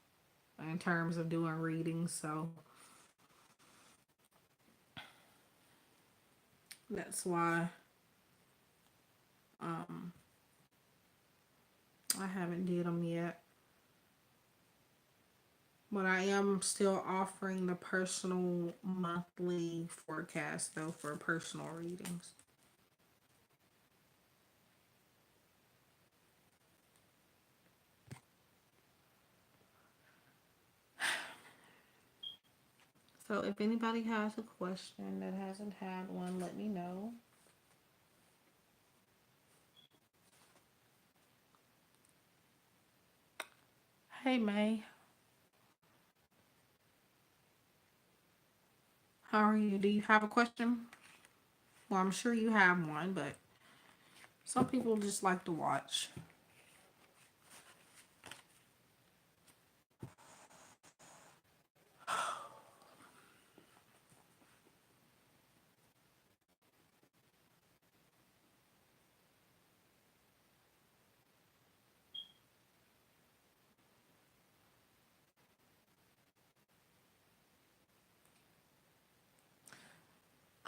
in terms of doing readings, so that's why um, I haven't did them yet. But I am still offering the personal monthly forecast though for personal readings. So if anybody has a question that hasn't had one, let me know. Hey May, how are you? Do you have a question? Well, I'm sure you have one, but some people just like to watch.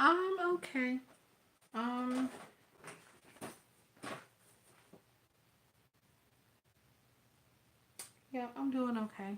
I'm okay. Um, yeah, I'm doing okay.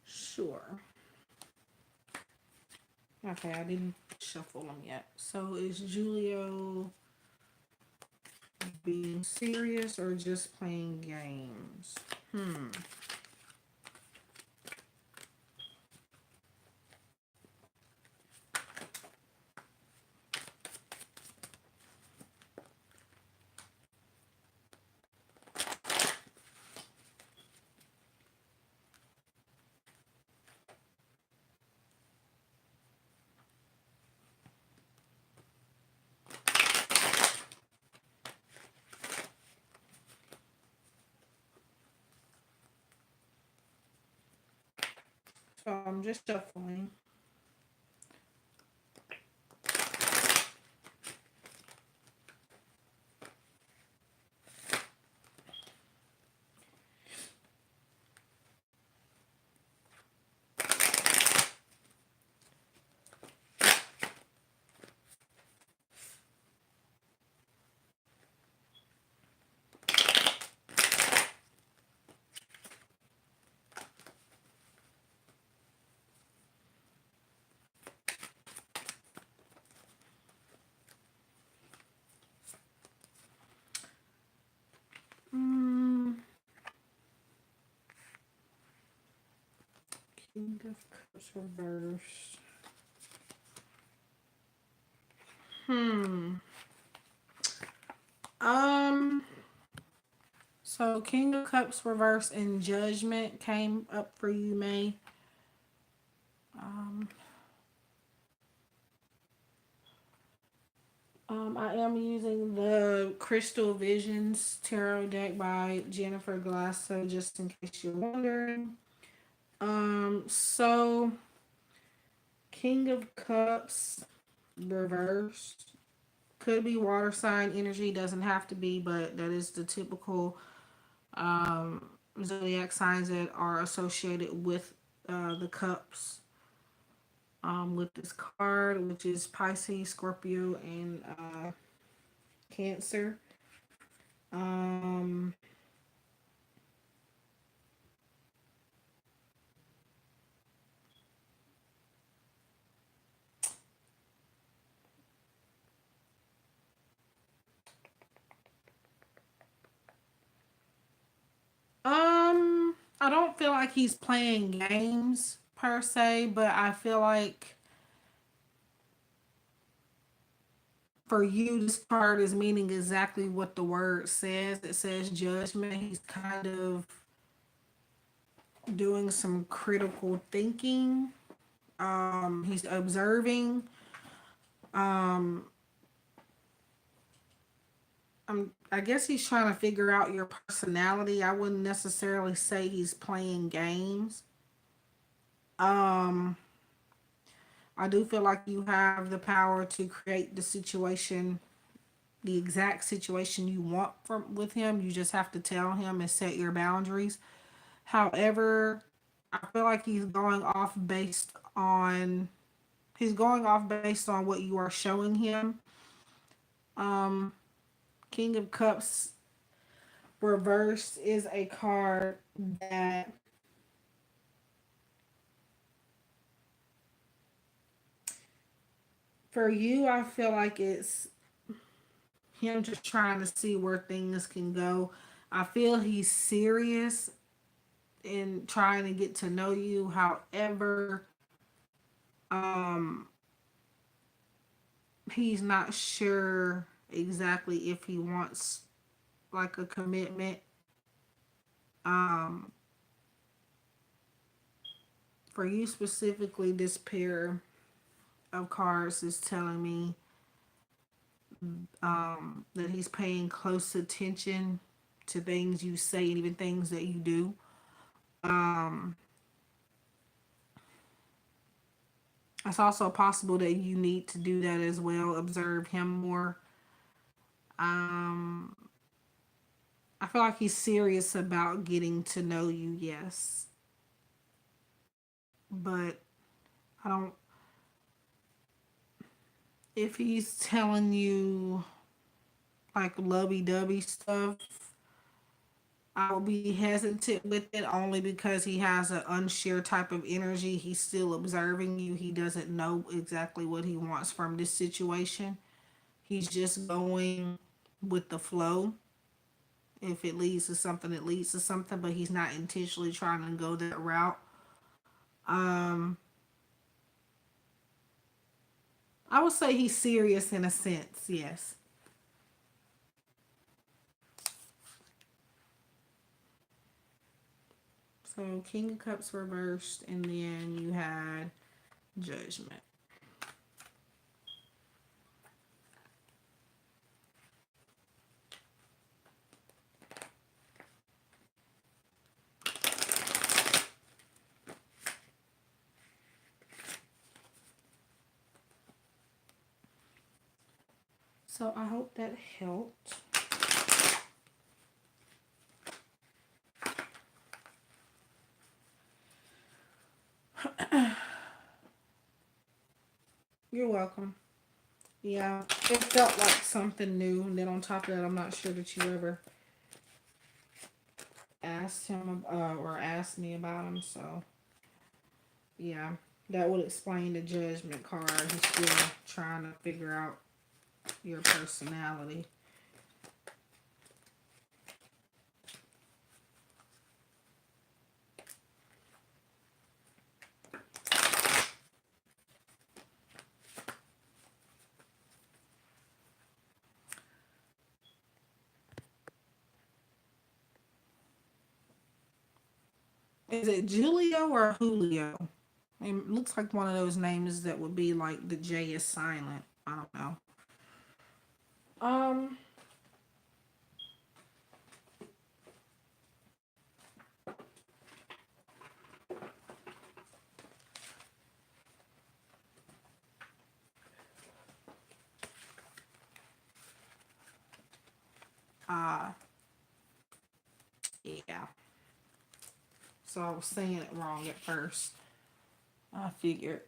Sure. Okay, I didn't shuffle them yet. So is Julio being serious or just playing games? Hmm. So I'm just shuffling. Mm, King of Cups reversed. Hmm. Um. So King of Cups reverse and Judgment came up for you, May. Um. I am using the Crystal Visions Tarot deck by Jennifer Glasso, just in case you're wondering. So King of Cups reversed could be water sign energy, doesn't have to be, but that is the typical zodiac signs that are associated with the cups. With this card, which is Pisces, Scorpio, and Cancer. Um, I don't feel like he's playing games per se, but I feel like for you, this card is meaning exactly what the word says. It says judgment. He's kind of doing some critical thinking. He's observing. Um, I guess he's trying to figure out your personality. I wouldn't necessarily say he's playing games. Um, I do feel like you have the power to create the situation, the exact situation you want from with him. You just have to tell him and set your boundaries. However, I feel like he's going off based on what you are showing him. Um, King of Cups reversed is a card that for you, I feel like it's him just trying to see where things can go. I feel he's serious in trying to get to know you. However, um, he's not sure exactly if he wants like a commitment. Um, for you specifically, this pair of cards is telling me that he's paying close attention to things you say and even things that you do. Um, it's also possible that you need to do that as well. Observe him more. Um, I feel like he's serious about getting to know you, yes, but I don't. If he's telling you like lovey-dovey stuff, I'll be hesitant with it only because he has an unsure type of energy. He's still observing you. He doesn't know exactly what he wants from this situation. He's just going with the flow. If it leads to something, it leads to something, but he's not intentionally trying to go that route. Um, I would say he's serious in a sense, yes. So King of Cups reversed, and then you had Judgment. So I hope that helped. You're welcome. Yeah, it felt like something new. And then on top of that, I'm not sure that you ever asked him or asked me about him. So yeah, that would explain the Judgment card. He's still trying to figure out your personality. Is it Julio or Julio? It looks like one of those names that would be like the J is silent. I don't know. Um, uh, yeah. So I was saying it wrong at first. I figured.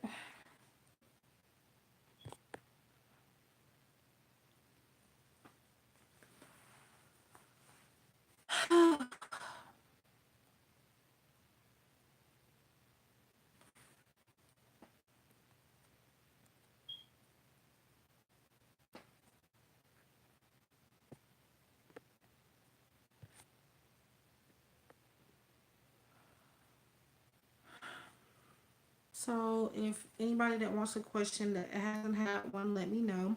So if anybody that wants a question that hasn't had one, let me know.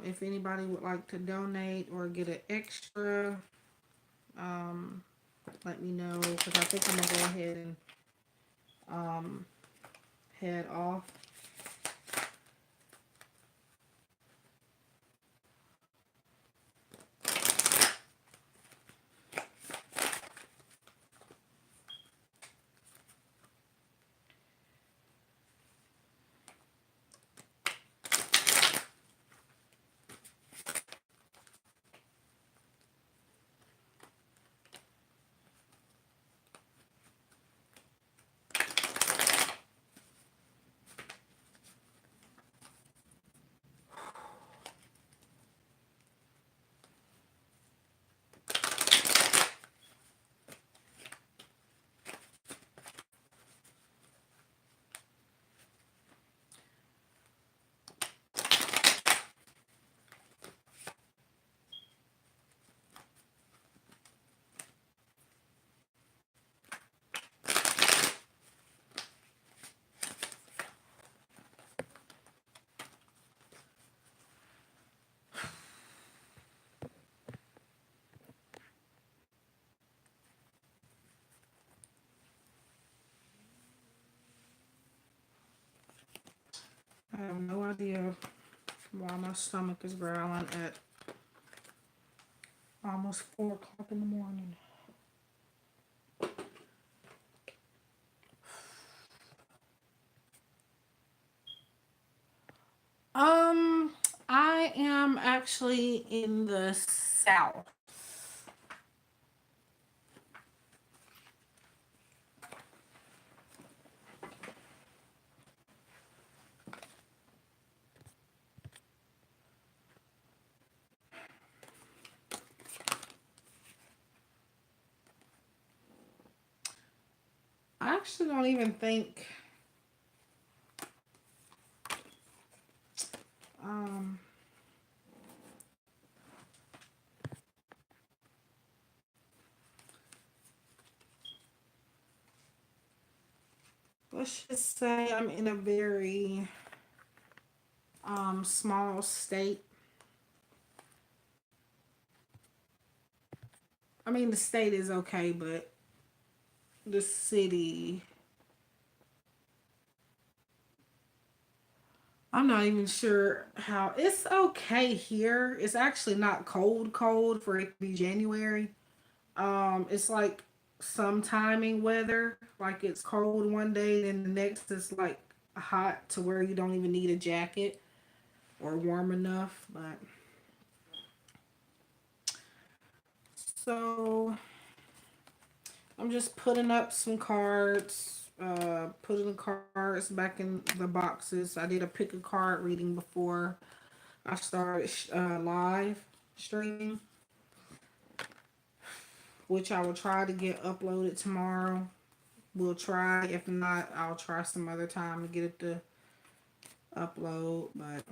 If anybody would like to donate or get an extra, um, let me know because I think I'm gonna go ahead and um, head off. I have no idea why my stomach is growling at almost 4 o'clock in the morning. Um, I am actually in the South. I actually don't even think um let's just say I'm in a very small state. I mean the state is okay, but the city, I'm not even sure how. It's okay here. It's actually not cold for it to be January. It's like some timing weather. Like it's cold one day, then the next is like hot to where you don't even need a jacket or warm enough. But so I'm just putting up some cards, putting the cards back in the boxes. I did a pick a card reading before I started live streaming, which I will try to get uploaded tomorrow. We'll try. If not, I'll try some other time to get it to upload. But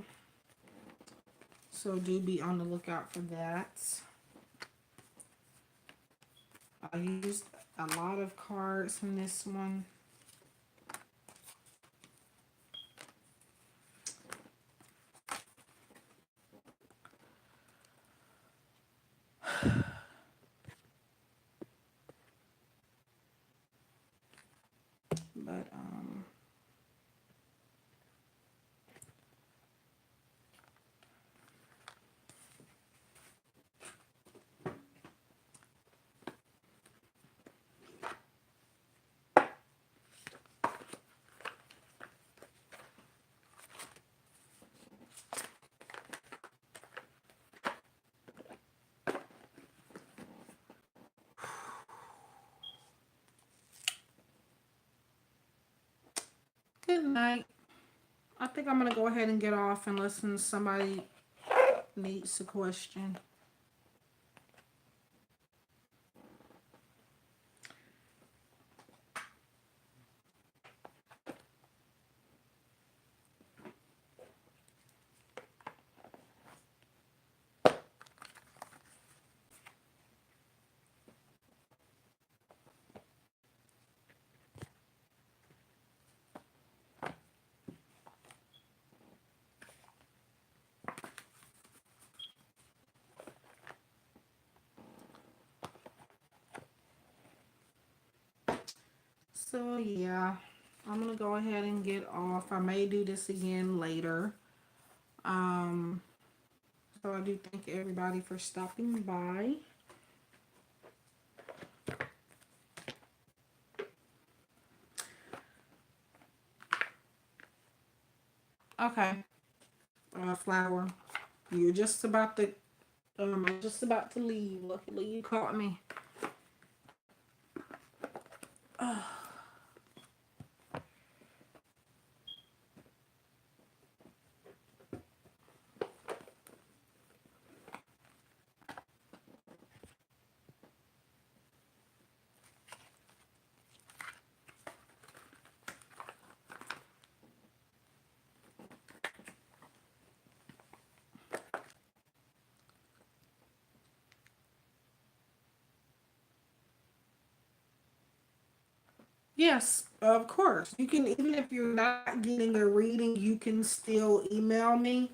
so do be on the lookout for that. I used a lot of cards in this one. But Good night. I think I'm gonna go ahead and get off unless somebody needs a question. So yeah, I'm gonna go ahead and get off. I may do this again later. Um, so I do thank everybody for stopping by. Okay, Flower, you're just about to I'm just about to leave. Luckily you caught me. Yes, of course. You can, even if you're not getting a reading, you can still email me,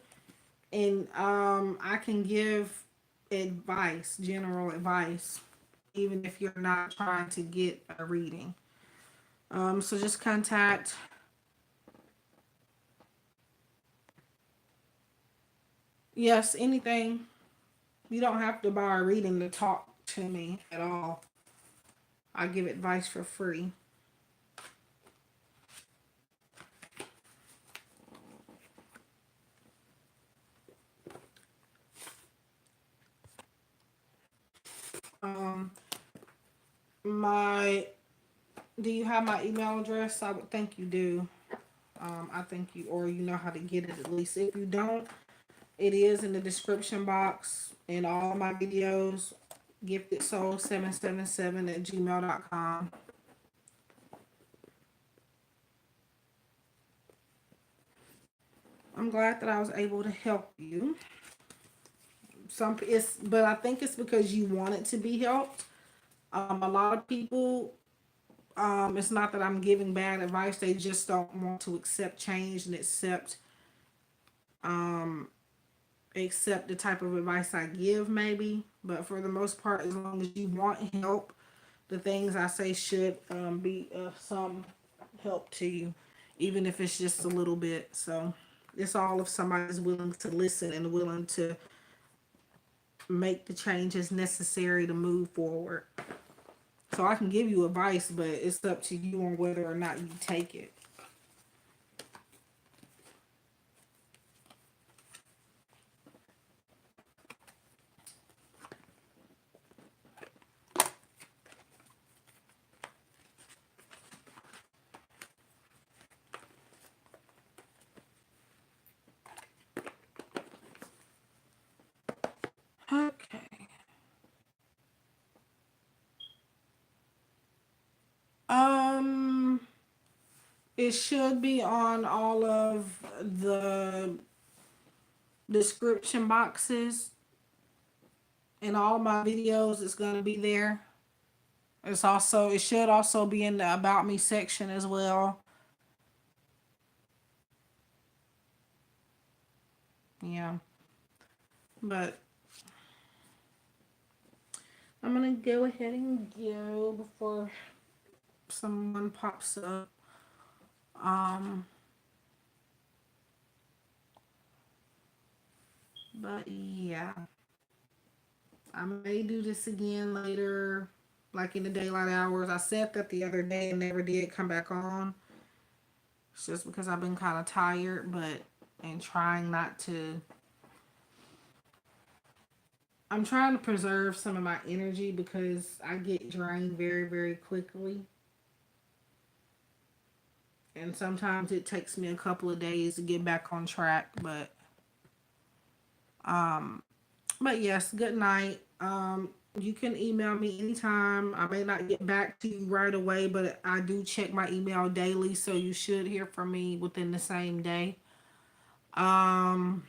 and I can give advice, general advice, even if you're not trying to get a reading. So just contact. Yes, anything. You don't have to buy a reading to talk to me at all. I give advice for free. Um, my Do you have my email address? I would think you do. I think you, or you know how to get it at least. If you don't, it is in the description box in all my videos. Giftedsoul777 at gmail.com. I'm glad that I was able to help you. But I think it's because you wanted to be helped. A lot of people, it's not that I'm giving bad advice. They just don't want to accept change and um, accept the type of advice I give, maybe. But for the most part, as long as you want help, the things I say should be some help to you, even if it's just a little bit. So it's all if somebody's willing to listen and willing to make the changes necessary to move forward. So I can give you advice, but it's up to you on whether or not you take it. Okay. Um, it should be on all of the description boxes in all my videos. It's gonna be there. It should also be in the about me section as well. Yeah. But I'm gonna go ahead and go before someone pops up. Um, but yeah. I may do this again later, like in the daylight hours. I said that the other day and never did come back on. It's just because I've been kind of tired, but and trying not to. I'm trying to preserve some of my energy because I get drained very, very quickly. and sometimes it takes me a couple of days to get back on track. But yes, good night. You can email me anytime. I may not get back to you right away, but I do check my email daily, so you should hear from me within the same day. Um,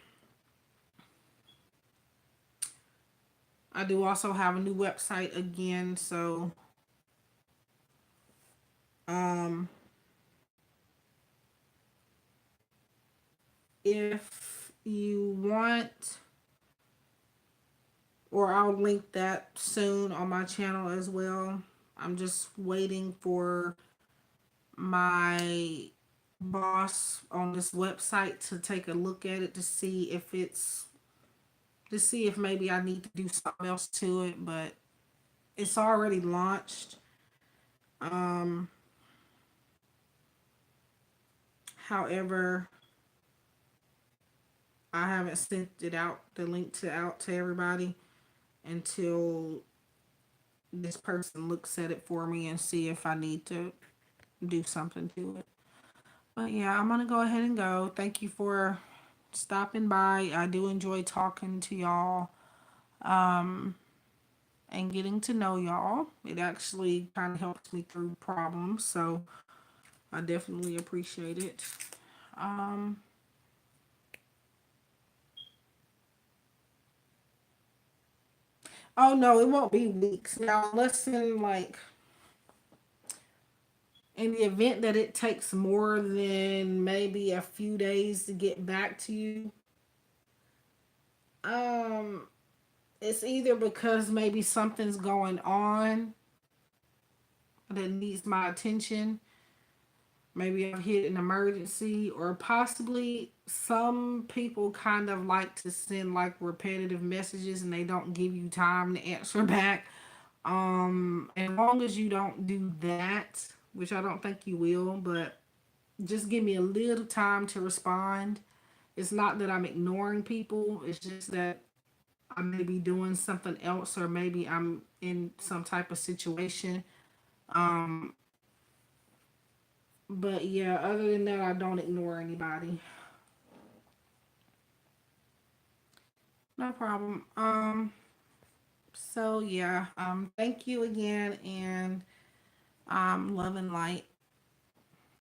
I do also have a new website again, so um, if you want, or I'll link that soon on my channel as well. I'm just waiting for my boss on this website to take a look at it to see if maybe I need to do something else to it, but it's already launched. Um, However, I haven't sent it out, the link to out to everybody until this person looks at it for me and see if I need to do something to it. But yeah, I'm gonna go ahead and go. Thank you for stopping by. I do enjoy talking to y'all and getting to know y'all. It actually kind of helps me through problems, so I definitely appreciate it. Um, oh no, it won't be weeks now, unless in the event that it takes more than maybe a few days to get back to you. Um, it's either because maybe something's going on that needs my attention. Maybe I've hit an emergency, or possibly some people kind of like to send like repetitive messages and they don't give you time to answer back. As long as you don't do that, which I don't think you will, but just give me a little time to respond. It's not that I'm ignoring people, it's just that I may be doing something else, or maybe I'm in some type of situation. Um, but yeah, other than that, I don't ignore anybody. No problem. So yeah, thank you again, and love and light.